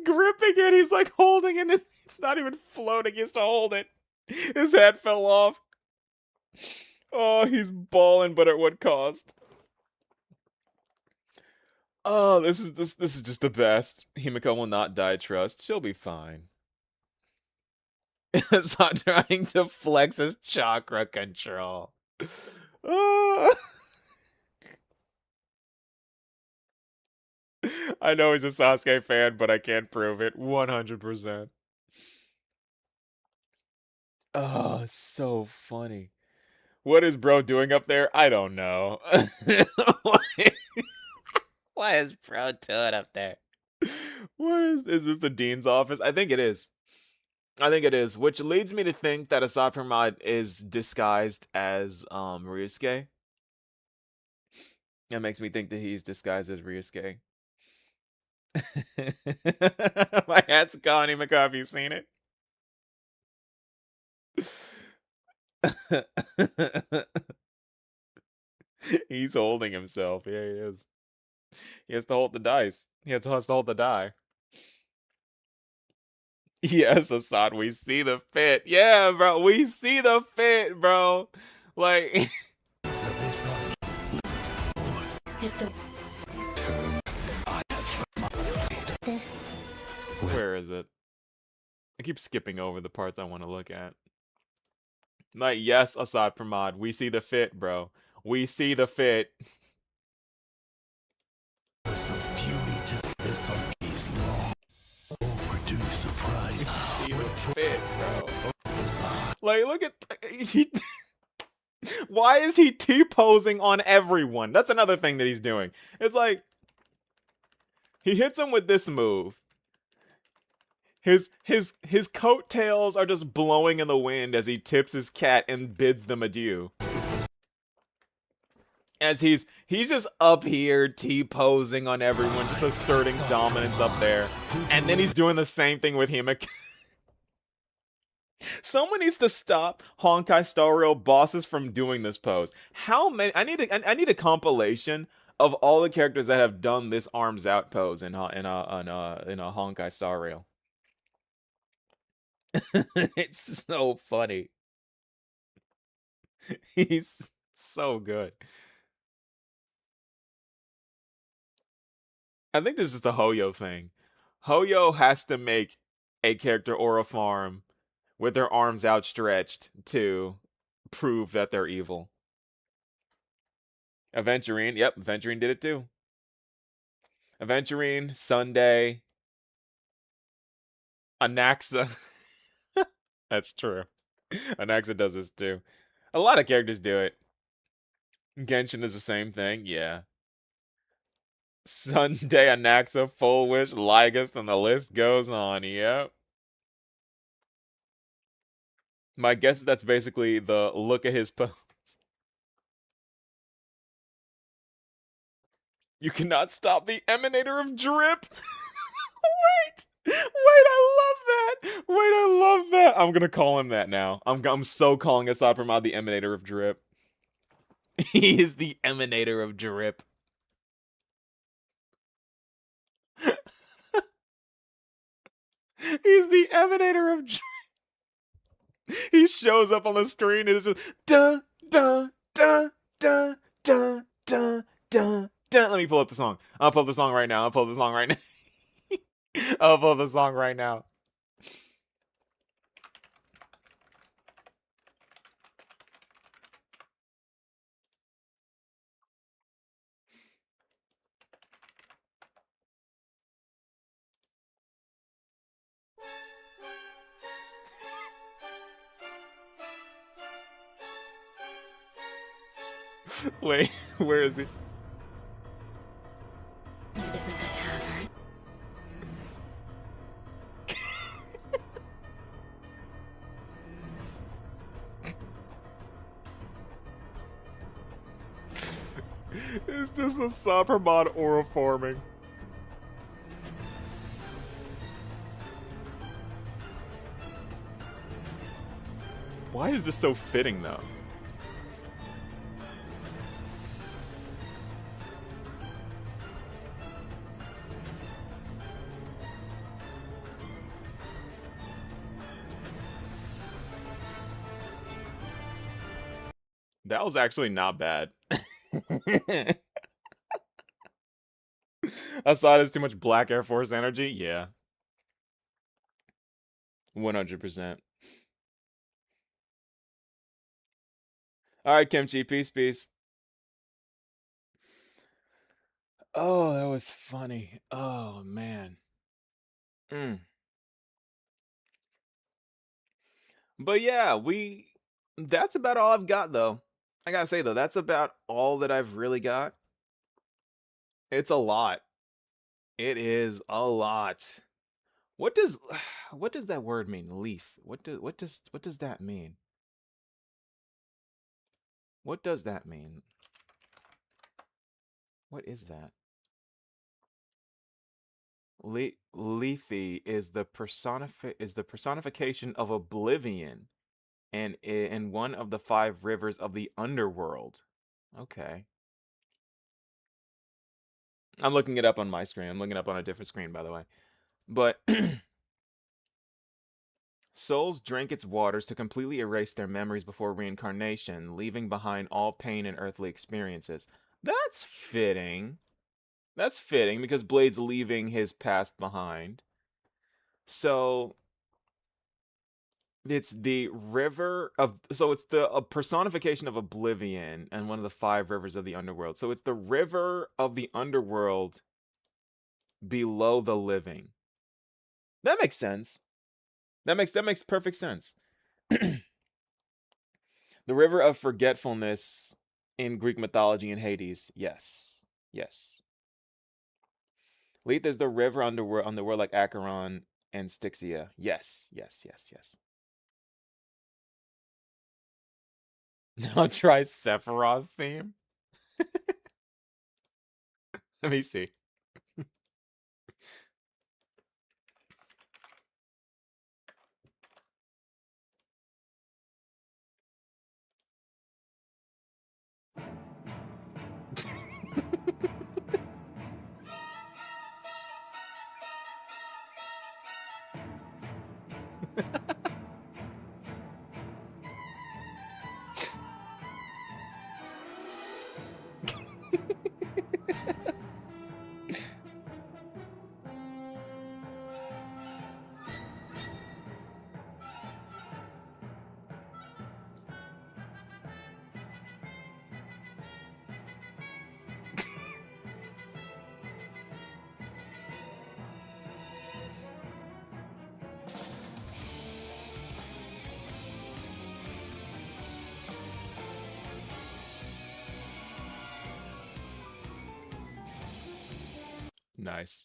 Speaker 1: gripping it. He's like holding it. It's not even floating. He has to hold it. His hat fell off. Oh, he's balling, but at what cost? Oh, this is just the best. Himiko will not die, trust. She'll be fine. It's not trying to flex his chakra control. Oh. I know he's a Sasuke fan, but I can't prove it 100%. Oh, it's so funny. What is bro doing up there? I don't know. What is bro doing up there? What is this the dean's office? I think it is. Which leads me to think that Asad Pramod is disguised as Ryusuke. That makes me think that he's disguised as Ryusuke. My hat's gone, Himiko. Have you seen it? He's holding himself. Yeah, he is. He has to hold the dice. He has to hold the die. Yes, Assad, we see the fit. Yeah, bro, we see the fit, bro. Like,
Speaker 10: This.
Speaker 1: where is it? I keep skipping over the parts I want to look at. Like, yes, Assad Pramod, we see the fit, bro. We see the fit. See the fit, bro. Like, look at why is he T-posing on everyone? That's another thing that he's doing. It's like he hits him with this move. His coattails are just blowing in the wind as he tips his cat and bids them adieu. As he's just up here T-posing on everyone, just asserting dominance up there. And then he's doing the same thing with him. Someone needs to stop Honkai Star Rail bosses from doing this pose. How many? I need a compilation of all the characters that have done this arms out pose in a Honkai Star Rail. It's so funny. He's so good. I think this is the Hoyo thing. Hoyo has to make a character or a farm with their arms outstretched to prove that they're evil. Aventurine, yep, Aventurine did it too. Aventurine, Sunday, Anaxa. That's true. Anaxa does this too. A lot of characters do it. Genshin is the same thing, yeah. Sunday, Anaxa, Full Wish, Lygus, and the list goes on, yep. My guess is that's basically the look at his pose. You cannot stop the emanator of drip. Wait, I love that. Wait, I love that. I'm gonna call him that now. I'm so calling Asad Pramod the emanator of drip. He is the emanator of drip. He's the emanator of drip. He shows up on the screen and it's just dun dun dun dun dun dun dun dun. Let me pull up the song. I'll pull up the song right now. I'll pull up the song right now. I'll pull up the song right now. Wait, where is he?
Speaker 6: Isn't the tavern?
Speaker 1: It's just a Sapromod aura forming. Why is this so fitting, though? That was actually not bad. Assad has too much Black Air Force energy? Yeah. 100%. Alright, Kimchi. Peace, peace. Oh, that was funny. Oh, man. But yeah, that's about all I've got, though. I gotta say, though, that's about all that I've really got. It's a lot. It is a lot. What does that word mean? Leaf. What does that mean? What does that mean? What is that? Lethe is the personification of oblivion, and in one of the 5 rivers of the underworld. Okay. I'm looking it up on my screen. I'm looking it up on a different screen, by the way. But souls drink its waters to completely erase their memories before reincarnation, leaving behind all pain and earthly experiences. That's fitting. That's fitting because Blade's leaving his past behind. So it's the river of, so it's the personification of oblivion and one of the 5 rivers of the underworld. So it's the river of the underworld below the living. That makes sense. That makes perfect sense. The river of forgetfulness in Greek mythology and Hades. Yes. Yes. Lethe is the river underworld like Acheron and Styxia. Yes. Yes. Yes. Yes. Now try Sephiroth theme. Let me see. Nice.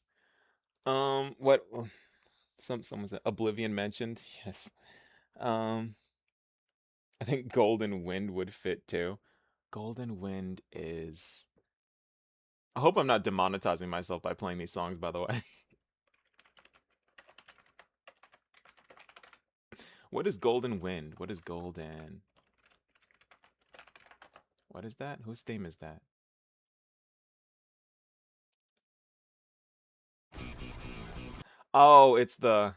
Speaker 1: What? Someone said Oblivion mentioned. Yes. I think Golden Wind would fit too. Golden Wind is. I hope I'm not demonetizing myself by playing these songs, by the way. What is Golden Wind? What is Golden? What is that? Whose theme is that? Oh, it's the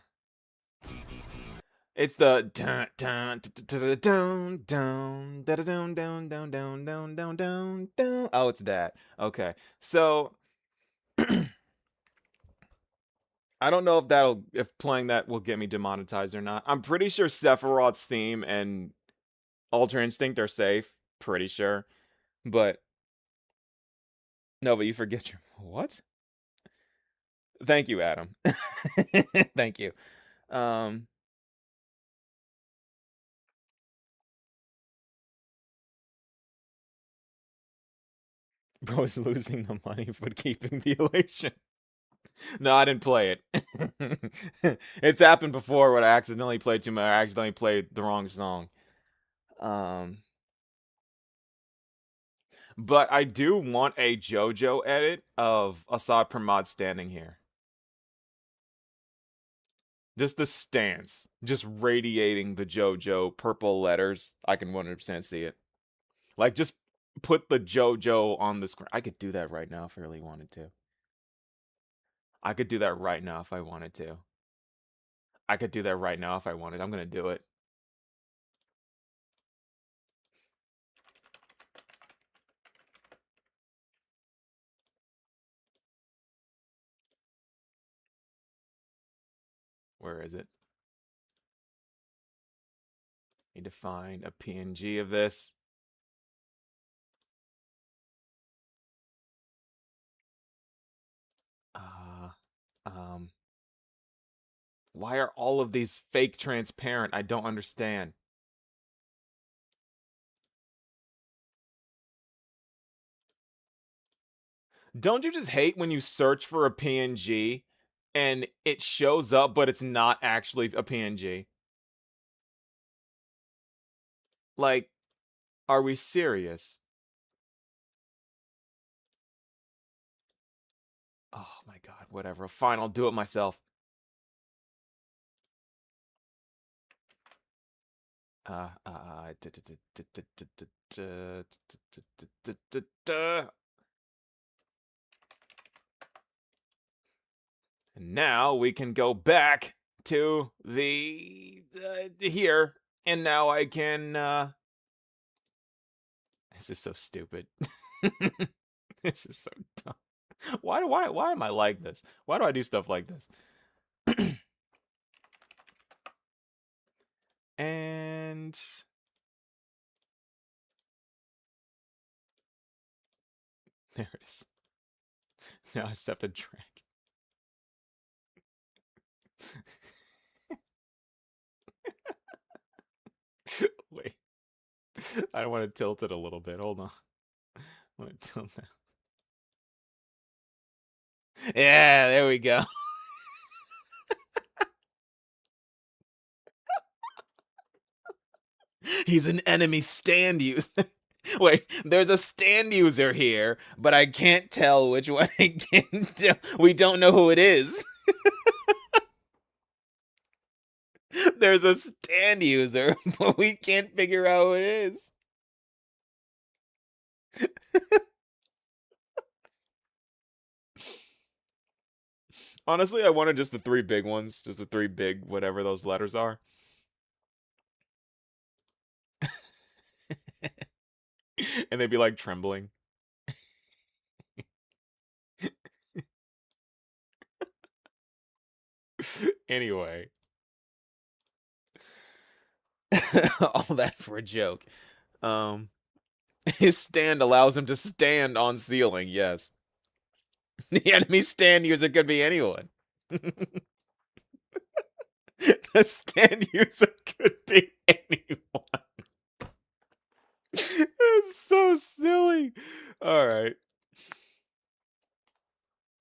Speaker 1: dun dun dun dun dun dun dun dun dun dun dun dun dun. Oh, it's that. Okay. So I don't know if playing that will get me demonetized or not. I'm pretty sure Sephiroth's theme and Ultra Instinct are safe. Pretty sure. But no, but you forget your what? Thank you, Adam. Thank you. Bro's losing the money but keeping the elation. No, I didn't play it. It's happened before when I accidentally played too much. I accidentally played the wrong song. But I do want a JoJo edit of Assad Pramod standing here. Just the stance. Just radiating the JoJo purple letters. I can 100% see it. Like, just put the JoJo on the screen. I could do that right now if I really wanted to. I could do that right now if I wanted to. I could do that right now if I wanted. I'm gonna do it. Where is it? Need to find a PNG of this. Why are all of these fake transparent? I don't understand. Don't you just hate when you search for a PNG and it shows up, but it's not actually a PNG? Like, are we serious? Oh my god, whatever. Fine, I'll do it myself. And now we can go back to the here, and now I can. This is so stupid. This is so dumb. Why am I like this? Why do I do stuff like this? And there it is. Now I just have to drag. Wait. I want to tilt it a little bit. Hold on. I want to tilt that. Yeah, there we go. He's an enemy stand user. Wait, there's a stand user here, but I can't tell which one I can do. We don't know who it is. There's a stand user, but we can't figure out who it is. Honestly, I wanted just the three big ones. Just the three big, whatever those letters are. And they'd be like trembling. Anyway. All that for a joke. His stand allows him to stand on ceiling, yes. The enemy stand user could be anyone. The stand user could be anyone. It's so silly. All right.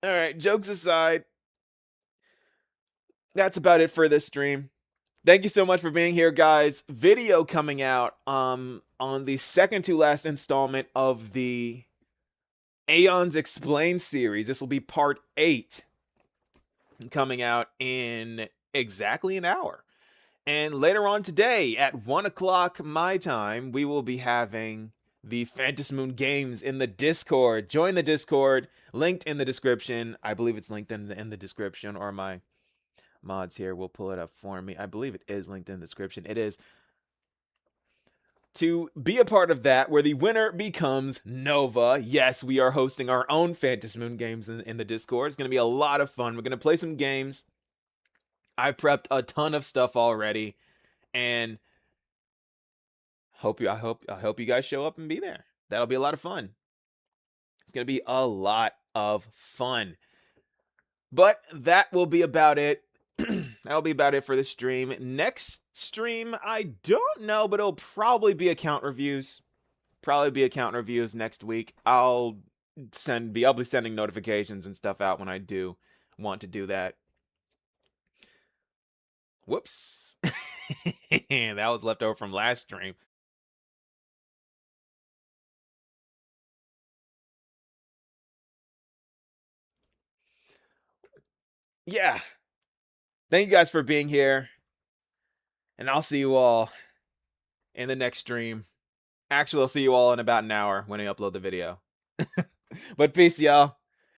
Speaker 1: All right, jokes aside, that's about it for this stream. Thank you so much for being here, guys. Video coming out on the second to last installment of the Aeons Explained series. This will be part 8, coming out in exactly an hour. And later on today at 1 o'clock my time, we will be having the Phantom Moon Games in the Discord. Join the Discord, linked in the description. I believe it's linked in the description, or my mods here will pull it up for me. I believe it is linked in the description. It is. To be a part of that, where the winner becomes Nova. Yes, we are hosting our own Phantom Moon Games in the Discord. It's going to be a lot of fun. We're going to play some games. I've prepped a ton of stuff already, and I hope you guys show up and be there. That'll be a lot of fun. It's going to be a lot of fun. But that will be about it. That'll be about it for this stream. Next stream, I don't know, but it'll probably be account reviews. Next week. I'll be sending notifications and stuff out when I do want to do that. Whoops. That was left over from last stream. Yeah. Thank you guys for being here. And I'll see you all in the next stream. Actually, I'll see you all in about an hour when I upload the video. But peace, y'all.